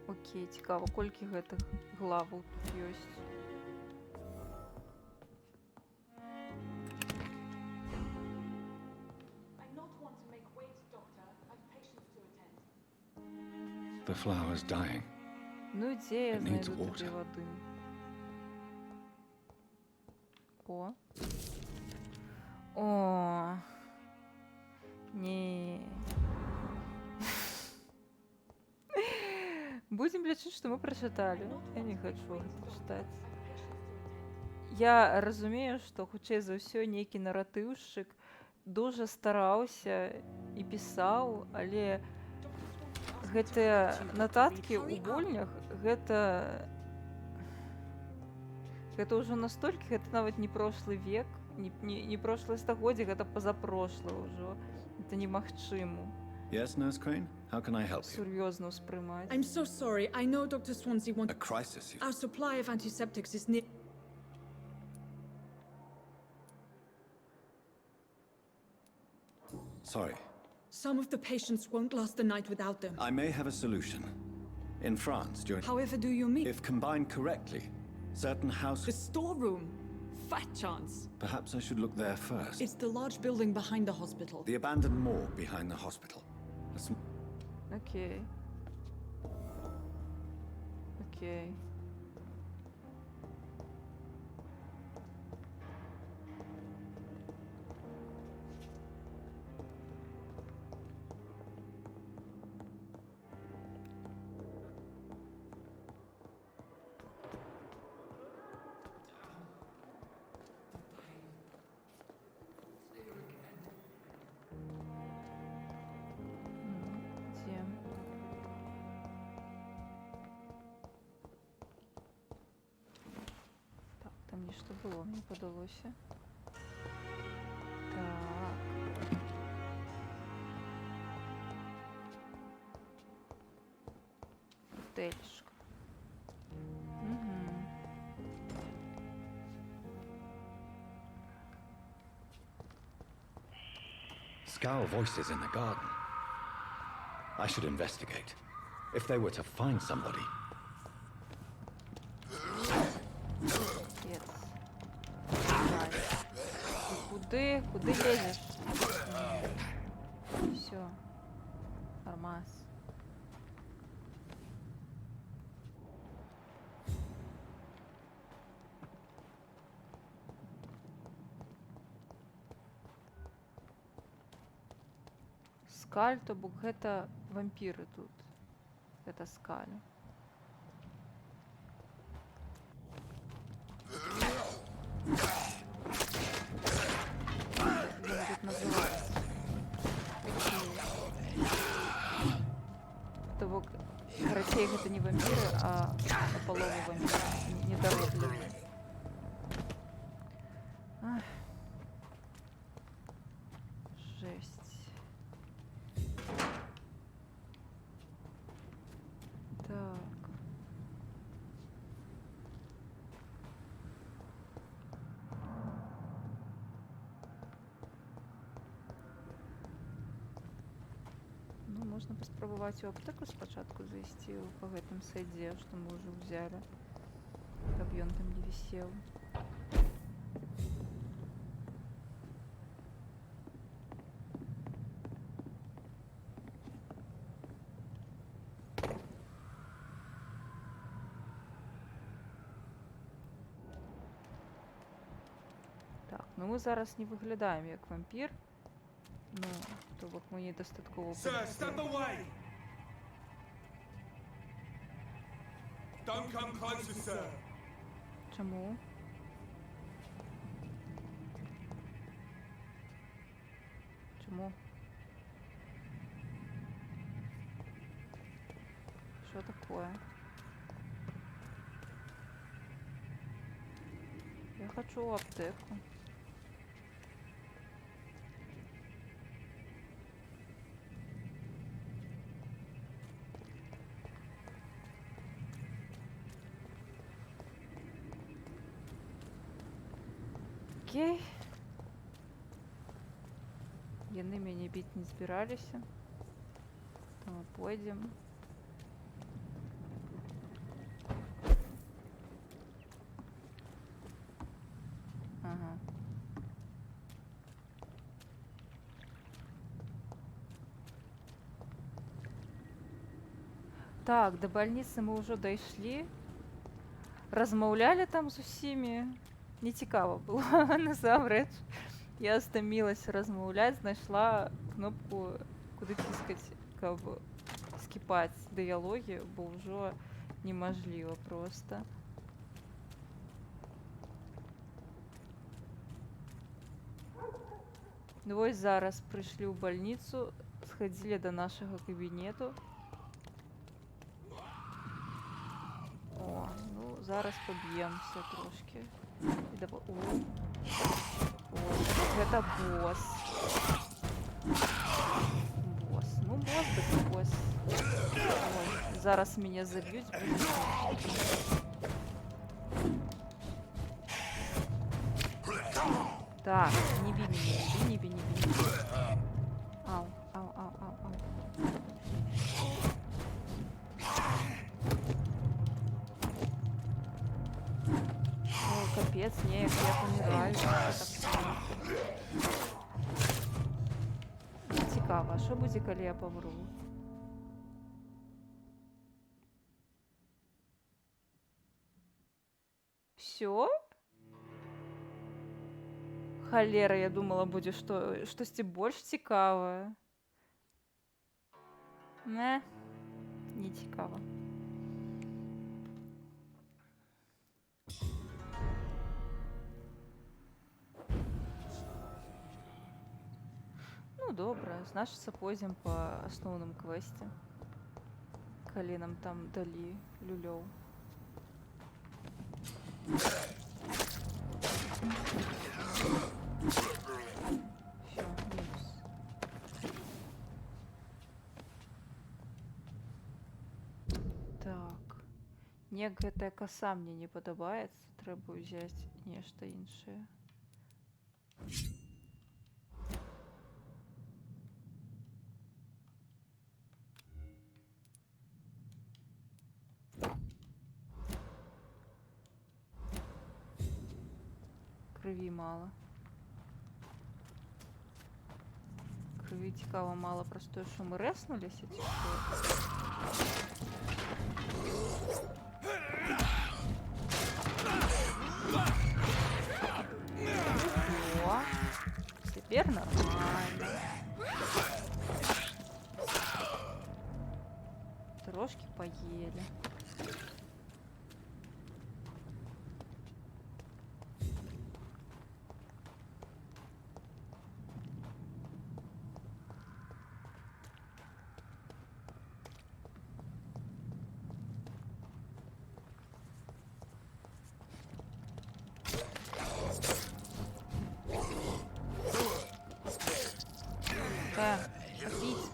Окей, цікаво, колькі гэтых главаў тут ёсць. The flower's dying. Ну, дзе я It needs знайду water. табе вады? О. О. Не. Будем лічыць, што мы прачыталі. Я не хочу гэта чытаць. Я разумею, што хутчэй за ўсё нейкі наратыўшчык дужа стараўся і пісаў, але гэтыя нататкі ў гульнях гэта ўжо настолькі, гэта нават не прошлый век, не прошлое стагоддзе, гэта пазапрошлае ўжо. Это немагчыма. Yes, Nurse Crane? How can I help you? Сур'ёзна ўспрымаць. I'm so sorry. I know Dr. Swansea wants... A crisis, you... Our supply of antiseptics is near... Sorry. Some of the patients won't last the night without them. I may have a solution. In France, during... However do you mean? If combined correctly, certain house... The storeroom? Fat chance. Perhaps I should look there first. It's the large building behind the hospital. The abandoned morgue behind the hospital. Окей. Окей. Нешта было, мне падалося. Так. Бутыльшка. Угу. Scowl voices in the garden. I should investigate. If they were to find somebody. Yes. Куди? Куди лезешь? Все. Нормас. Скаль, то бок гэта вампіры тут. Гэта скаль. Як называецца? То бок, карацей, гэта не вампіры, а напалову вампіры. Недародлівыя. Жесть. Так. Ну, можна паспрабаваць у аптэку спачатку зайсці па гэтым сайдзе, што мы ўжо ўзялі, каб ён там не вісеў. Ну, мы зараз не выглядаем як вампір. Ну, то бок мы недастаткова... Sir, step away! Don't come closer, sir. Чаму? Чаму? Що такое? Я хочу в аптеку. Окей. Яны мяне біць не збіраліся. То мы пойдзем. Ага. Так, до больницы мы ўжо дайшлі. Размаўлялі там з усімі. Нецікава было, насамрэч. Я стамілася размаўляць, знайшла кнопку, куды ціскаць, каб скіпаць дыялогі, бо ўжо немажліва проста. Ну вось зараз прыйшлі ў бальніцу, схадзілі да нашага кабінету. О, ну зараз паб'емся трошки. І давай... О, гэта босс. Босс. Ну, босс, дык босс. Ой, зараз мяне заб'юць. Так, не бі мяне, не бі. Ау, ау, ау, ау, ау. Капец, не, я помираю. Цікаво, що буде, коли я помру? Все? Холера, я думала, буде штосьці больш цікаве. Не цікаво. Ну, добра, значыцца, пойдзем па асноўным квесце. Калі нам там далі люлёў. Всё, мінус. Так. Неяк гэтая коса мне не падабаецца, трэба ўзяць нешта іншае. Крыві мала. Крыві цікава мала праз тое, што мы рэснуліся, ці што? О, цяпер нормально. Трошки поели.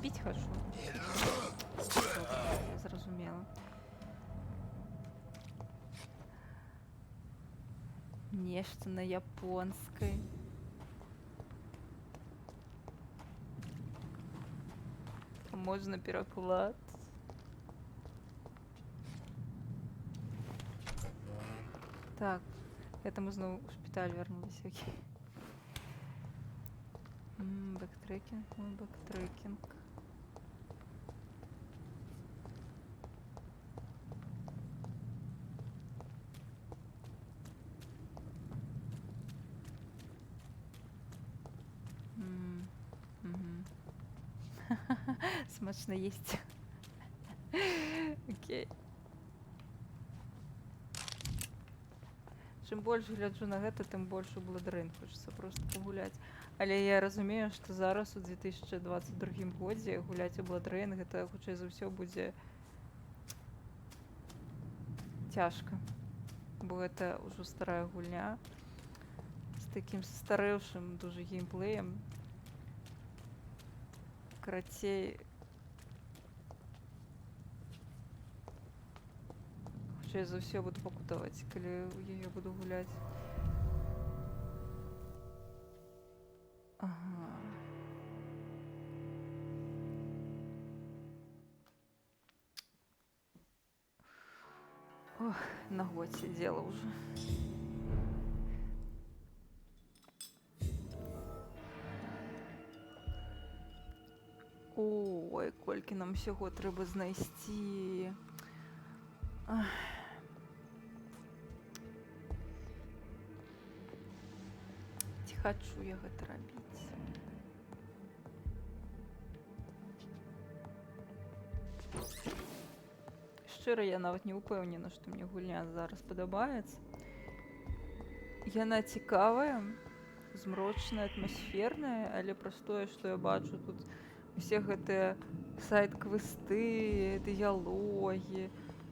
Пить хочу. Зразумела. Нешта на японскай. Можна пераклад. Так, это мы знову в шпиталь вернулись, окей. Бэктрекинг, мой бэктрекинг. Смачно есть. Окей. Чым больш гляджу на гэта, тым больш у Бладрейн хочацца проста пагуляць. Але я разумею, што зараз у 2022 годзе гуляць у Бладрейн гэта хутчэй за ўсё будзе цяжка. Бо гэта ўжо старая гульня з такім састарэўшым дужа геймплеем. Карацей, хутчэй за ўсё буду пакутаваць, калі яе буду гуляць. Ага. Ох, на год сидела уже. Ой, колькі нам всього треба знайсці. Ах. Ці хачу я гэта рабіць. Шчыра, я нават не ўпэўнена, што мне гульня зараз падабаецца. Яна цікавая, змрочная, атмасферная, але праз тое, што я бачу тут усе гэтыя сайт-квесты, дыялогі,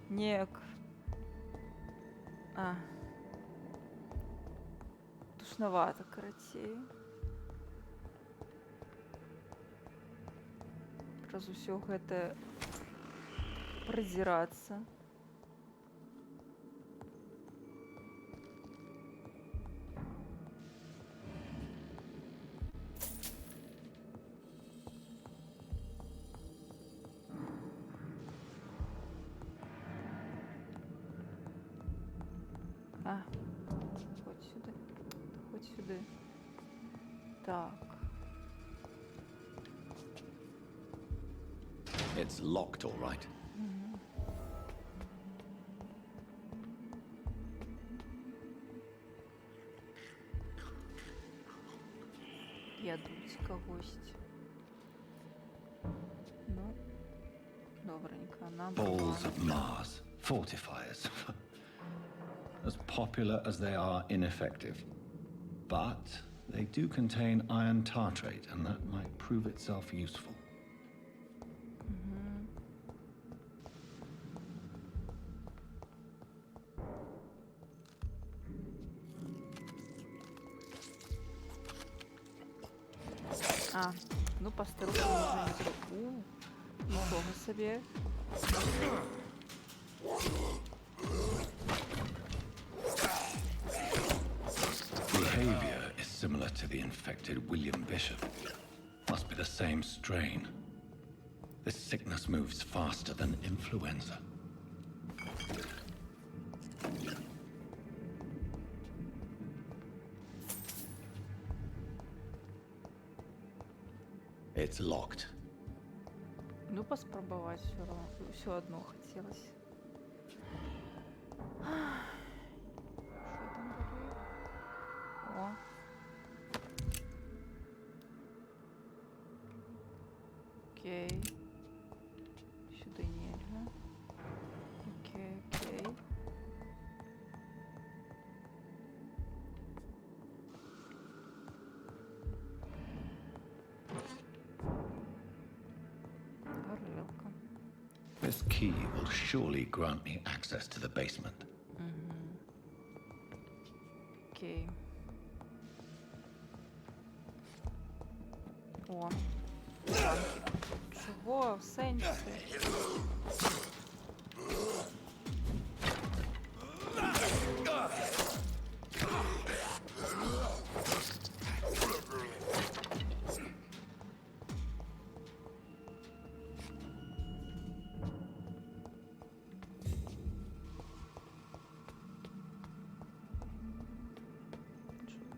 неяк... Душнавата, карацей. Праз усё гэта празірацца. Хоть сюди. Хоть сюди. Так. It's locked, all right. Ядуть когось. Ну, добренько. Нам Balls of Mars, fortifiers. As popular as they are ineffective. But they do contain iron tartrate, and that might prove itself useful. Ну, постройку уже не ничего себе. similar to the infected William Bishop. Must be the same strain. This sickness moves faster than influenza. It's locked. Ну, поспробовать все одно хотелось. Что там было? О. Окей. Сюда нельзя. Окей, окей. Горелка. This key will surely grant me access to the basement. Окей. О. Чого? В сенсі?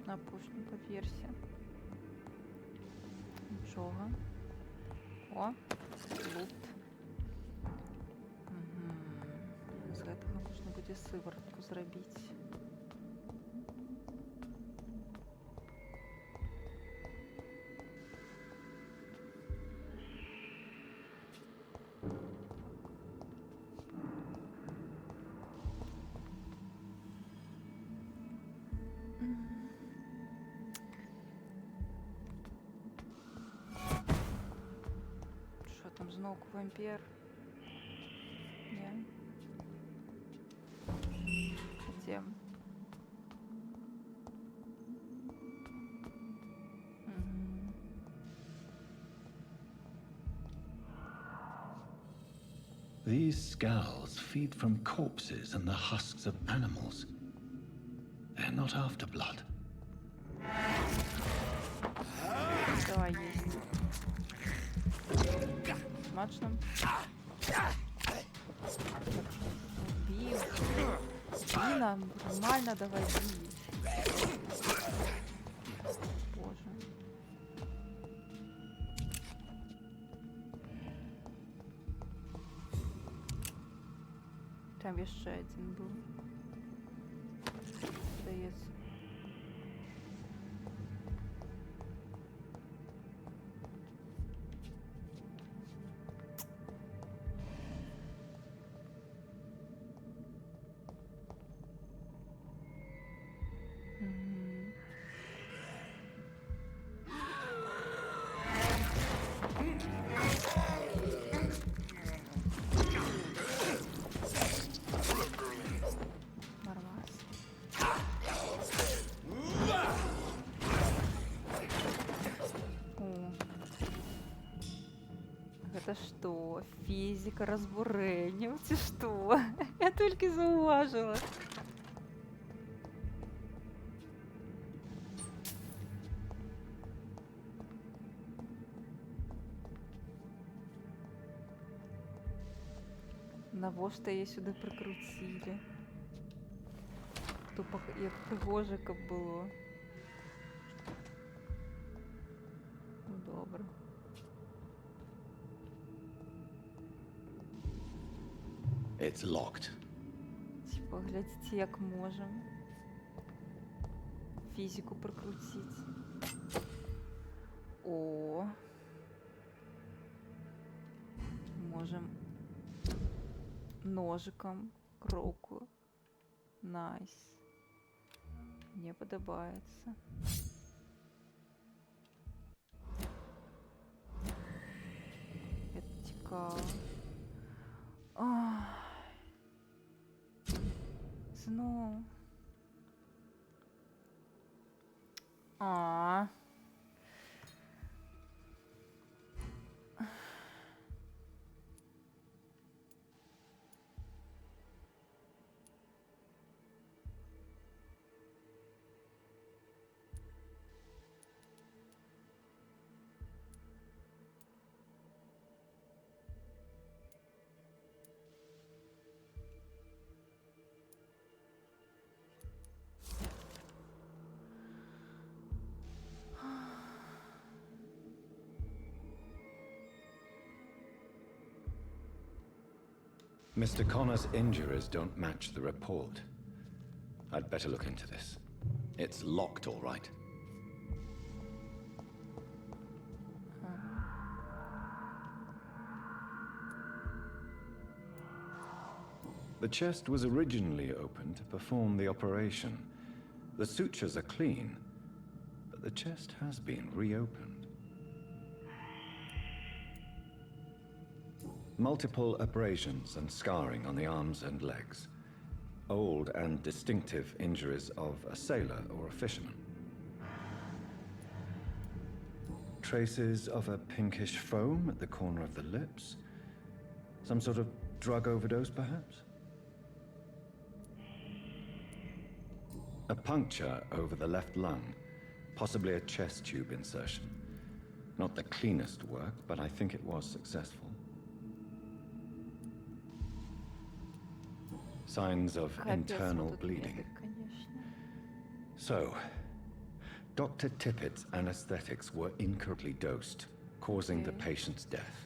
На пушній поверсі. Нічого. О, лут. З гэтага можна будзе сыворотку зрабіць. Там знову вампір. Ні. Де? These scowls feed from corpses and the husks of animals. They're not after blood. Давай есть. Смачно. Бей. Бина, нормально давай бей. Боже. Там еще один был. Здається. Это что? Физика разбуренів? Це що? Я тільки зауважила. Навошта її сюди прикрутили? Тупо як пригожика було. Ну, добре. It's locked. Типа, глядите, як можем. Физику прокрутить. О. Можем ножиком кроку. Найс. Мне подобается. Это цікаво. Знову. Mr. Connor's injuries don't match the report. I'd better look into this. It's locked, all right. The chest was originally opened to perform the operation. The sutures are clean, but the chest has been reopened. Multiple abrasions and scarring on the arms and legs. Old and distinctive injuries of a sailor or a fisherman. Traces of a pinkish foam at the corner of the lips. Some sort of drug overdose, perhaps? A puncture over the left lung, possibly a chest tube insertion. Not the cleanest work, but I think it was successful. Signs of internal bleeding. So, Dr. Tippett's anesthetics were incorrectly dosed, causing the patient's death.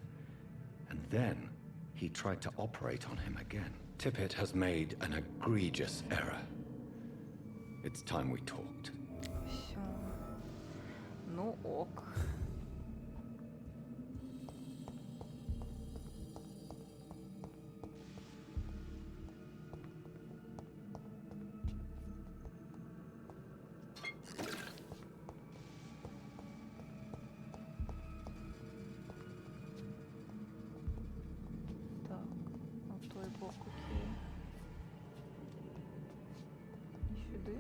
And then, he tried to operate on him again. Tippett has made an egregious error. It's time we talked. Всё. Ну ок. Так, на той бок окей. І сюди.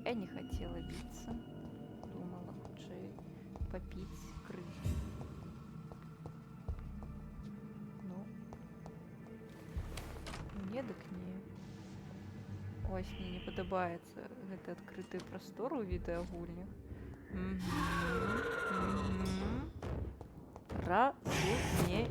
Я не хотела биться. Думала, лучше попить крышу. Ну. Не дык не. Ось мне не подобаецца гэты адкрыты прастор у відэагульнях. Разумею.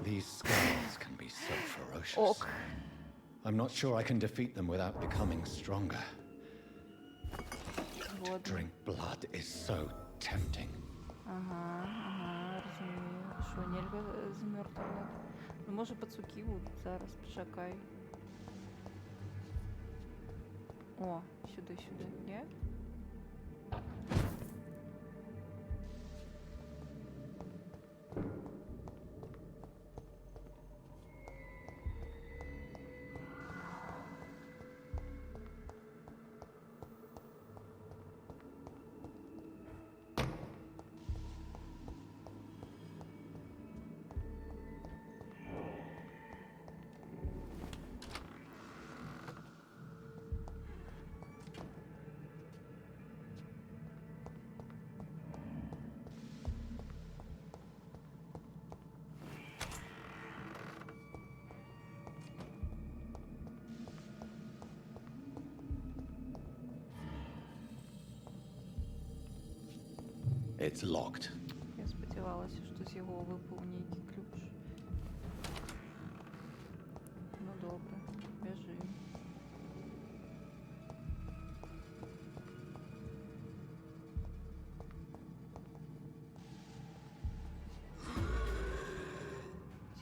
These scars can be so ferocious. I'm not sure I can defeat them without becoming stronger. To drink blood is so tempting. Ага, розумію. Що, нельга замертвувати? Ну, може, пацуки будуть зараз, почекай. О, сюди, ні? It's locked. Я сподівалася, що з його випав нейкий ключ. Ну добре, біжи.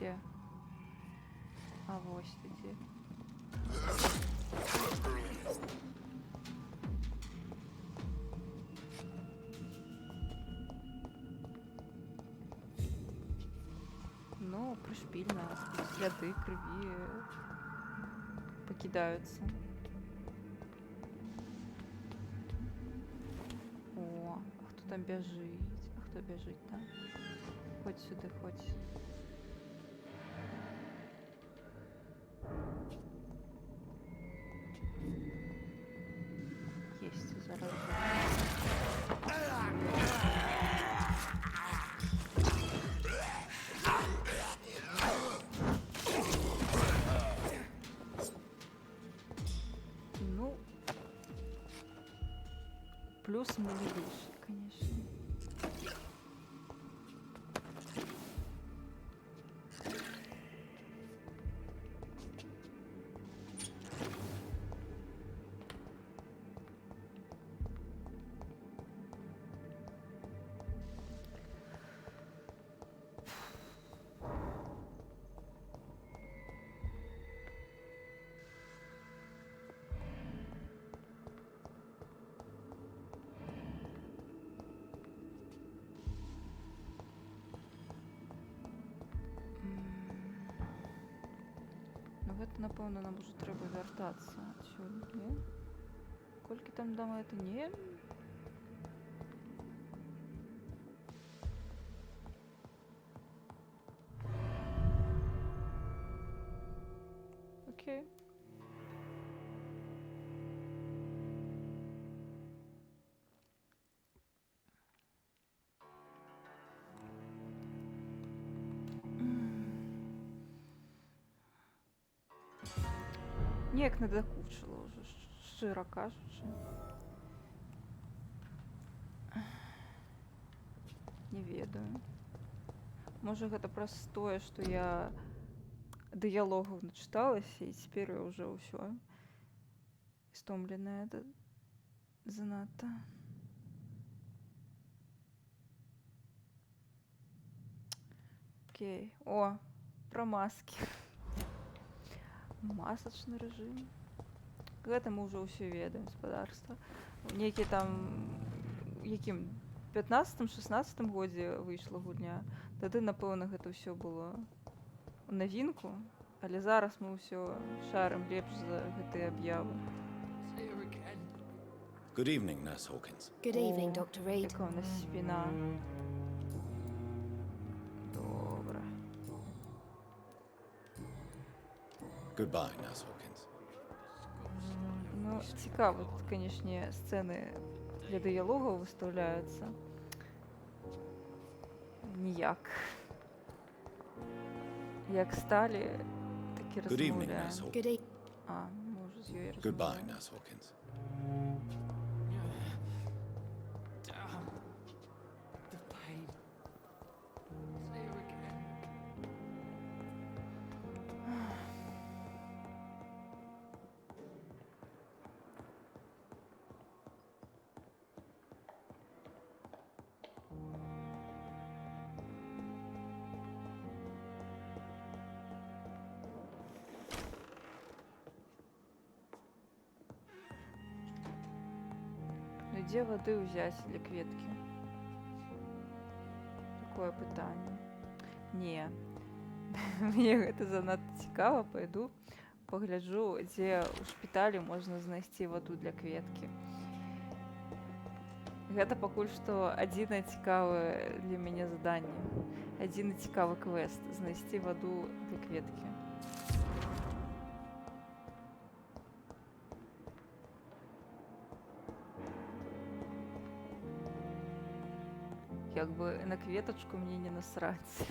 Де? А ось ти де. Ну, пришпільно, сліди крові покидаються. О, а хто там біжить? А хто біжить, так? Ходь сюди, ходь. Єсть, зараз. Ну, плюс мы не вышли, конечно. Ну, гэта, напэўна, нам уже трэба вяртацца адсюль, не? Колькі там дам это? Не? Окей. Неяк надакучыла ўжо, шчыра кажучы. Не ведаю. Можа, гэта праз тое, што я дыялогаў начыталася, і цяпер я ўжо ўсё стомленая занадта. Окей. О, пра маскі. Масачны рэжым. Гэта мы ўжо ўсё ведаем, спадарства. Нейкі там, якім 15-16 годзе выйшла гульня. Тады, напэўна, гэта ўсё было у навінку, але зараз мы ўсё шарым лепш за гэтыя аб'явы. Good evening, Nurse Hawkins. Good evening, Dr. Reed. Яка ў нас спіна. Добра. Goodbye, Nurse Hawkins. Ну, цікаво, тут, канешне, сцэны для дыялогаў выстаўляюцца. Ніяк. Як сталі, так і Good evening, размаўляем. Nurse Good Hawkins. evening. А, можа, з ёй Goodbye, размаўляем. Nurse Hawkins. The pain. See you again. Ну, дзе вады ўзяць для кветкі? Такое пытанне. Не. Мне гэта занадта цікава, пайду пагляджу, дзе ў шпіталі можна знайсці ваду для кветкі. Гэта пакуль што адзінае цікавае для мяне заданне. Адзіны цікавы квест знайсці ваду для кветкі. Як бы на кветачку мне не насраць.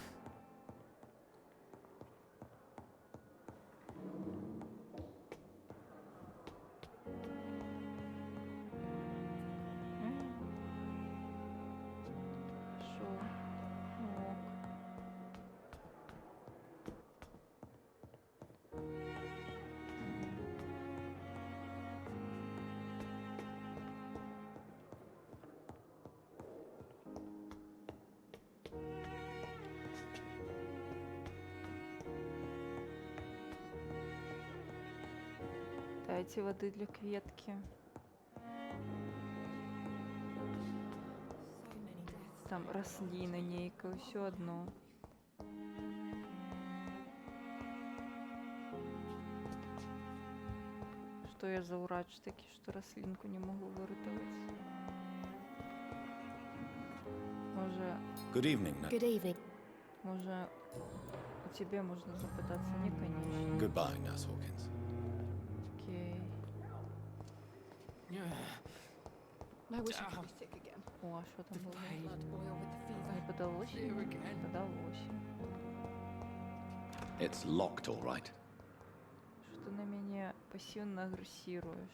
Шо? Ок. Дайте воды для кветки. Там расліна нейкая, ўсё адно. Што я за ўрач такі, што раслінку не магу выратаваць? О, Може, Good evening. Good evening. може, у тебе можно запытаться? Не, конечно. Goodbye, Nurse Hawkins. Окей. I wish I could be sick again. О, а що там було? Blood boil with the fever. Не подалось? Не подалось. It's locked, all right. Що ти на мене пасивно агресируєш?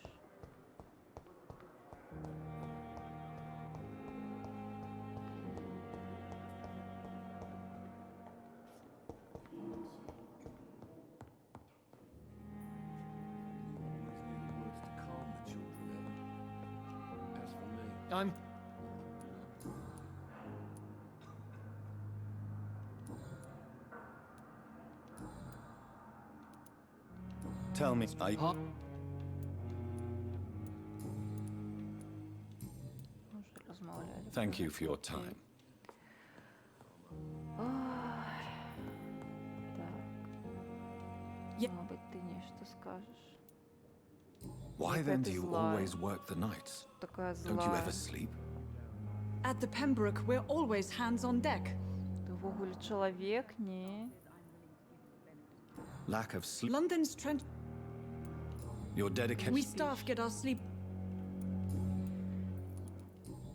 I'm... Tell me, I... Може розмовляти. Thank you for your time. Так. Мабуть, ти нечто скажеш. Why then do you always work the nights? Така Don't you зла. ever sleep? At the Pembroke, we're always hands on deck. Ти вогуль чоловік? Ні. Lack of sleep? London's trench. Your dedication? We staff get our sleep.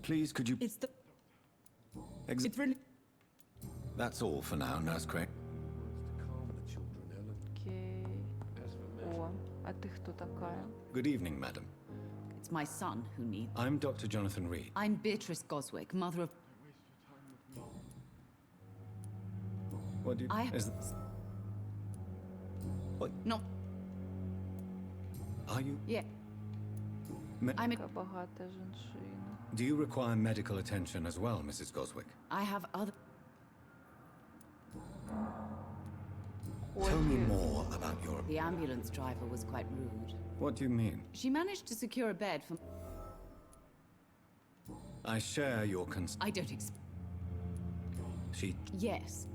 Please, could you... It's the. It really. That's all for now, Nurse Crane. Окей. О, а ти хто така? Good evening, madam. It's my son who needs. I'm Dr. Jonathan Reed. I'm Beatrice Goswick, mother of. What do you... I. Is... What? No. Are you... Yeah. I'm a. Така багата жінчина. Do you require medical attention as well, Mrs. Goswick? I have other. Tell me more about your... The ambulance driver was quite rude. What do you mean? She managed to secure a bed for. I share your concern. I don't expect. She... Yes.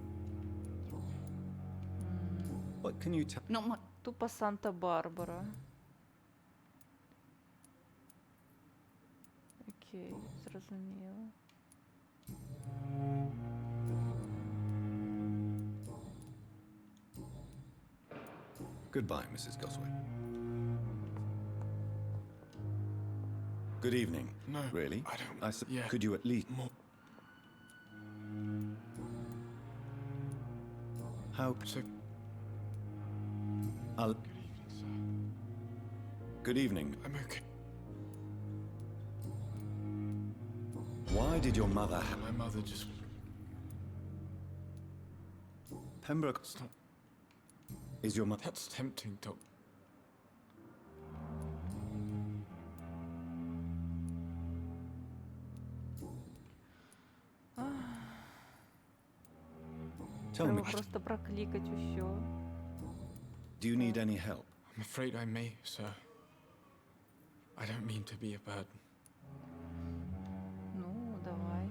What can you tell... Not much. Тупо Санта-Барбара. Окей, зрозуміло. Goodbye, Mrs. Goswick. Good evening. No. Really? I don't... Yeah. Could you at least... More... How... So... I'll... Good evening, sir. Good evening. I'm okay. Why did your mother... My mother just... Pembroke... Stop. Is your mother... That's tempting, Doc. Tell me, Треба просто прокликать усё. do you need any help? I'm afraid I may, sir. I don't mean to be a burden. Ну, давай.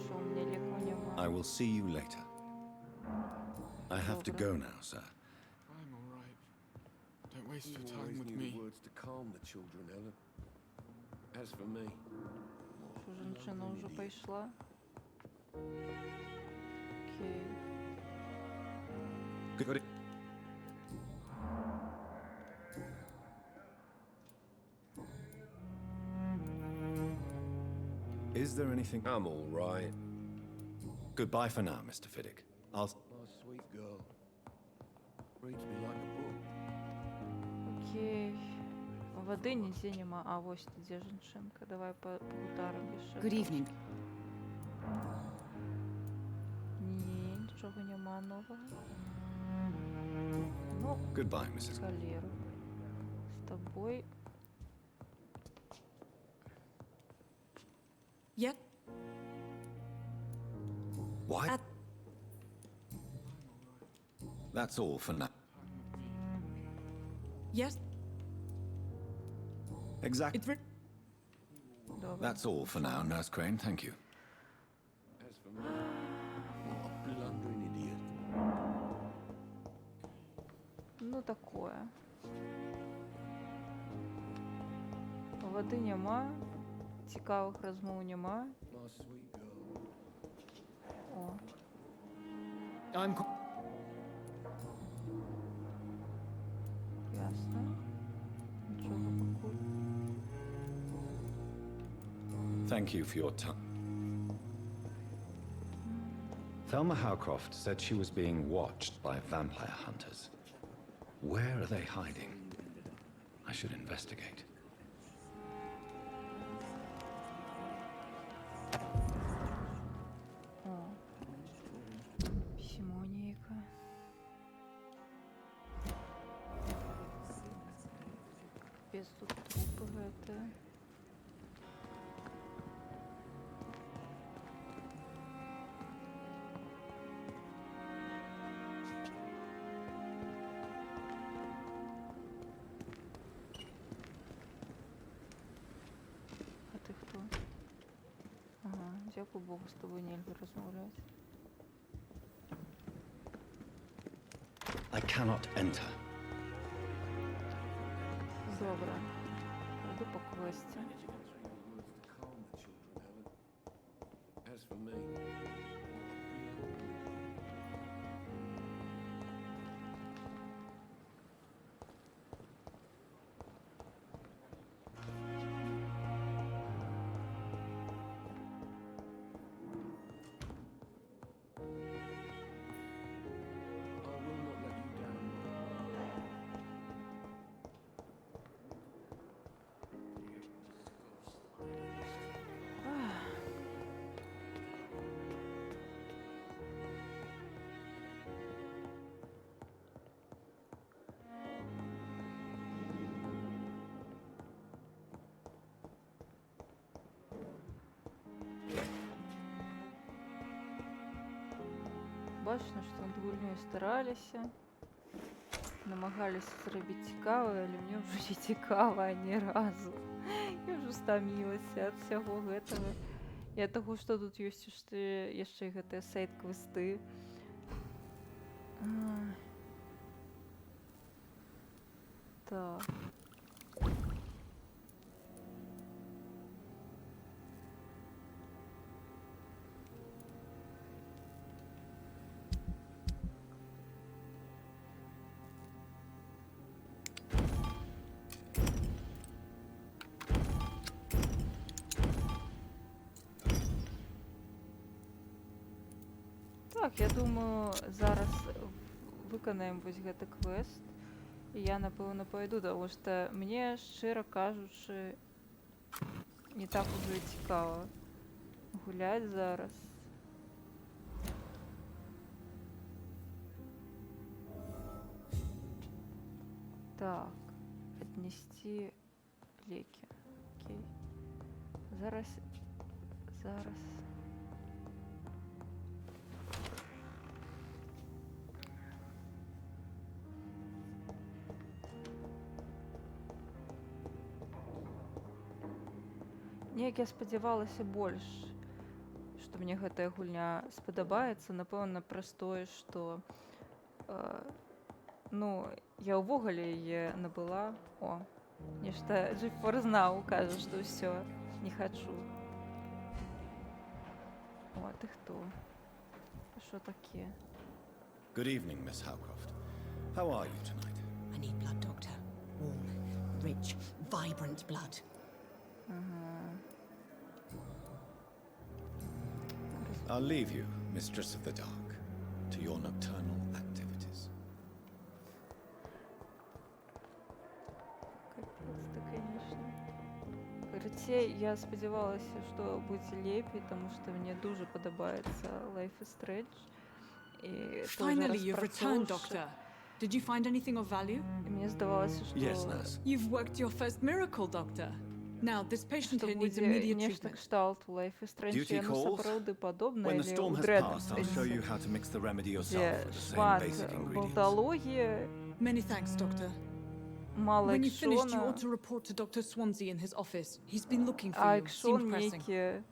Що у мене ліку нема. I will see you later. I have to go now, sir. I'm all right. Don't waste your time with me. words to calm the children, Ellen. As for me... Що жінчина вже пішла? Окей. Good. Is there anything... I'm all right. Goodbye for now, Mr. Fiddick. I'll... My sweet girl. Reads me like a book. Окей. Води нигде нема. А, ось тут де жінчинка. Давай погутаримо ще. Good evening. Ні, нічого нема нового. Ну, Goodbye, Mrs. Калеру. З тобою. Yeah. Why? That's all for now. Yes. Exactly. That's all for now, Nurse Crane. Thank you. As for me... What a blundering idiot. Ну, такое. Води нема. цікавих розмов нема. О. Ясно. Нічого поки. Thank you for your time. Thelma Howcroft said she was being watched by vampire hunters. Where are they hiding? I should investigate. О. Сімонійка. Без тут трупи гэты. А ты хто? Ага, дякую Богу, з тобою нельзя розмовляти. I cannot enter. Добре. Йду по квесті. As for me, Бачно, што над гульнёй стараліся, намагаліся зрабіць цікавае, але мне ўжо не цікава ні разу. Я ўжо стамілася ад усяго гэтага. І ад таго, што тут ёсць яшчэ гэтыя сайт-квесты. Так. Так, я думаю, зараз выканаем вось гэты квест. І я, напэўна, пойду, таму што мне, шчыра кажучы, не так ужо і цікава гуляць зараз. Так, аднесці лекі. Окей. Зараз. Неяк я спадзявалася больш, што мне гэтая гульня спадабаецца, напэўна, праз тое, што я ўвогуле яе набыла. О, нешта GeForce Now кажа, што ўсё, не хачу. О, ты хто? Што таке? Good evening, Miss Howcroft. How are you tonight? I need blood, Doctor. Warm, rich, vibrant blood. I'll leave you, Mistress of the Dark, to your nocturnal activities. Капец-то, конечно. Карацей, я спадзявалася, што будзе лепей, таму што мне дуже падабаецца Life is Strange. Finally, you've returned, Doctor. Did you find anything of value? Мне здавалася, што... Yes, nurse. You've worked your first miracle, Doctor. Now, this patient Што here needs будзе immediate нешта treatment. кшталт Life is Strange, Duty яно calls. сапраўды падобнае, When the але storm ў has Dread passed, I'll show you how to mix the remedy yourself дзе with the same шмат basic ingredients. болталогіі, Many thanks, Doctor. мала When you finished, you экшона, ought to report to Dr. Swansea in his office. He's been looking for а you. экшон Seemed pressing. нейкі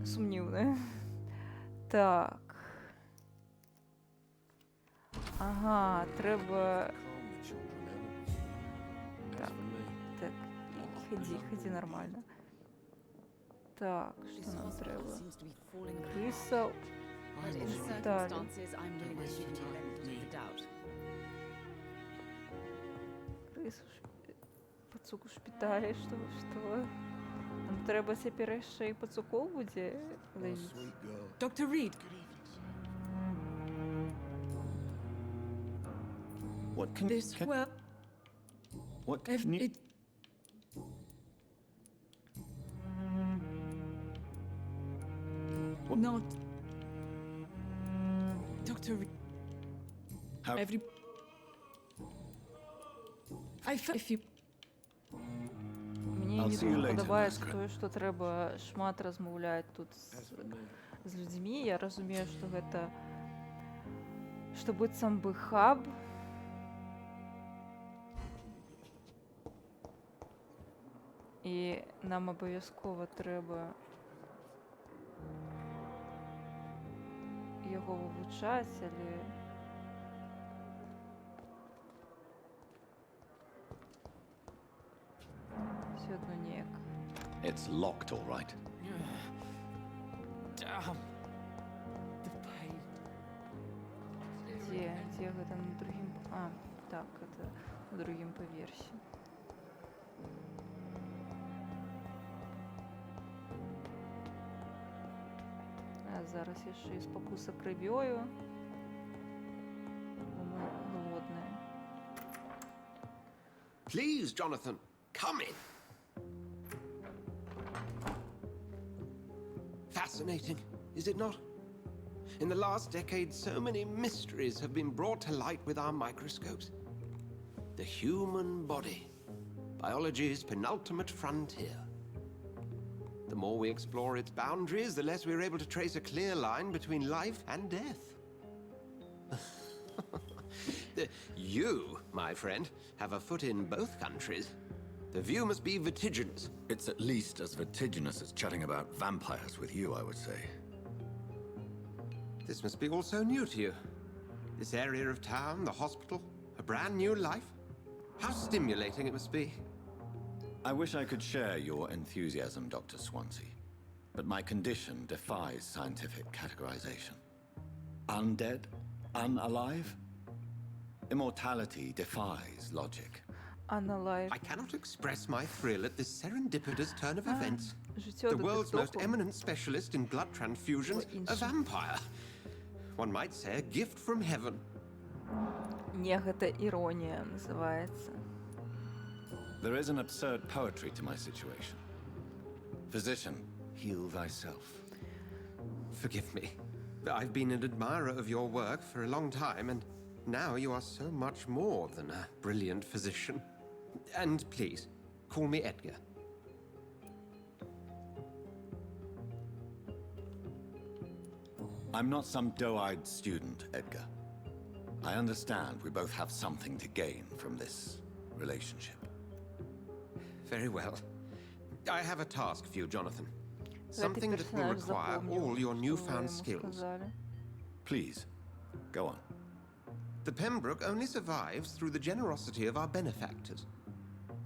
сумнівны. Так. Ага, трэба... Так, хадзі нормально. Так, что нам треба? Крыса But in в шпитале. circumstances, I'm willing to give you the benefit of the doubt. Крыса пацук у шпиталі, што? Нам треба цяпер яшчэ і пацукоў будзе лавіць. Dr. Reed. What can This well. What If can you... it not Dr. Reed. How... Every I felt if you Мне не падабаецца тое, што трэба шмат размаўляць тут з людзьмі. Я разумею, што гэта што быццам бы хаб. І нам абавязкова трэба яго вывучаць, але все одно неяк. It's locked, all right. damn the pain. Дзе гэта на другім... А, так, это на другім паверсе. А зараз яшчэ і спакуса крывёю. Бо мы голодныя. Please, Jonathan, come in. Fascinating, is it not? In the last decade, so many mysteries have been brought to light with our microscopes. The human body, biology's penultimate frontier. The more we explore its boundaries, the less we're able to trace a clear line between life and death. You, my friend, have a foot in both countries. The view must be vertiginous. It's at least as vertiginous as chatting about vampires with you, I would say. This must be all so new to you. This area of town, the hospital, a brand new life. How stimulating it must be. I wish I could share your enthusiasm, Dr. Swansea, but my condition defies scientific categorization. Undead? Unalive? Immortality defies logic. Unalive. I cannot express my thrill at this serendipitous turn of events. The world's most eminent specialist in blood transfusions, a vampire. One might say a gift from heaven. Не, гэта іронія называецца. There is an absurd poetry to my situation. Physician, heal thyself. Forgive me. I've been an admirer of your work for a long time, and now you are so much more than a brilliant physician. And please, call me Edgar. I'm not some doe-eyed student, Edgar. I understand we both have something to gain from this relationship. Very well. I have a task for you, Jonathan. Something that will require all your newfound skills. Please, go on. The Pembroke only survives through the generosity of our benefactors.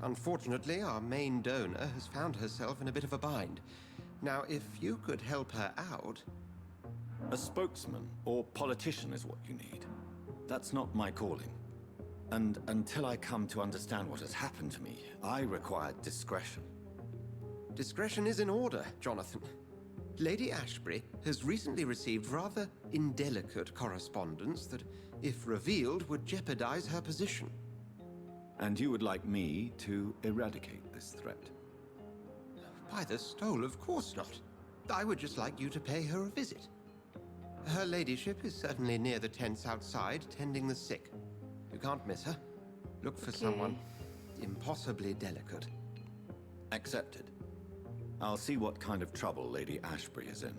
Unfortunately, our main donor has found herself in a bit of a bind. Now, if you could help her out... A spokesman or politician is what you need. That's not my calling. And until I come to understand what has happened to me, I require discretion. Discretion is in order, Jonathan. Lady Ashbury has recently received rather indelicate correspondence that, if revealed, would jeopardize her position. And you would like me to eradicate this threat? By the stole, of course not. I would just like you to pay her a visit. Her ladyship is certainly near the tents outside, tending the sick. You can't miss her. Look for someone impossibly delicate. Accepted. I'll see what kind of trouble Lady Ashbury is in.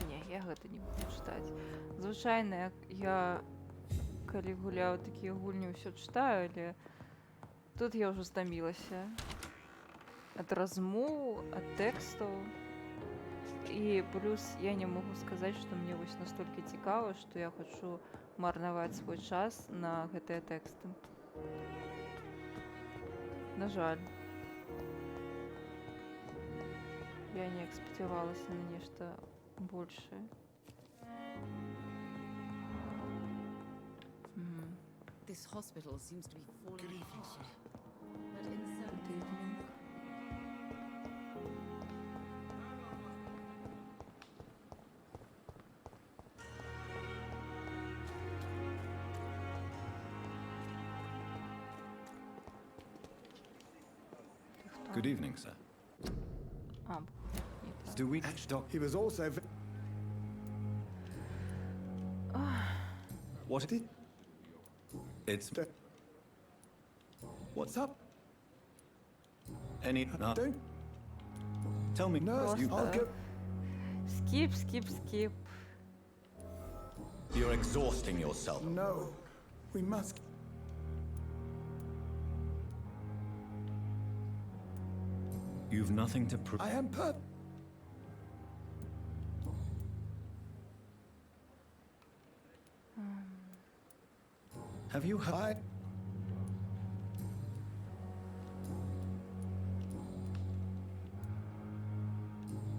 Не, я гэта не буду чытаць. Звычайна, я калі гуляю такія гульні, ўсё чытаю, але тут я ўжо стамілася. ад размоў, ад тэкстаў. І плюс я не магу сказаць, што мне вось настолькі цікава, што я хачу марнаваць свой час на гэтыя тэксты. На жаль. Я неяк спадзявалася на нешта большае. This hospital seems to be falling apart. But in Good evening. Good evening, sir. Do we doc? He was also. What did? It's. What's up? Any? No. Don't. Tell me. No, I'll go. Skip. You're exhausting yourself. No, we must. You've nothing to prove. I am Have you heard?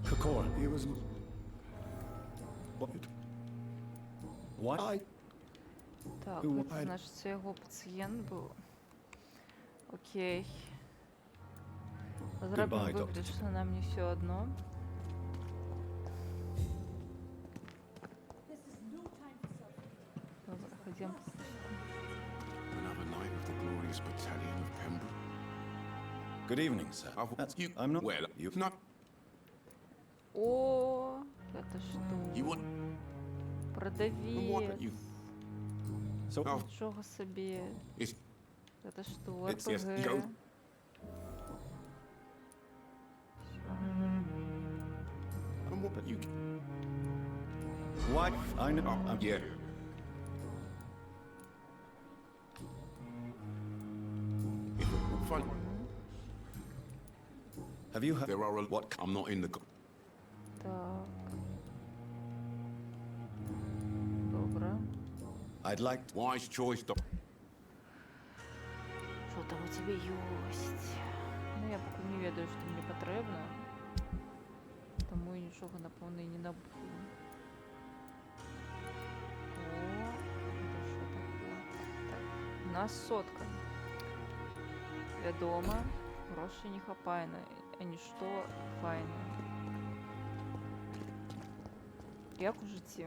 Kokora. He was. What? Так, гэта значыць, яго пацыент быў. Окей. Зробім выгляд, што нам не ўсё адно. Добра, ходзім. Another night with the glorious battalion of Pembroke. Good evening, sir. I'm not. Well, you've not. О, это што? You what? Продавец. So, Нічога собі. Гэта што, It's yes, РПГ? go. And what? But you. What? I know. Yeah. Fun. Have you heard? There are a what? I'm not in the. Так. Добра. I'd like. Wise choice, doc. Що там у тебе ёсць? Ну, я поки не ведаю, што мне патрэбна. Таму і нічога, напэўна, і не набуду. О, гэта што такое? Так, у нас сотка. Вядома, грошай не хапае на нішто файнае. Як у жыцці?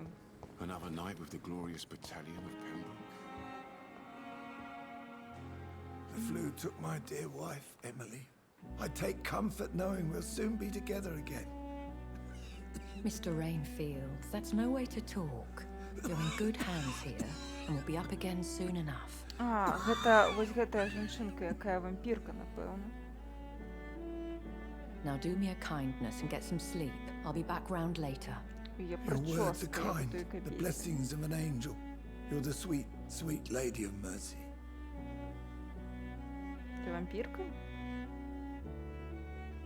Another night with the glorious battalion of Pembroke. The flu took my dear wife, Emily. I take comfort knowing we'll soon be together again. Mr. Rainfield, that's no way to talk. You're in good hands here, and we'll be up again soon enough. А, гэта вось гэтая жанчынка, якая вампірка, напэўна. Now do me a kindness and get some sleep. I'll be back round later. Your words are kind, the blessings of an angel. You're the sweet, sweet lady of mercy. Ты вампірка?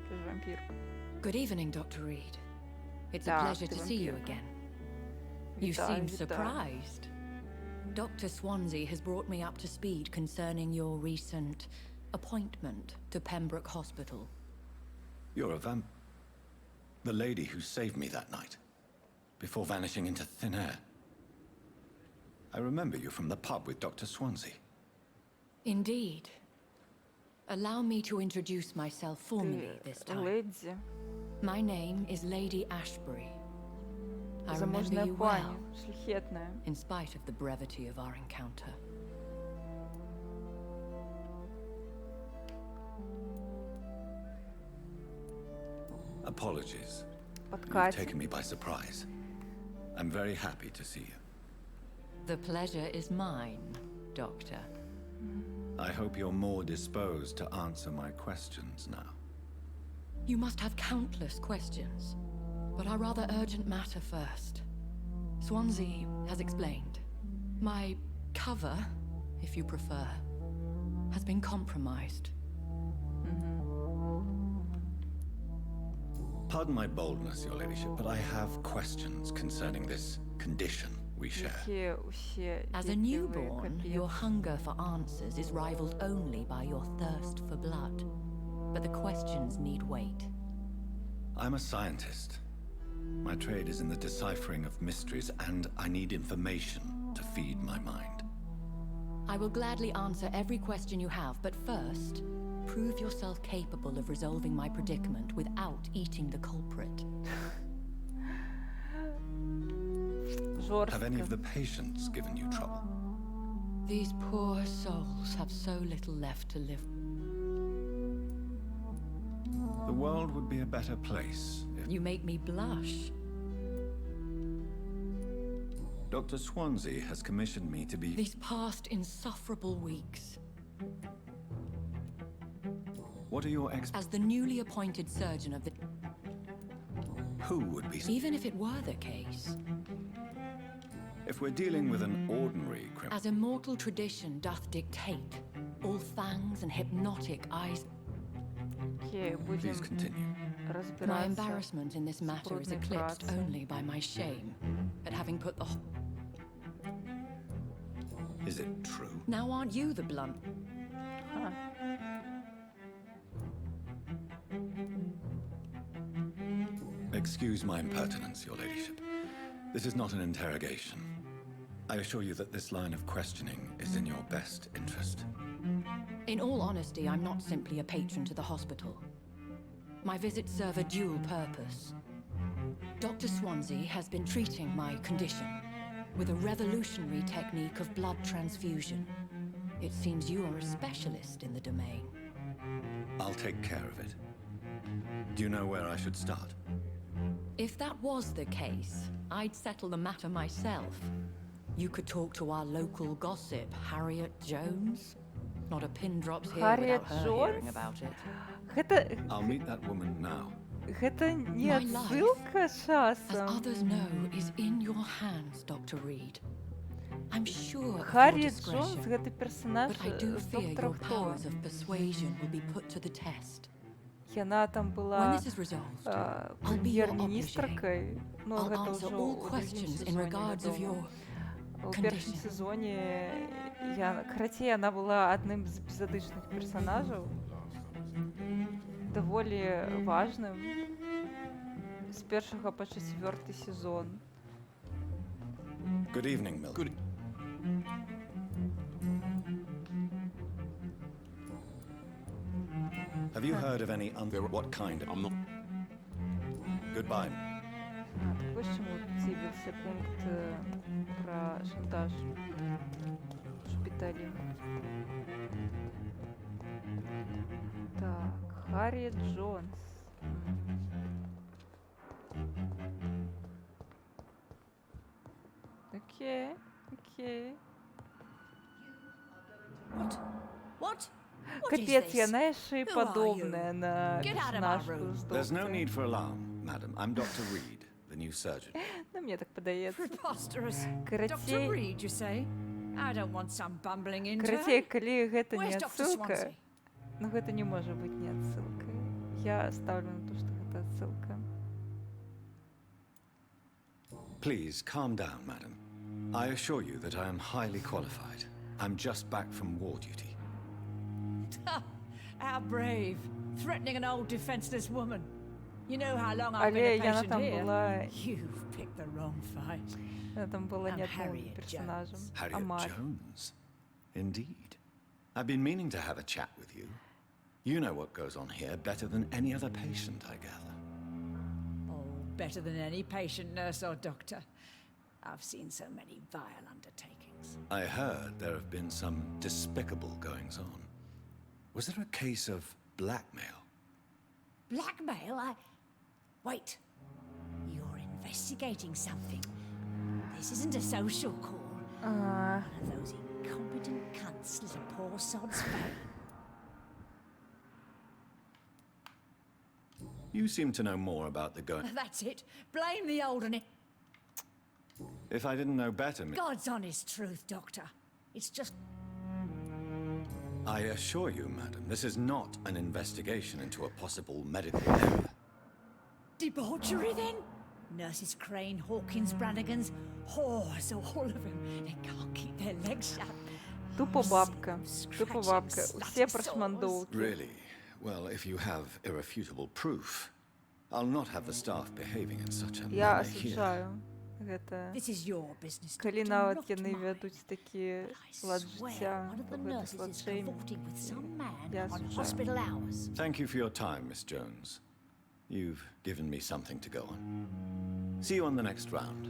Ты ж вампірка. Good evening, Dr. Reed. It's a pleasure to see you again. You seem surprised. Dr. Swansea has brought me up to speed concerning your recent appointment to Pembroke Hospital. You're a the lady who saved me that night, before vanishing into thin air. I remember you from the pub with Dr. Swansea. Indeed. Allow me to introduce myself formally this time. Lady. My name is Lady Ashbury. I remember you well, in spite of the brevity of our encounter. Apologies. You've taken me by surprise. I'm very happy to see you. The pleasure is mine, Doctor. I hope you're more disposed to answer my questions now. You must have countless questions, but our rather urgent matter first. Swansea has explained. My cover, if you prefer, has been compromised. Pardon my boldness, Your Ladyship, but I have questions concerning this condition we share. As a newborn, your hunger for answers is rivaled only by your thirst for blood. But the questions need wait. I'm a scientist. My trade is in the deciphering of mysteries, and I need information to feed my mind. I will gladly answer every question you have, but first, prove yourself capable of resolving my predicament without eating the culprit. Have any of the patients given you trouble? These poor souls have so little left to live. The world would be a better place if... You make me blush. Dr. Swansea has commissioned me to be... These past insufferable weeks. What are your As the newly appointed surgeon of the... Who would be... Even if it were the case. If we're dealing with an ordinary criminal... As immortal tradition doth dictate, all fangs and hypnotic eyes... Please continue. My embarrassment in this matter is eclipsed only by my shame at having put the... Is it true? Now aren't you the blunt... Huh. Excuse my impertinence, Your Ladyship. This is not an interrogation. I assure you that this line of questioning is in your best interest. In all honesty, I'm not simply a patron to the hospital. My visits serve a dual purpose. Dr. Swansea has been treating my condition with a revolutionary technique of blood transfusion. It seems you are a specialist in the domain. I'll take care of it. Do you know where I should start? If that was the case, I'd settle the matter myself. You could talk to our local gossip, Harriet Jones. Not a pin drops here Harriet without her Jones? hearing about it. I'll meet that woman now. Это не My отсылка as часом. others know, is in your hands, Dr. Reed. I'm sure of your Harriet Jones discretion, гэта персонаж but I do з fear доктора your Кто. powers of persuasion will be put to the test. Яна там When была this is resolved, I'll be your прем'єр-міністркой. Ну, I'll гэта answer ўжо all ў другім questions in сезоне, regards of вядома. your У першым condition. сезоне карацей яна была адным з эпізадычных персонажаў, даволі важным з першага па чацвёрты сезон. Good evening, Milton. Have you heard of any what kind of... I'm not... Goodbye. Так ось чому з'явився пункт про шантаж в шпиталі. Так, Харриет Джонс. Окей, окей. What? Капец, яна яшчэ і падобная на Get out of my персонажку room. з There's no доктора. need for alarm, madam. I'm Dr. Reed, the new surgeon. Ну, мне так падаецца. Preposterous. Карацей- Dr. Reed, you say? I don't want some bumbling intern. Карацей, калі гэта не Where's Dr. адсылка, Swansea? ну гэта не можа быць не адсылкай. Я ставлю на то, што гэта адсылка. Please, calm down, madam. I assure you that I am highly qualified. I'm just back from war duty. How brave. Threatening an old defenseless woman. You know how long I've Але been a яна patient там here. была... You've picked the wrong fight. Яна там была не I'm одним Harriet персонажем, а Harriet Марь. Jones? Indeed. I've been meaning to have a chat with you. You know what goes on here better than any other patient, I gather. Oh, better than any patient, nurse or doctor. I've seen so many vile undertakings. I heard there have been some despicable goings-on. Was there a case of blackmail? Blackmail? Wait. You're investigating something. This isn't a social call. One of those incompetent cunts lit a poor sod's fame. You seem to know more about the going... That's it. Blame the old and it. If I didn't know better, God's honest truth, Doctor. It's just... I assure you, madam, this is not an investigation into a possible medical error. Debauchery, then? Nurses Crane, Hawkins, Brannigans, whores, all of them. They can't keep their legs shut. Тупо бабка. Тупо бабка. Все прошмандовки. Really? Well, if you have irrefutable proof, I'll not have the staff behaving in such a Я manner here. асуджаю гэта. This is your business, Калі Doctor, нават not яны mine. вядуць такі лад жыцця, Swear, one of то the гэта nurses is злачэнне. cavorting with some man Я on асуджаю. hospital hours. Thank you for your time, Miss Jones. You've given me something to go on. See you on the next round.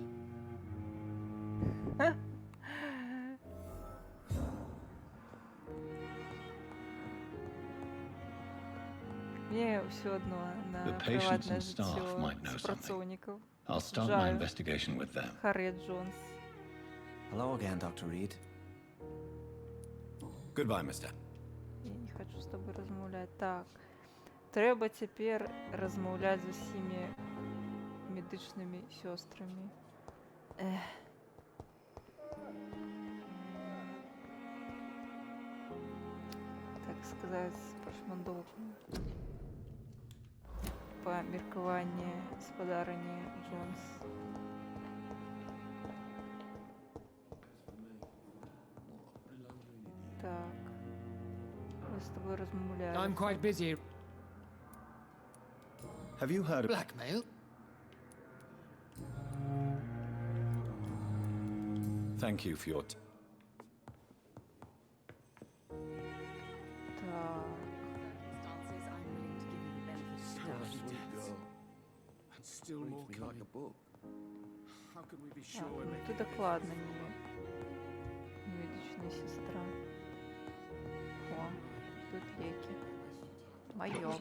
Мне ўсё адно на The patients прыватнае and staff жыццё might know something. супрацоўнікаў. I'll start my investigation with them. Харриет Джонс. Hello again, Dr. Reed. Goodbye, mister. Я не хочу з тобой размаўляць. Так. Трэба цяпер размаўляць з усімі медычнымі сёстрамі. Так сказаць, пашмандоўкам. Па меркаванні спадарыні Джонс. Так. Мы з тобой размаўляем. I'm quite busy. Have you heard of Blackmail? Thank you for your And still more like a book. How can we be sure we're Ты making докладно не медичная сестра. О, тут леки. Моё.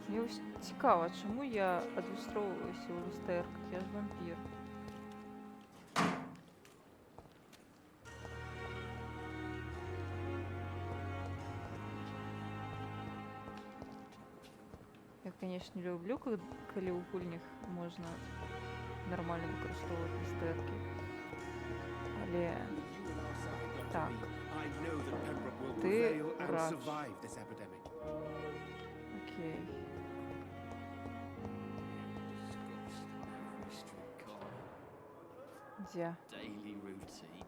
Мне ось цікаво, чому я адлюстроўваюся ў люстэрках? Я ж вампір. Я, конечно, люблю, калі ў гульнях можна нормально выкарыстоўваць люстэркі. Але так. Ты врач. Окей. Где? Daily routine.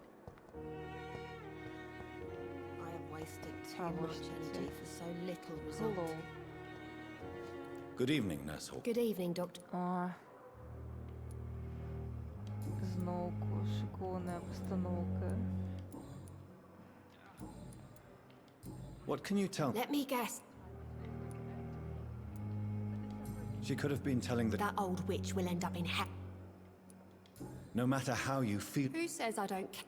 I have wasted too вот much energy for so little Hello. result. Good evening, Nurse Hawkins. Good evening, Doctor. Зноўку шыкоўная пастаноўка. What can you tell me? Let me guess. She could have been telling the... That old witch will end up in hell. No matter how you feel... Who says I don't care?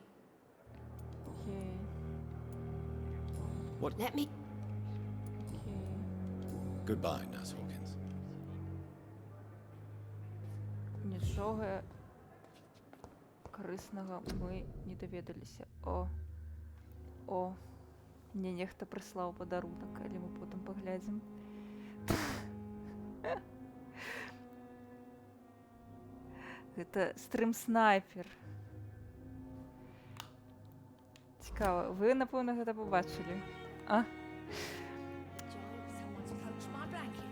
Окей. What... Let me... Окей. Goodbye, Nurse Hawkins. Нічога карыснага мы не даведаліся. О, мне нехта прыслаў падарунак, але мы потым паглядзім. Гэта стрым-снайпер. Цікава, вы, напэўна, гэта пабачылі. А? Someone's poached my blanket.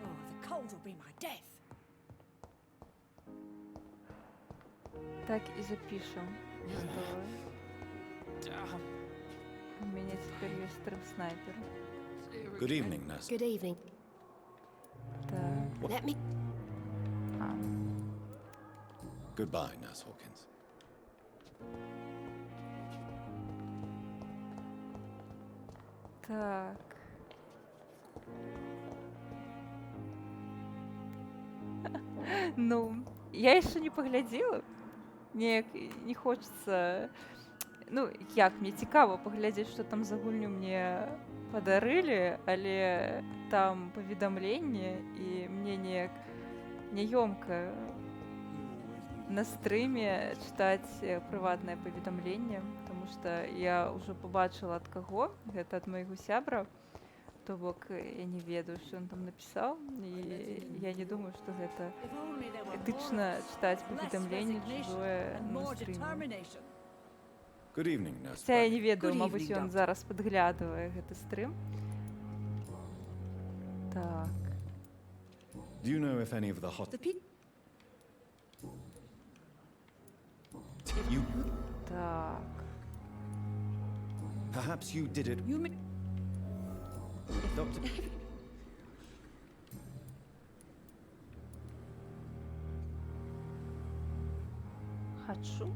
Oh, the cold will be my death. Так і запішам. У мяне цяпер ёсць стрым-снайпер. Good evening, Nurse. Good evening. Так. Let me... Goodbye, Nurse Hawkins. Так. Ну, я яшчэ не паглядзела. Неяк не хочацца... Ну, як, мне цікава паглядзець, што там за гульню мне падарылі, але там паведамленне, і мне неяк няёмка на стрыме чытаць прыватнае паведамленне, таму што я ўжо пабачыла ад каго, гэта ад майго сябра, то бок я не ведаю, што ён там напісаў, і я не думаю, што гэта этычна чытаць паведамленне чужое на стрыме. Good evening, nurse. Хаця я не ведаю, Good мабуть, evening, ён doctor. зараз падглядывае гэты стрым. Так. Do you know if any of the hot... You... Так. Perhaps you did it... You mean... Doctor... Хочу.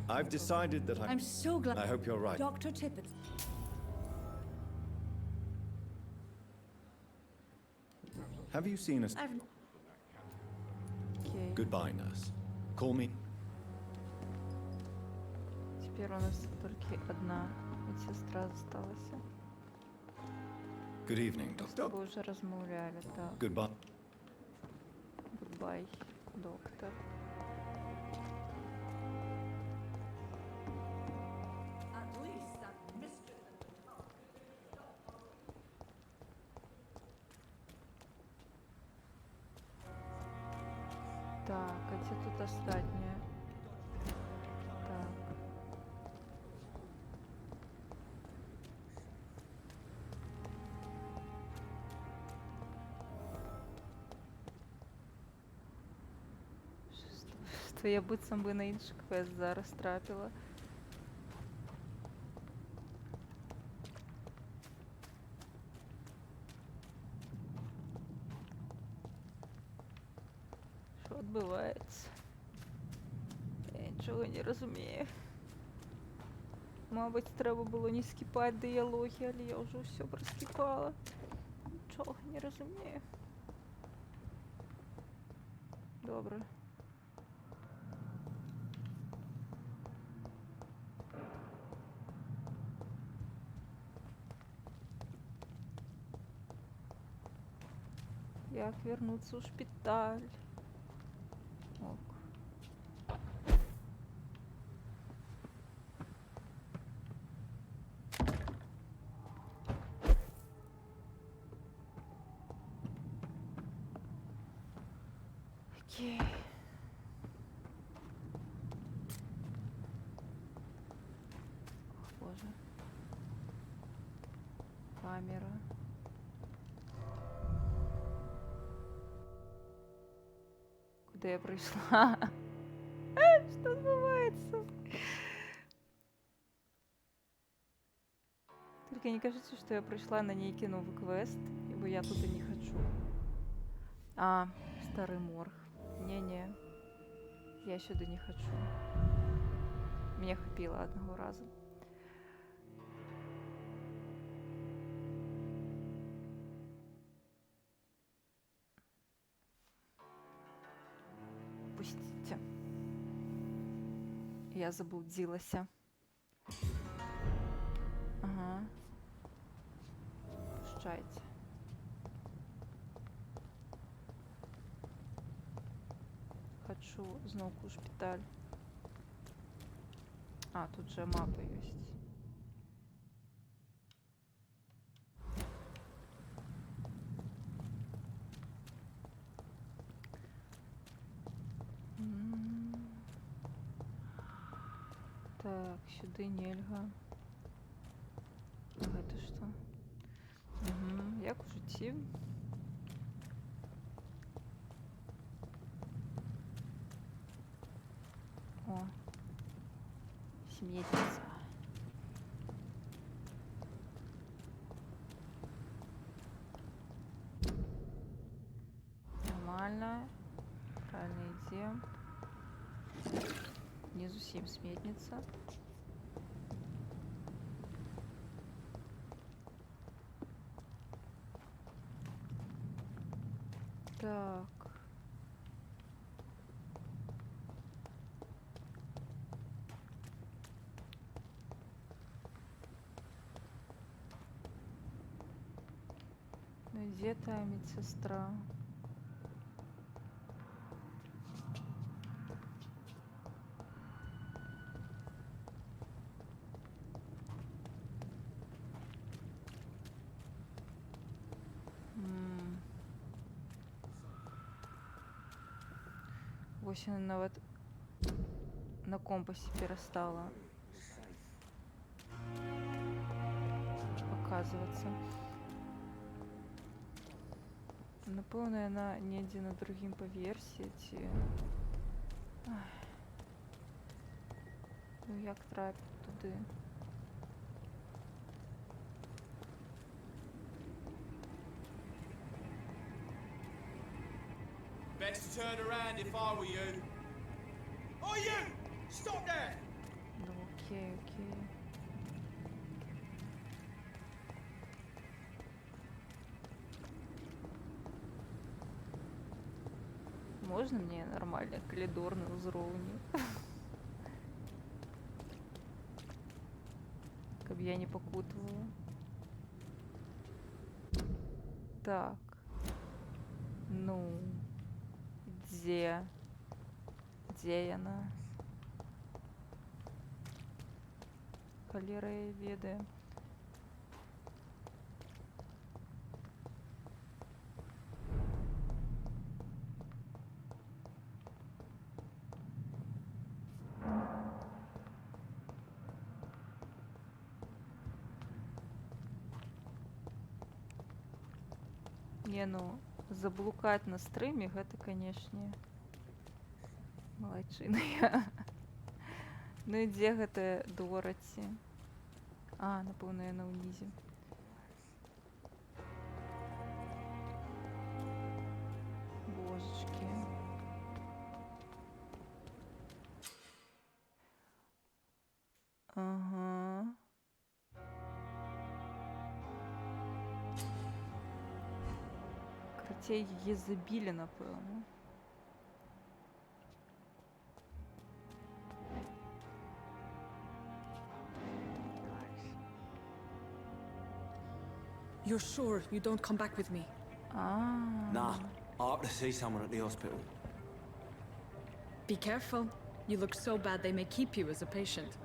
I've decided that I'm so glad... I hope you're right. Dr. Tippett. Have you seen us? Окей. Goodbye, nurse. Call me. Теперь у нас только одна медсестра осталась. Good evening, С doctor. тобой уже размовляли, так. Goodbye. Goodbye, доктор. At least that mystery. Так, а где тут остатние? Так. Що я быццам бы на іншы квест зараз трапіла. Що відбувається? Я нічого не розумію. Мабуть, треба було не скіпати діалоги, але я вже все проскіпала. Нічого не розумію. Добре. Як вернуться у шпиталь? Ок. Окей. Ох, боже. Камера. Куда я прийшла? Что відбувається? Только не кажется, что я прийшла на некий новый квест, ибо я туда не хочу. А, старый морг. Не-не. Я сюда не хочу. Меня хапило одного раза. Пустите. Я заблудилась. Ага. Пущайте. Хочу знову шпиталь. А, тут же мапа есть. Так, сюда нельга. А это что? Угу. Як уже ті? О, сметница. Нормально. Правильно идем. Внизу 7 сметница. Так. Ну где та медсестра? Ось она вот на компасе перестала показвацца. Напэўна, яна недзе на другім паверсе, ці... Ну як трапіць туды? Best turn around if I were you. Oh, you! Stop there! Ну окей, окей. Можна мне нормальный коридор на ўзроўні? Каб я не пакутавала. Так. Ну... Дзе? Дзе яна? Халера я ведаю. Не, ну, заблукаць на стрыме, гэта, канешне, малайчына я. Ну і дзе гэта Дораці? А, напэўна, яна ўнізе. Божачкі. Ага. Крацей яе забілі, напэўна. You're sure you don't come back with me? Nah, I have to see someone at the hospital. Be careful. You look so bad they may keep you as a patient.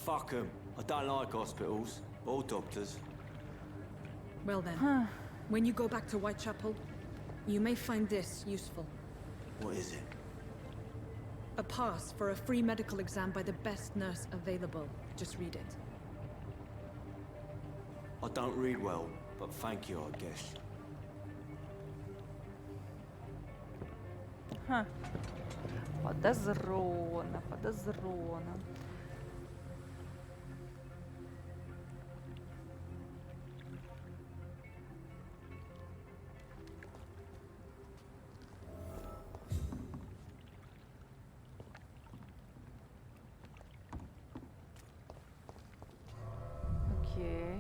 Fuck 'em. I don't like hospitals or doctors. Well then, when you go back to Whitechapel, you may find this useful. What is it? A pass for a free medical exam by the best nurse available. Just read it. I don't read well, but thank you, I guess. Ха. Подозрона, подозрона. Окей.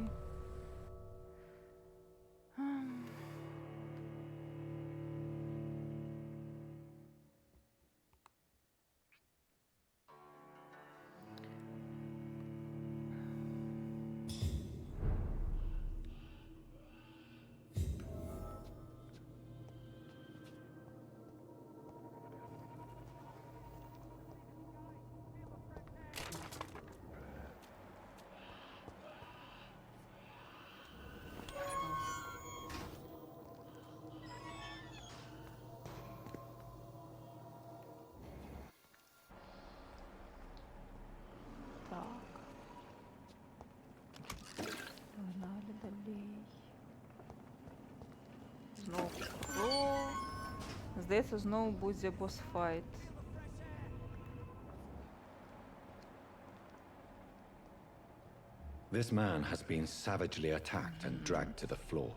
Погнали далей. Знову про. Здається, знову буде босс-файт. This man has been savagely attacked and dragged to the floor.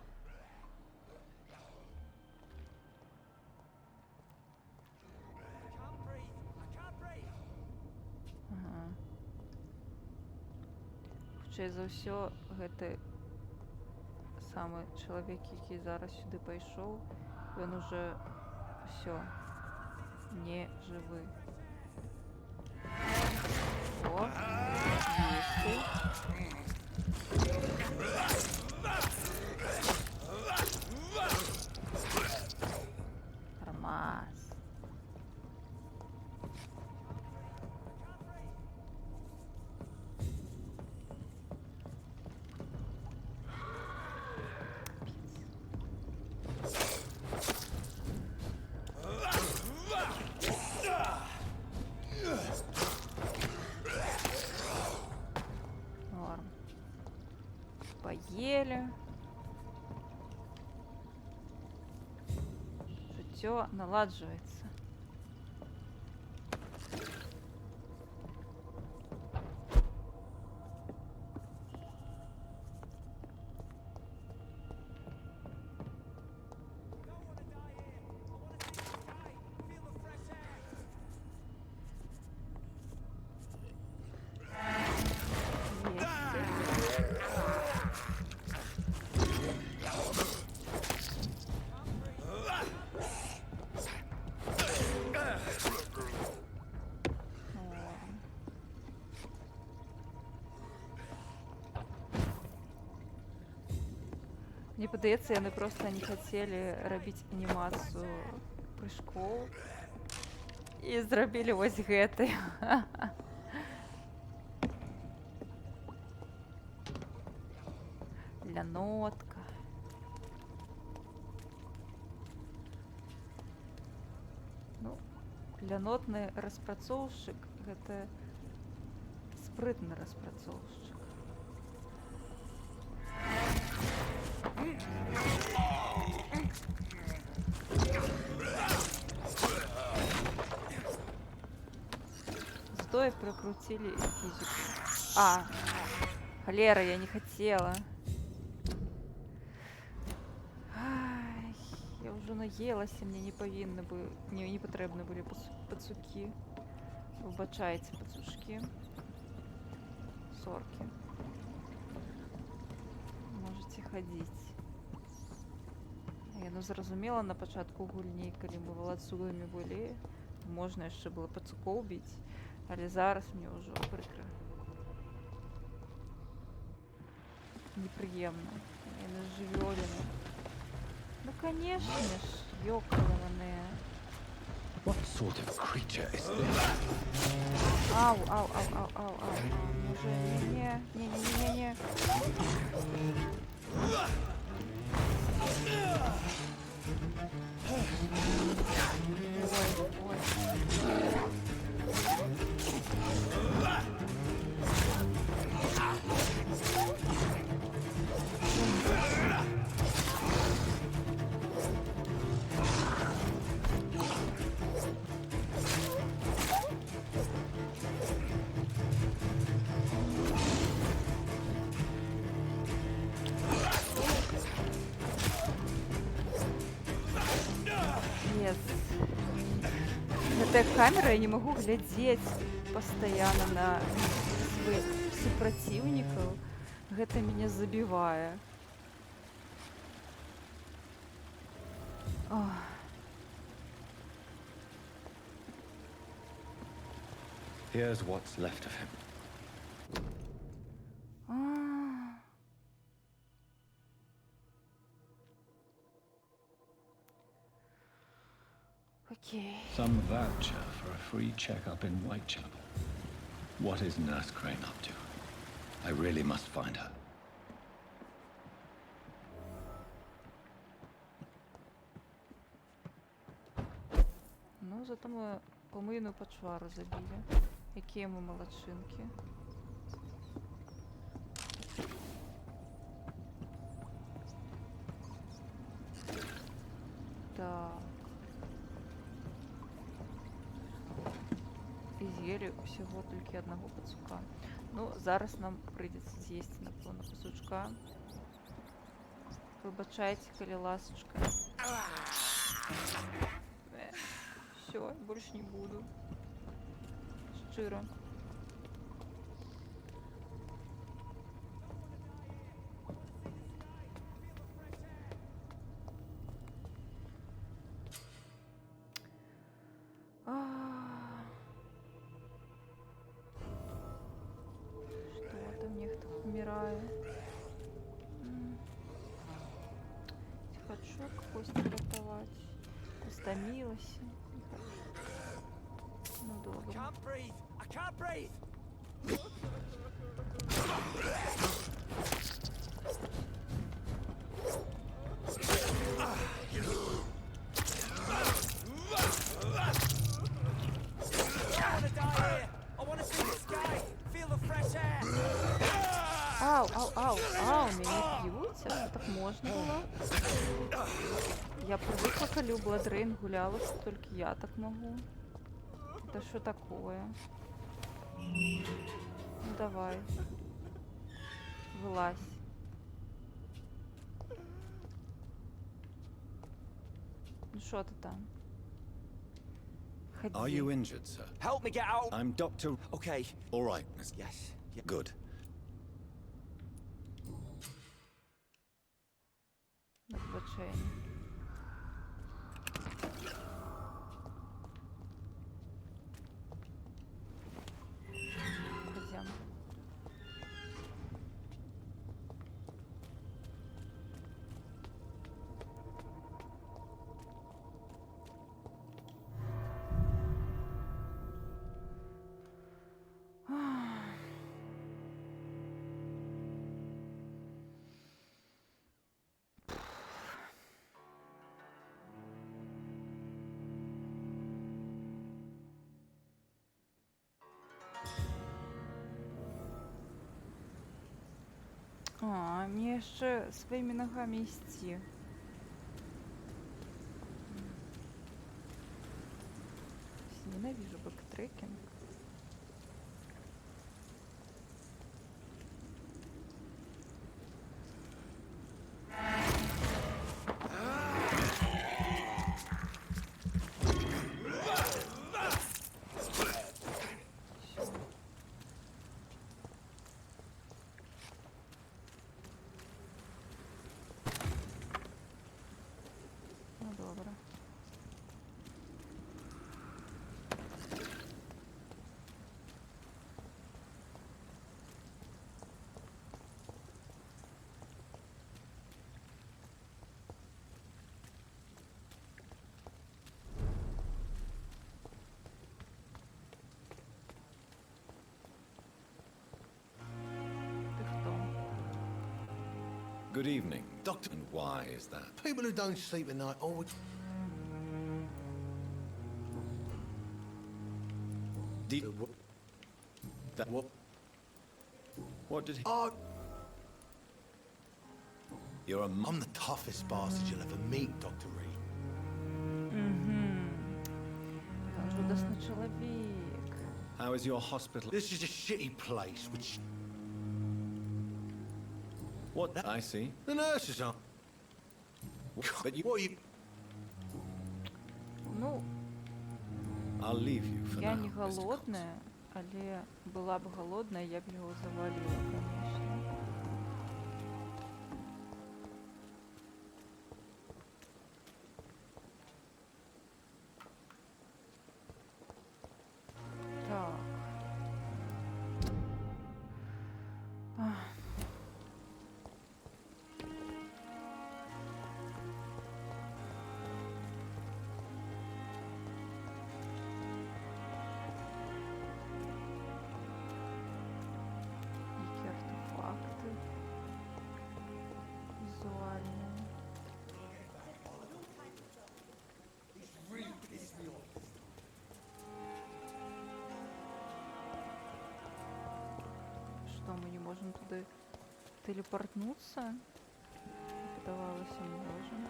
Ага. Хутчэй за ўсё, гэты самы чалавек, які зараз сюды пайшоў, ён уже ўсё не жывы. О, есці. Нормас. Норм. все наладживается. Мне падаецца, яны проста не хацелі рабіць анімацыю прыжкоў і зрабілі вось гэты. Лянотка. Ну, лянотны распрацоўшчык гэта спрытны распрацоўшчык. Стоя прокрутили физику. А, холера, я не хотела. Ай, я уже наелась, мне не повинны были, не потребны были пацуки. Выбачайте, пацушки. Сорки. Можете ходить. Я ну зразумела на пачатку гульні, калі мы валацугамі былі, можна яшчэ было пацукоў біць, але зараз мне ўжо прыкра. Непрыемна. Яны жывёліны. Ну, канешне ж, ёкалаваныя. What sort of creature is this? Ау, ау, ау, ау, ау, ау. Уже не. Гэтая камера, я не могу глядзець постоянно на сваіх супраціўнікаў. Гэта мяне забівае. Here's what's left of him. Okay. Some voucher for a free checkup in Whitechapel. What is Nurse Crane up to? I really must find her. Ну, зато мы помийну почвару забили. Якие мы молодчинки. Так. І з'їли всього тільки одного пацука. Ну, зараз нам прийдеться з'їсти, напевно, пацучка. Вибачайте, коли ласочка. Все, больше не буду. Щиро. Что-то мне кто умирает. Хочу кости рятовать. Стомилась. Ну, добре. Ау, ау, ау, ау, меня бьются? Так можно было? Я привыкла, калі ў Бладрейн гуляла, что только я так могу. Да что такое? Ну давай. Вылазь. Ну что ты там? Are you injured, sir? Help me get out! I'm Dr. Okay. All right, Miss. Yes. Good. Вибачення. Пойдем. А, мне еще своими ногами идти. Ненавижу бэктрекинг. Good evening. Doctor. And why is that? People who don't sleep at night always... What did he... You're I'm the toughest bastard you'll ever meet, Dr. Reed. Чудесный человек. How is your hospital? This is a shitty place, which... What? I see. The nurses aren't... But you... What are you... Ну, I'll leave you for я now, не Mr. голодная, але была бы голодная, я бы его завалила, конечно. Так. Які артефакти візуальні. Что, мы не можем туда телепортнуться? Подавалось, мы можем.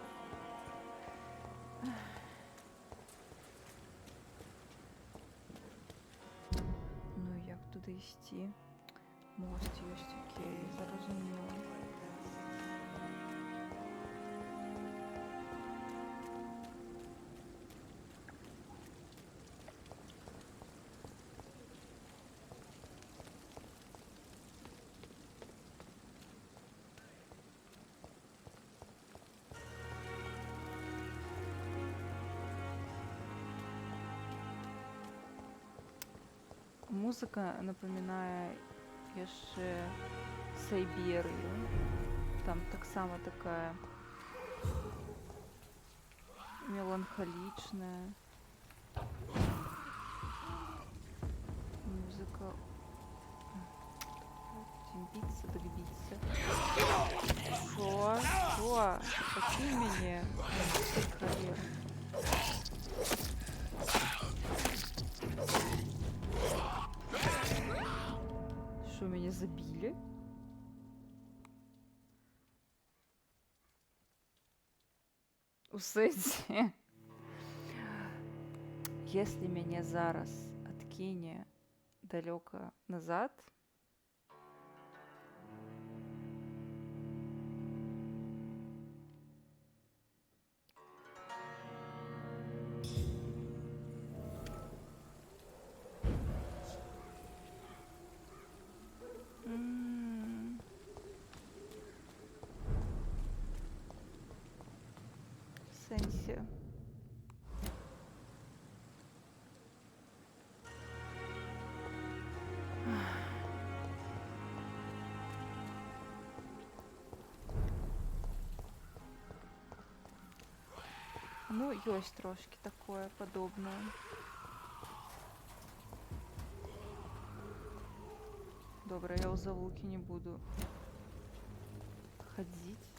Ну, як туди йти? Мост есть, окей, зрозуміло. Музыка напоминает яшчэ Сайберію. Там так само такая меланхоличная музыка. Биться, так биться. Шо? Шо? Покинь меня. Холера. Что, меня забили? У сенсі. Если мяне зараз адкіне далёка назад, в сенсі. Ну, ёсць трошки такое падобнае. Добра, я ў завулкі не буду хадзіць.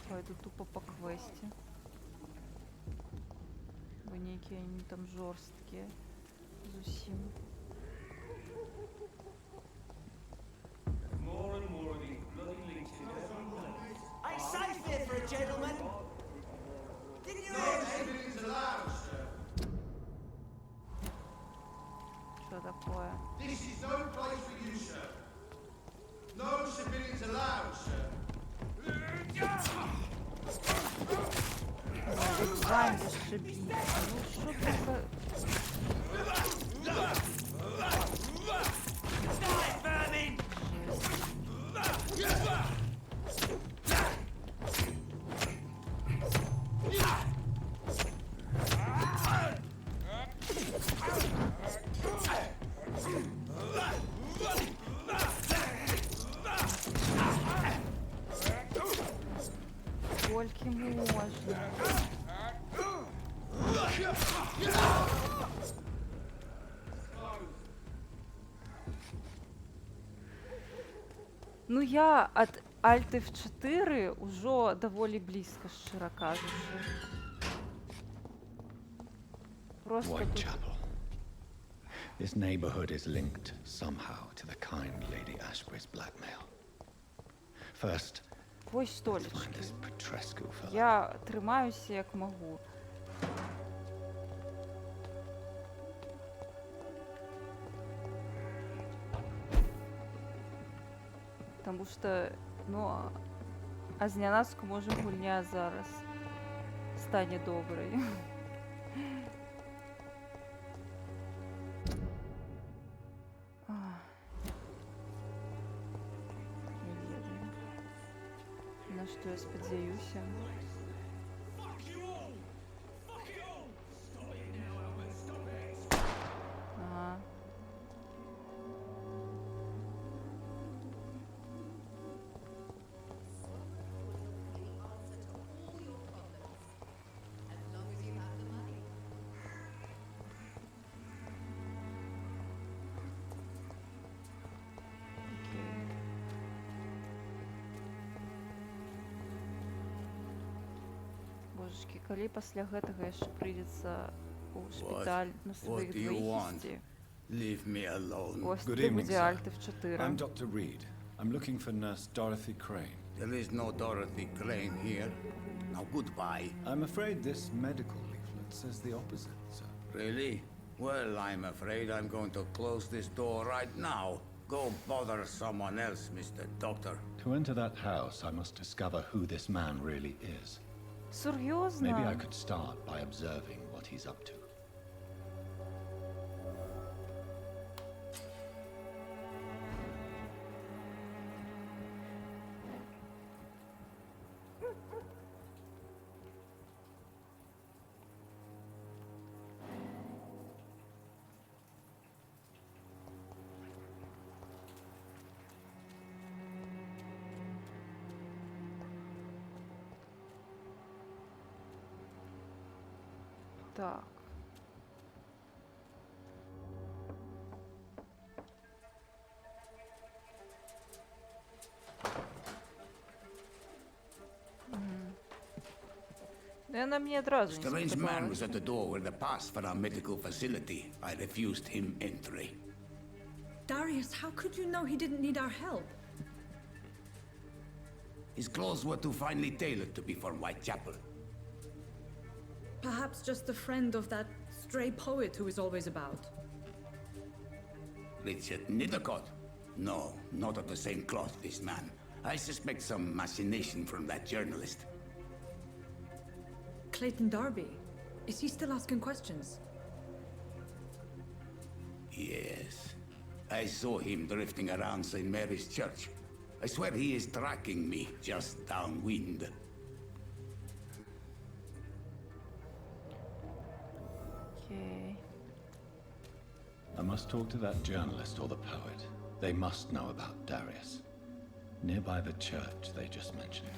Пойду тупо по квесте. Бо нейкія они там жорсткія зусім. I safe here for a gentleman. Didn't you Что такое? This is no place for you, sir. No civilians allowed, sir. Вань, зашибись. Ну, что такое? Сколько можно? Ну я от Alt F4 уже доволі близько, щиро кажучи. Просто тут... Whitechapel. This neighborhood is linked somehow to the kind Lady Ashbury's blackmail. First, Ось столечки. this Petrescu fella. Я тримаюся як можу. Тому що, ну, а знянацьку може гульня зараз стане доброю. На что я сподзяюся? Ага. Божечки, калі пасля гэтага яшчэ прыйдзецца ў шпіталь на сваіх двоіх ісці. Leave me alone. Ось Good ты evening, будзе sir. Alt F4. I'm Dr. Reed. I'm looking for Nurse Dorothy Crane. There is no Dorothy Crane here. Now goodbye. I'm afraid this medical leaflet says the opposite, sir. Really? Well, I'm afraid I'm going to close this door right now. Go bother someone else, Mr. Doctor. To enter that house, I must discover who this man really is. Серйозно? Maybe I could start by observing what he's up to. Так. Она мне одразу не Strange man was сподобалась. at the door with a pass for our medical facility. I refused him entry. Darius, how could you know he didn't need our help? His clothes were too finely tailored to be from Whitechapel. Perhaps just a friend of that stray poet who is always about. Richard Nithercott? No, not of the same cloth, this man. I suspect some machination from that journalist. Clayton Darby. Is he still asking questions? Yes. I saw him drifting around St. Mary's Church. I swear he is tracking me just downwind. Окей. I must talk to that journalist or the poet. They must know about Darius. Nearby the church they just mentioned.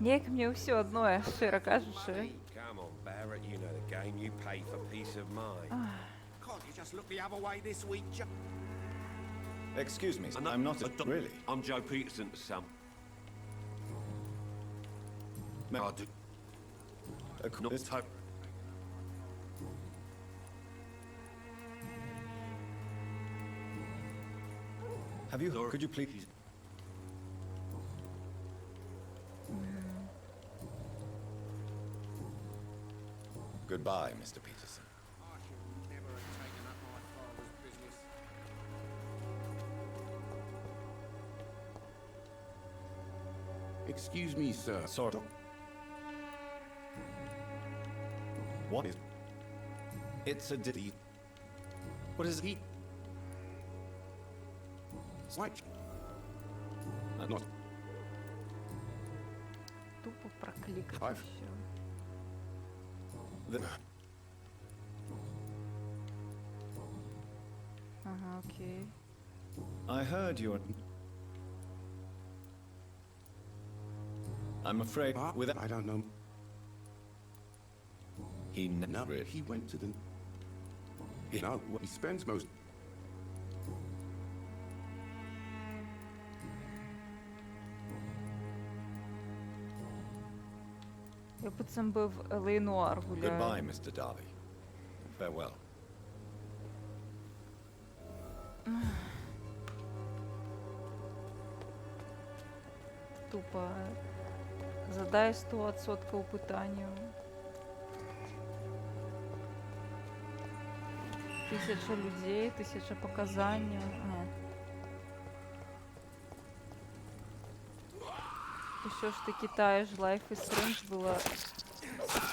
Неяк мне ўсё адно, шчыра кажучы. Come on, Barrett, you know the game. You pay for peace of mind. Can't you just look the other way this week, Excuse me, I'm not really. I'm Joe Peterson's son. No, I do. This type. Have you? Could you please? Goodbye, Mr. Peterson. I should never have taken up my father's business. Excuse me, sir. Sort of. What is? It's a ditty. What is he? White. Not. Тупо прокликать I've- всё. Ага, окей. I heard you. I'm afraid with I don't know. he No, never. he went to the... No, he spends most... Я пацан би в L.A. Noir гуляю. Goodbye, Mr. Darby. Farewell. Тупо задай 100% пытанню. 1000 людей, 1000 показаний. Еще ж таки та ж Life is Strange было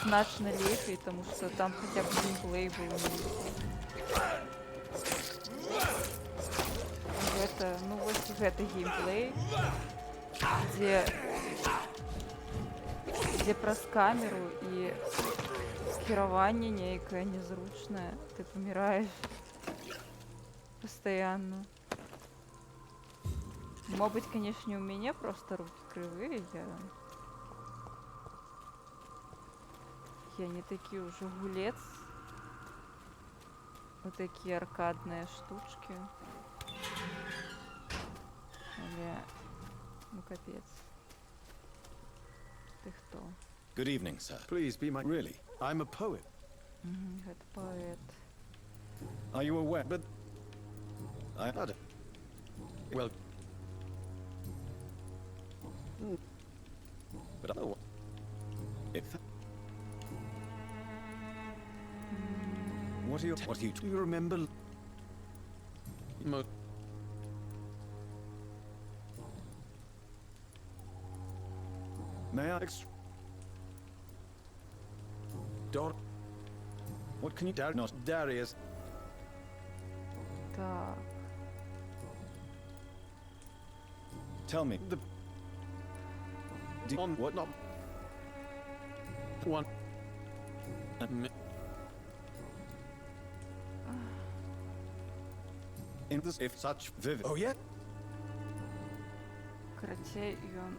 значно лепей, потому что там хотя бы геймплей был. Гэта, ну вось гэта геймплей, дзе праз камеру і кіраванне нейкае незручнае, ты паміраеш постоянно. Может быть, конечно, у меня просто руки кривые, я не такие уже гулец. Вот такие аркадные штучки. Или... Ну, капец. Ты кто? Good evening, sir. Please be my. Really, I'm a poet. Это поэт. Are you aware? But I. Well. But I. If. What are you? What do you remember? May I? Don't. What can you do? Not Darius. Так. Tell me the. On what not? One. In this, if such vivid. Oh yeah. Карацей, ён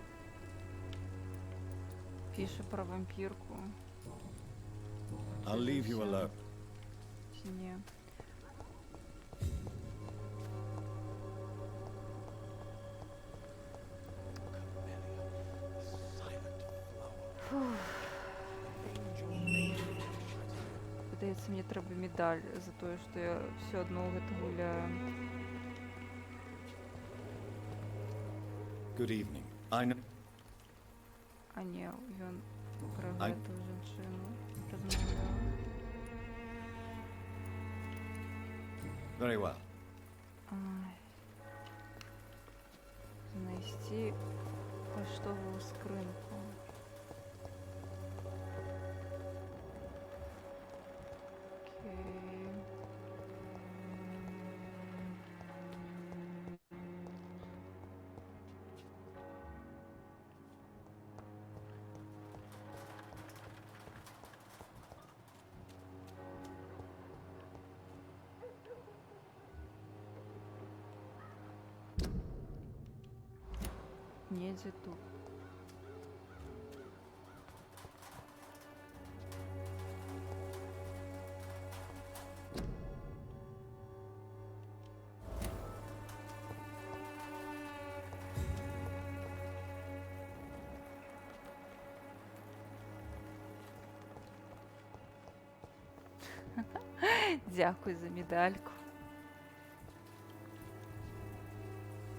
піша про вампірку. I'll leave you alone. Ці не. Здається, мені треба медаль за те, що я все одно гэта гуляю. Good evening. I know. А не, ён про гэту жанчыну размаўляў. Very well. Знайсці паштовую скрынку. Окей. Недзе тут. Дякую за медальку.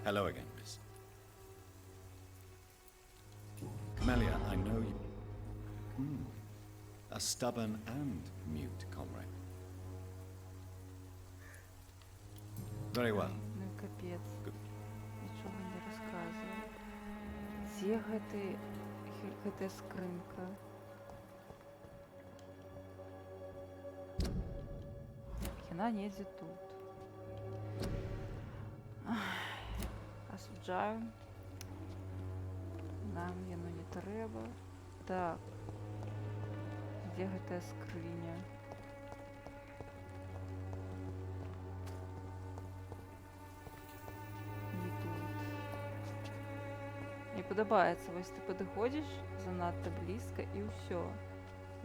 Hello again, miss. Camellia, I know you. A stubborn and mute comrade. Very well. Ну капец. Нічого не розказує. Дзе гэтая скрынка? Яна недзе тут. Асуджаю. Нам яно не трэба. Так. Дзе гэтая скрыня? Не тут. Мне падабаецца, вось ты падыходзіш занадта блізка і ўсё.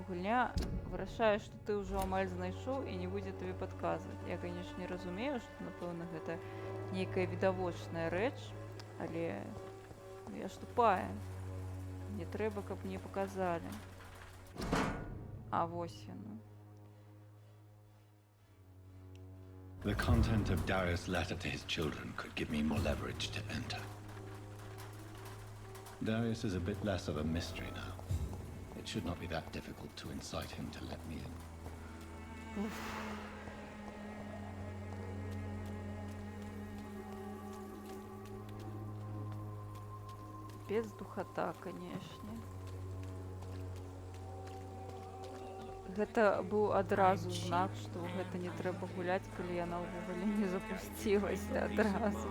Гульня вырашае, што ты ўжо амаль знайшоў і не будзе табе падказваць. Я, канешне, разумею, што, напэўна, гэта нейкая відавочная рэч, але я ж тупая. Мне трэба, каб мне паказалі. А вось яно. The content of Darius' letter to his children could give me more leverage to enter. Darius is a bit less of a mystery now. It should not be that difficult to incite him to let me in. Без духота, конечно. Гэта быў адразу знак, што гэта не трэба гуляць, калі яна ўвогуле не запусцілася адразу.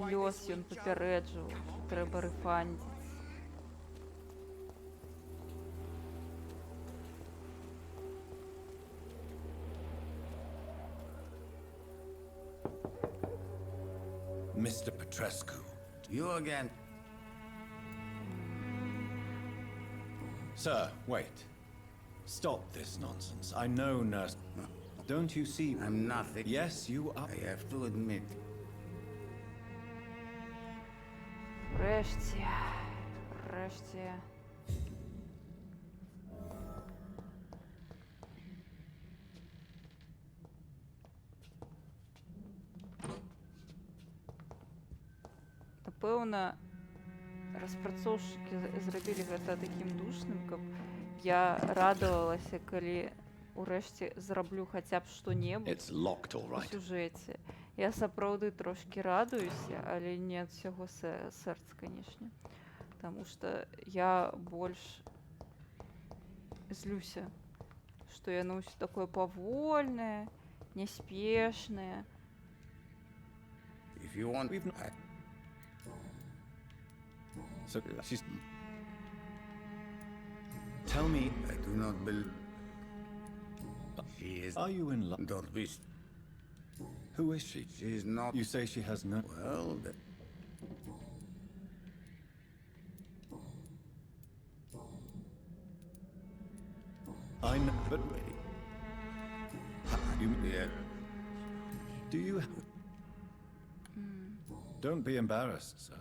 Лёс ён папярэджваў, што трэба рэфандзіць. Mr. Petrescu. You again? Sir, wait. Stop this nonsense. I know nurse. Don't you see? I'm nothing. Yes, you are. I have to admit. Врешті. Напэўна, распрацоўшчыкі зрабілі гэта такім душным, каб я радавалася, калі урэшце зраблю хаця б што-небудзь у сюжэце. Я сапраўды трошкі радуюся, але не ад усяго сэрца, канешне. Таму што я больш злюся, што яно ўсё такое павольнае, няспешнае. If you want... So she's... Tell me... I do not believe... She is... Are you in love? Don't be... Who is she? She is not... You say she has no... Well, I know, but... You... Yeah. Do you... Don't be embarrassed, sir.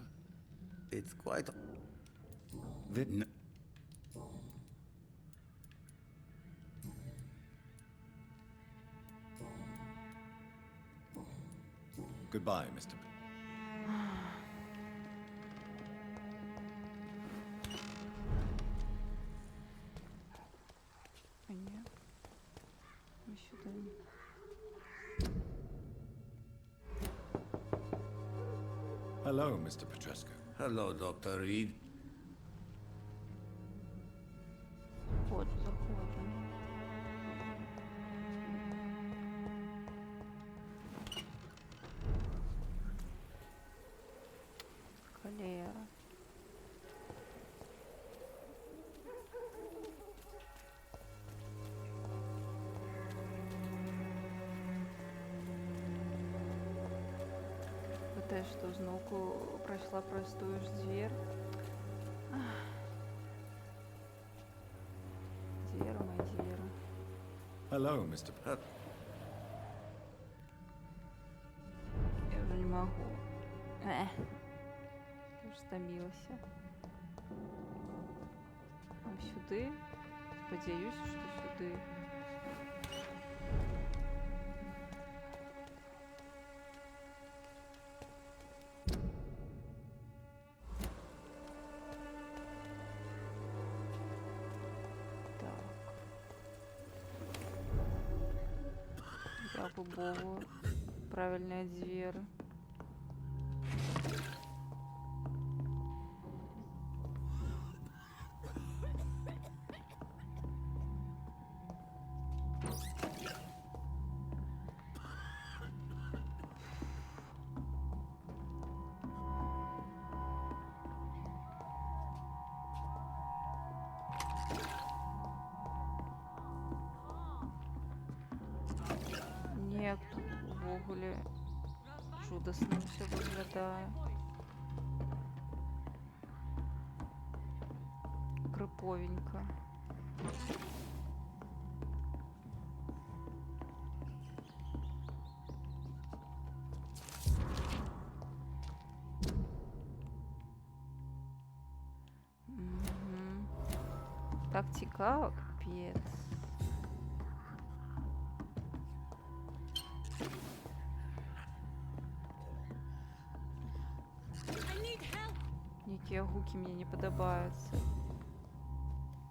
It's quite... Goodbye, Mr. Ні. Ось сюди. Hello, Mr. Petrescu. Hello, Dr. Reed. Заходжу. Холера. Те, что знову пройшла простую ж дверь. Дверь, моя дверь. Hello, Mr. Я вже не могу. Я вже стомилася. Сюди. Сподіваюсь, що сюди. Слава богу, правильная дверь. Як тут увогуле чудосно все виглядає. Криповенько. Так цікаво, капець. Некие гуки мне не подобаются.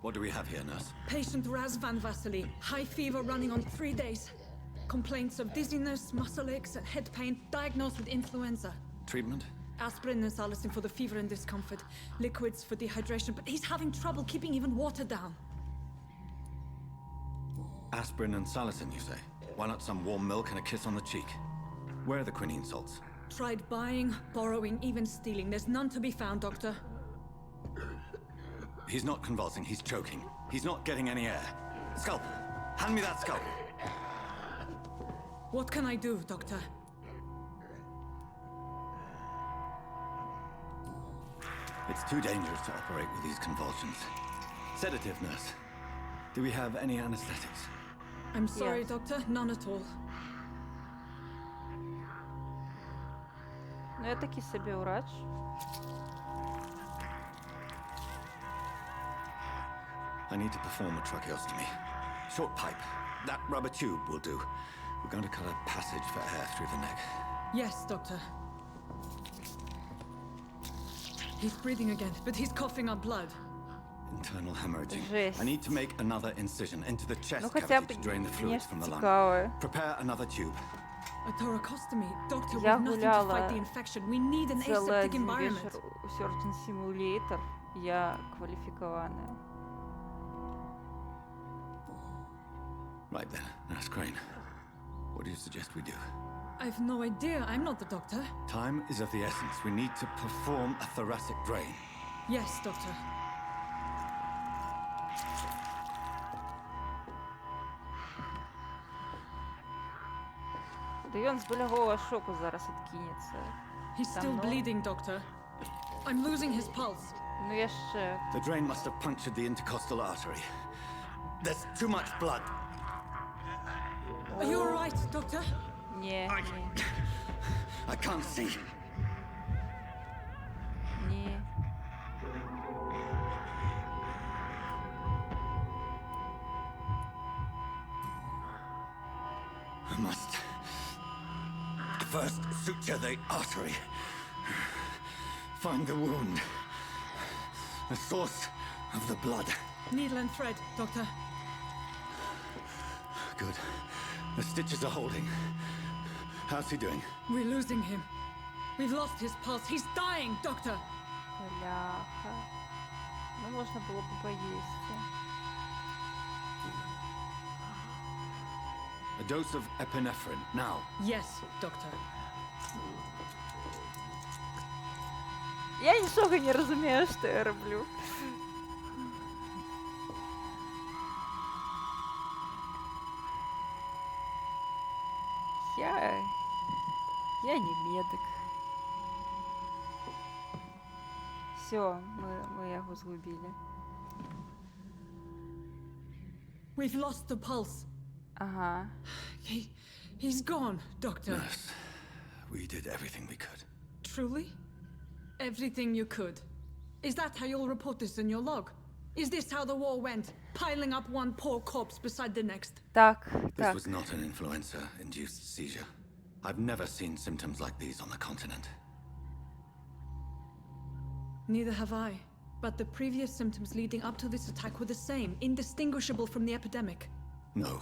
What do we have here, nurse? Patient Raz Van Vasily. High fever running on 3 days. Complaints of dizziness, muscle aches, and head pain. Diagnosed with influenza. Treatment? Aspirin and salicin for the fever and discomfort. Liquids for dehydration, but he's having trouble keeping even water down. Aspirin and salicin, you say? Why not some warm milk and a kiss on the cheek? Where are the quinine salts? Tried buying, borrowing, even stealing. There's none to be found, Doctor. He's not convulsing, he's choking. He's not getting any air. Scalpel! Hand me that scalpel! What can I do, Doctor? It's too dangerous to operate with these convulsions. Sedative, nurse. Do we have any anesthetics? I'm sorry, Doctor. None at all. Ну, я таки собі врач. I need to perform a tracheostomy. Short pipe. That rubber tube will do. We're going to cut a passage for air through the neck. Yes, Doctor. He's breathing again, but he's coughing up blood. Internal hemorrhaging. Жесть. I need to make another incision into the chest Ну, хотя cavity бы to drain the fluids from the lung. цікаве. Prepare another tube. A thoracostomy. Doctor, Я we've nothing to fight гуляла the infection. We need an целый aseptic один environment. вечер у Surgeon Simulator. Я квалификованная. Right then, Nurse Crane. What do you suggest we do? I've no idea. I'm not the doctor. Time is of the essence. We need to perform a thoracic drain. Yes, Doctor. Да ён з болевого шоку зараз откинется. He's still bleeding, Doctor. I'm losing his pulse. Ну я ще. The drain must have punctured the intercostal artery. There's too much blood. Are you all right, Doctor? Не, не. I can't see. Не. I must first suture the artery. Find the wound. The source of the blood. Needle and thread, Doctor. Good. The stitches are holding. How's he doing? We're losing him. We've lost his pulse. He's dying, Doctor. Бляха. Ну, можно было бы поесть. A dose of epinephrine, now. Yes, Doctor. Я нічого не розумію, що я роблю. Я не медик. Все, ми його згубили. We've lost the pulse. Ага. He's gone, Doctor. Nurse, we did everything we could. Truly? Everything you could. Is that how you'll report this in your log? Is this how the war went? Piling up one poor corpse beside the next? Так. This was not an influenza-induced seizure. I've never seen symptoms like these on the continent. Neither have I. But the previous symptoms leading up to this attack were the same, indistinguishable from the epidemic. No.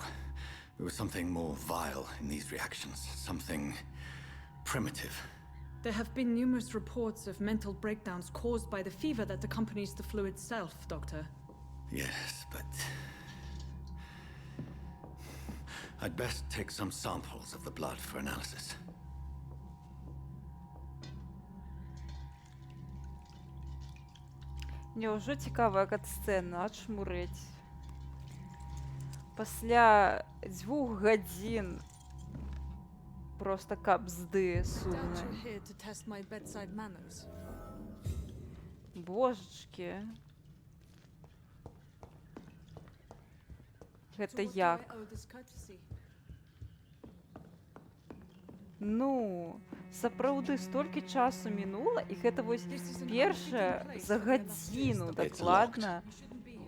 There was something more vile in these reactions. Something primitive. There have been numerous reports of mental breakdowns caused by the fever that accompanies the flu itself, Doctor. Yes, but... I'd best take some samples of the blood for analysis. Мне вже цікава катсцена, ачмурить. Після 2 годин просто капзди сумної. Божечки. Гэта як? Ну, сапраўды, столькі часу мінула, і гэта вось першая за гадзіну дакладна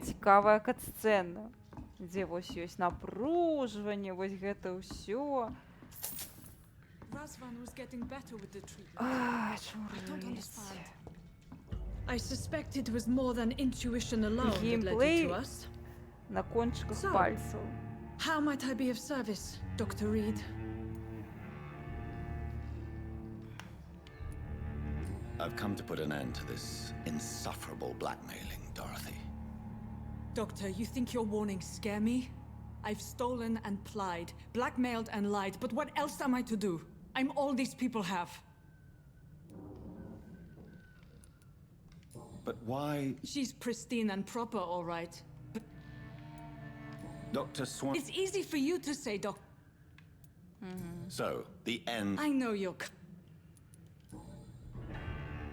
цікавая катсцэна, дзе вось ёсць напружванне, вось гэта ўсё. Ай, чмурыць. I suspect it was more than intuition alone that led you Геймплей to us. на кончиках So, пальцаў. How might I be of service, Dr. Reed? I've come to put an end to this insufferable blackmailing, Dorothy. Doctor, you think your warnings scare me? I've stolen and plied, blackmailed and lied, but what else am I to do? I'm all these people have. But why... She's pristine and proper, all right. But Dr. Swan... it's easy for you to say, Doc. So, the end... I know you're...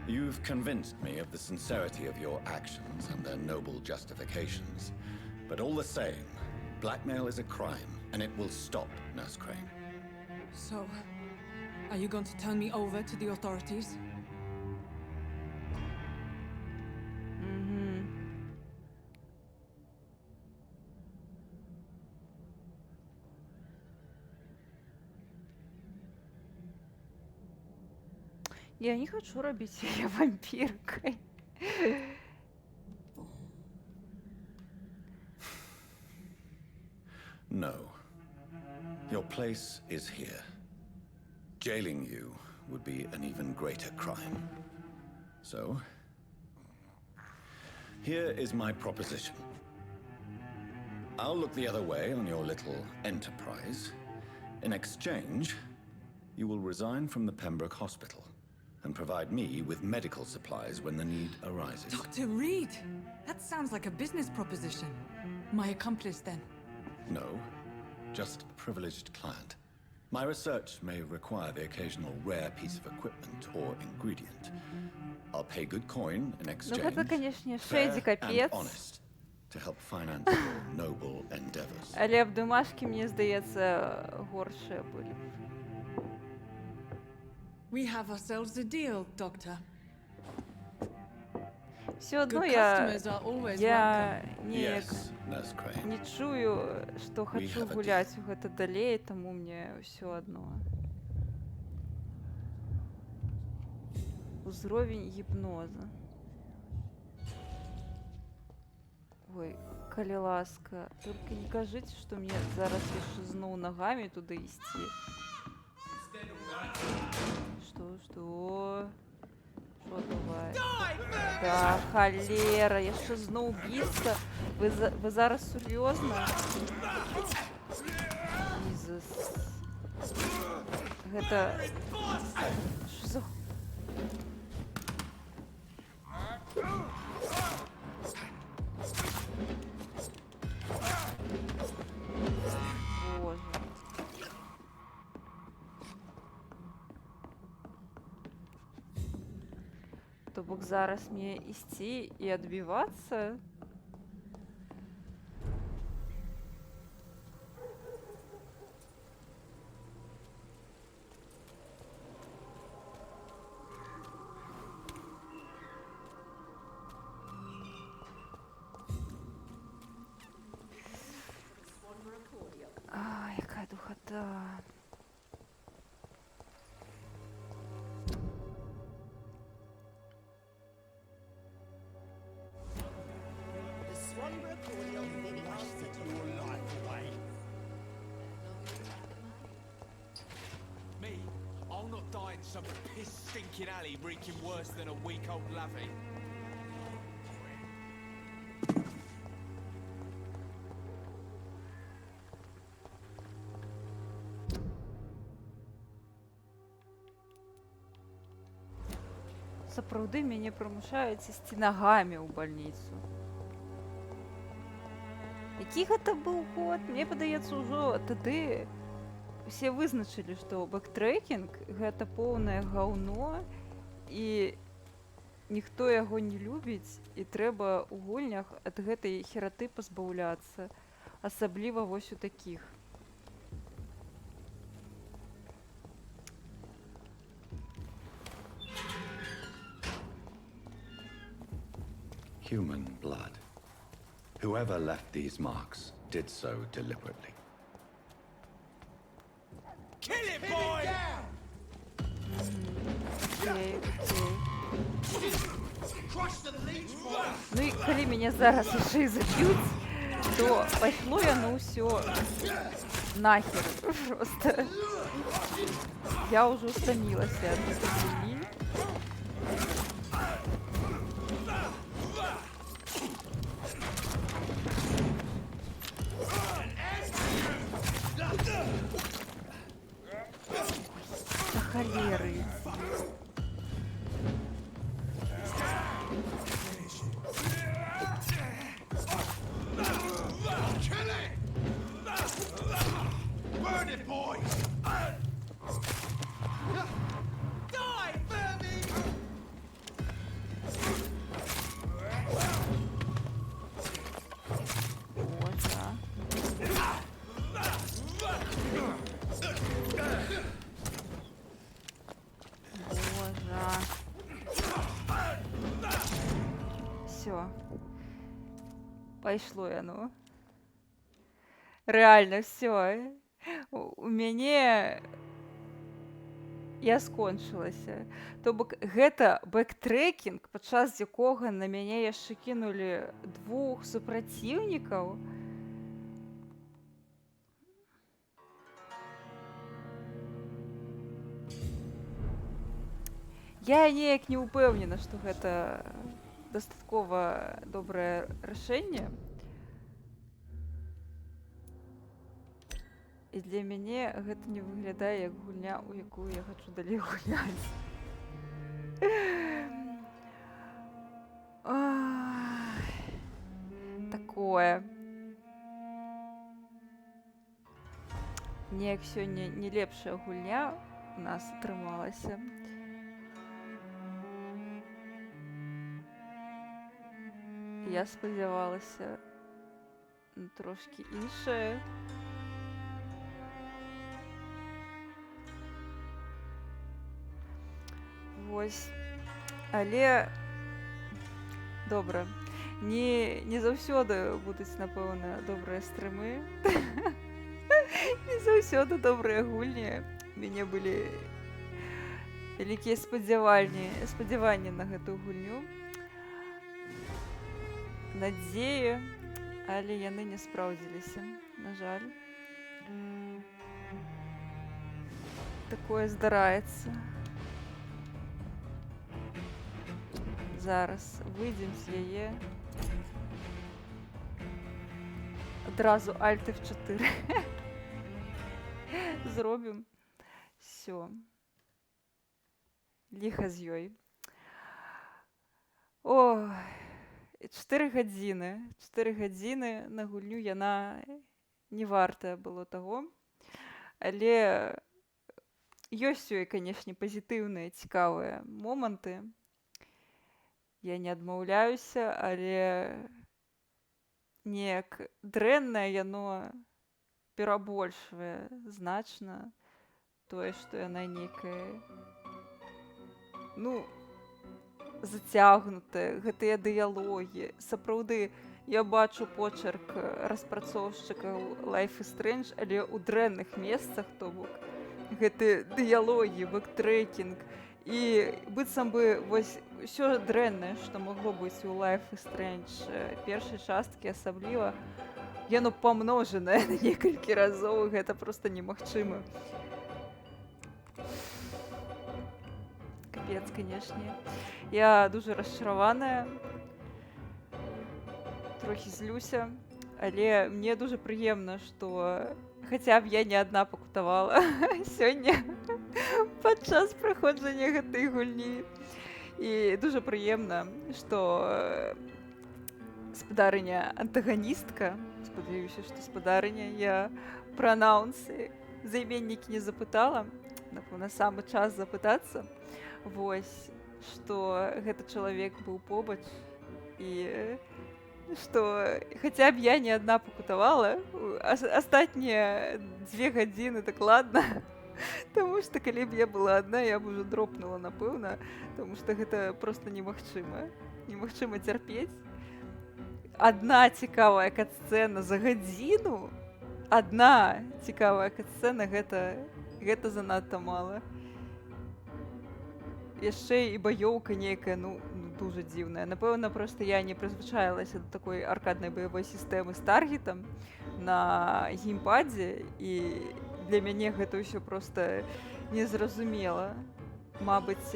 You've convinced me of the sincerity of your actions and their noble justifications. But all the same, blackmail is a crime, and it will stop, Nurse Crane. So, are you going to turn me over to the authorities? Я не хочу робить ее вампиркой. No. Your place is here. Jailing you would be an even greater crime. So, here is my proposition. I'll look the other way on your little enterprise. In exchange, you will resign from the Pembroke Hospital and provide me with medical supplies when the need arises. Dr. Reed! That sounds like a business proposition. My accomplice, then? No, just a privileged client. My research may require the occasional rare piece of equipment or ingredient. I'll pay good coin in exchange, это, конечно, fair шеди and капец. honest, to help finance your noble endeavors. Але обдумашки, мне здається, горшие были. We have ourselves a deal, Doctor. Все одно Good я customers are always неяк Yes, Nurse Crane. не чую, што хачу have a гуляць у гэта далей, таму мне ўсё адно. Узровень гіпноза. Ой, калі ласка, только не кажыце, што мне зараз яшчэ зноў нагамі туды ісці. Што? Што давай? Да, халера, яшчэ зноў біцца. Вы зараз сур'ёзна? Jesus. Гэта... Што за... Боже. То бок зараз мне ісці і адбівацца? Якая духота. Me? I'll not die in some piss-stinking alley reeking worse than a week-old lavvy. Сапраўды мяне прымушаюць ісці нагамі ў бальніцу. Які гэта быў год? Мне падаецца, ужо тады усе вызначылі, што бэктрекінг гэта поўнае гаўно і ніхто яго не любіць і трэба ў гульнях ад гэтай хераты пазбаўляцца, асабліва вось у такіх. Human blood. Whoever left these marks did so deliberately. Kill it, boy! Окей. Crush the leech, boy! Ну і калі мяне зараз яшчэ і заб'юць, то пайшло яно ўсё нахер. Просто я ўжо стамілася ад гэтай гульні. Холеры. Burn it, boys! Die, vermin! Все. Пайшло яно. Реально, все. У мяне я скончылася. То бок гэта бэктрекінг, падчас якога на мяне яшчэ кінулі 2 супраціўнікаў. Я неяк не ўпэўнена, што гэта дастаткова добрае рашэнне. І для мяне гэта не выглядае як гульня, у якую я хачу далей гуляць. Такое. Неяк сёння не лепшая гульня у нас атрымалася. Я спадзявалася на трошкі іншае. Вось. Але Добра. Не заўсёды будуць, напэўна, добрыя стрымы. Не заўсёды добрыя гульні. У мяне былі вялікія спадзяванні на гэтую гульню. Надзеі, але яны не спраўдзіліся, на жаль. Такое здараецца. Зараз выйдзем з яе. Адразу Alt F4. Зробім. Всё. Ліха з ёй. О, 4 гадзіны. 4 гадзіны на гульню яна не вартая было таго. Але ёсць у ёй, канешне, пазітыўныя, цікавыя моманты. Я не адмаўляюся, але неяк дрэннае яно перабольшвае значна тое, што яна нейкая, ну, зацягнутая, гэтыя дыялогі. Сапраўды, я бачу почерк распрацоўшчыкаў Life is Strange, але ў дрэнных месцах, то бок, гэты дыялогі, бэктрекінг, і быццам бы вось усё дрэннае, што магло быць у Life is Strange першай часткі асабліва, яно памножанае на некалькі разоў, гэта проста немагчыма. Капец, канешне. Я дуже расчараваная, трохі злюся, але мне дуже прыемна, што хаця б я не адна пакутавала сёння падчас праходжання гэтай гульні. І дуже прыемна, што спадарыня антаганістка, спадзяюся, што спадарыня, я пра анаўнсы займеннікі не запытала, напэўна, самы час запытацца, вось, што гэты чалавек быў побач, і што хаця б я не адна пакутавала астатнія 2 гадзіны дакладна, таму што калі б я была адна, я б ужо дропнула, напэўна, таму што гэта проста немагчыма. Немагчыма цярпець. Адна цікавая кат-сцэна за гадзіну, адна цікавая кат-сцэна, гэта занадта мала. Яшчэ і баёўка нейкая, ну, дуже дзіўная. Напэўна, проста я не прызвычаілася да такой аркаднай баявой сістэмы з таргетам на геймпадзе, і для мяне гэта ўсё проста незразумела. Мабыць,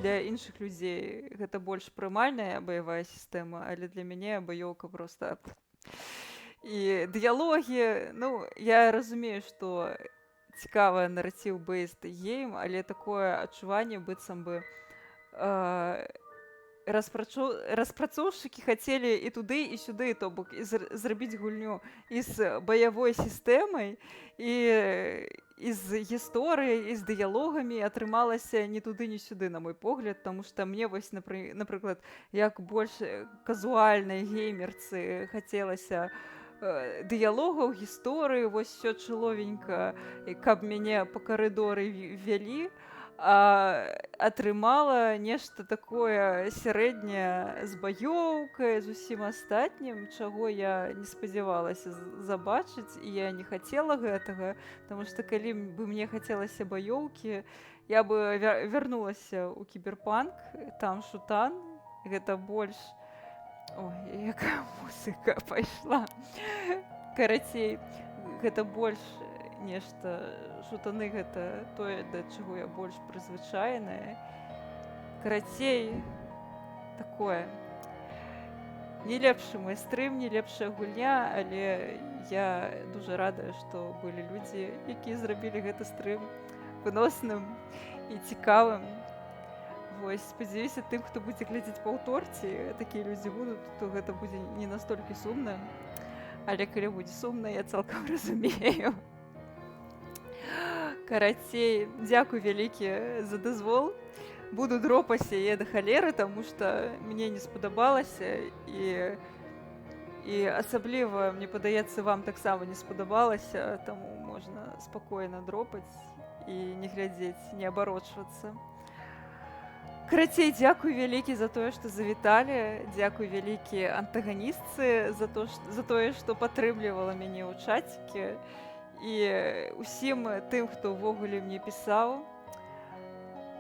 для іншых людзей гэта больш прымальная баявая сістэма, але для мяне баёўка проста... І дыялогі, ну, я разумею, што цікавая наратыў-бейст гейм, але такое адчуванне, быццам бы распрацоўшчыкі хацелі і туды, і сюды, то бок зрабіць гульню і з баявой сістэмай, і з гісторыяй, і з дыялогамі, атрымалася ні туды, ні сюды, на мой погляд, таму што мне вось, напрыклад, як больш казуальнай геймерцы хацелася дыялогаў, гісторыі, вось всё чаловенька, каб мяне па карыдоры вялі, а атрымала нешта такое сярэдняе з баёўкай, з усім астатнім, чаго я не спадзявалася забачыць, і я не хацела гэтага, таму што калі бы мне хацелася баёўкі, я бы вярнулася ў кіберпанк, там шутан, гэта больш... Ой, якая музыка пайшла. Карацей, гэта больш нешта, шутаны гэта тое, да чаго я больш прызвычайная. Карацей, такое. Не лепшы мой стрым, не лепшая гульня, але я дуже радая, што былі людзі, якія зрабілі гэты стрым выносным і цікавым. Вось, спадзяюся, тым, хто будзе глядзець паўторці, такія людзі будуць, то гэта будзе не настолькі сумна. Але калі будзе сумна, я цалкам разумею. Карацей, дзякуй вялікі за дазвол. Буду дропаць яе да халеры, таму што мне не спадабалася, і асабліва, мне падаецца, вам таксама не спадабалася, таму можна спакойна дропаць і не глядзець, не абарочвацца. Карацей, дзякуй вялікі за тое, што завіталі. Дзякуй вялікі антаганістцы за тое, што падтрымлівала мяне ў чацікі. І усім тым, хто ўвогуле мне пісаў.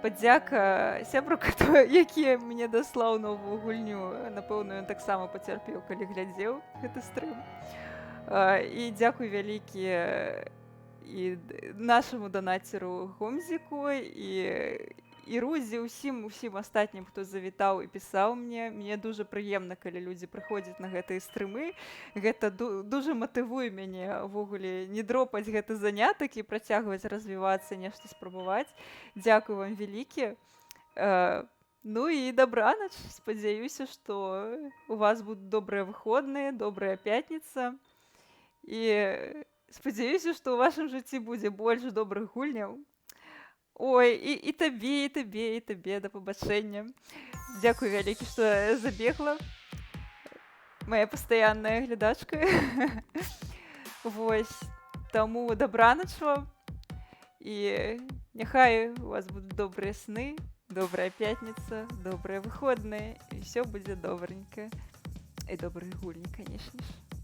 Падзяка сябру, які мне даслаў новую гульню. Напэўна, ён таксама пацярпеў, калі глядзеў гэты стрым. І дзякуй вялікі і нашаму данацеру Гомзіку, і Рузі, усім астатнім, хто завітаў і пісаў мне. Мне дуже прыемна, калі людзі прыходзяць на гэтыя стрымы. Гэта дуже матывуе мяне ўвогуле не дропаць гэты занятак і працягваць развівацца, нешта спрабаваць. Дзякуй вам вялікі. Ну і дабранач. Спадзяюся, што у вас будуць добрыя выходныя, добрая пятніца. І спадзяюся, што ў вашым жыцці будзе больш добрых гульняў. Ой, і табе, да пабачэння. Дзякуй вялікі, што забегла. Моя пастаянная глядачка. Вось. Таму дабранач вам. І няхай у вас будуць добрыя сны, добрая пятніца, добрыя выходныя. І ўсё будзе добренька. І добрыя гульні, канешне ж.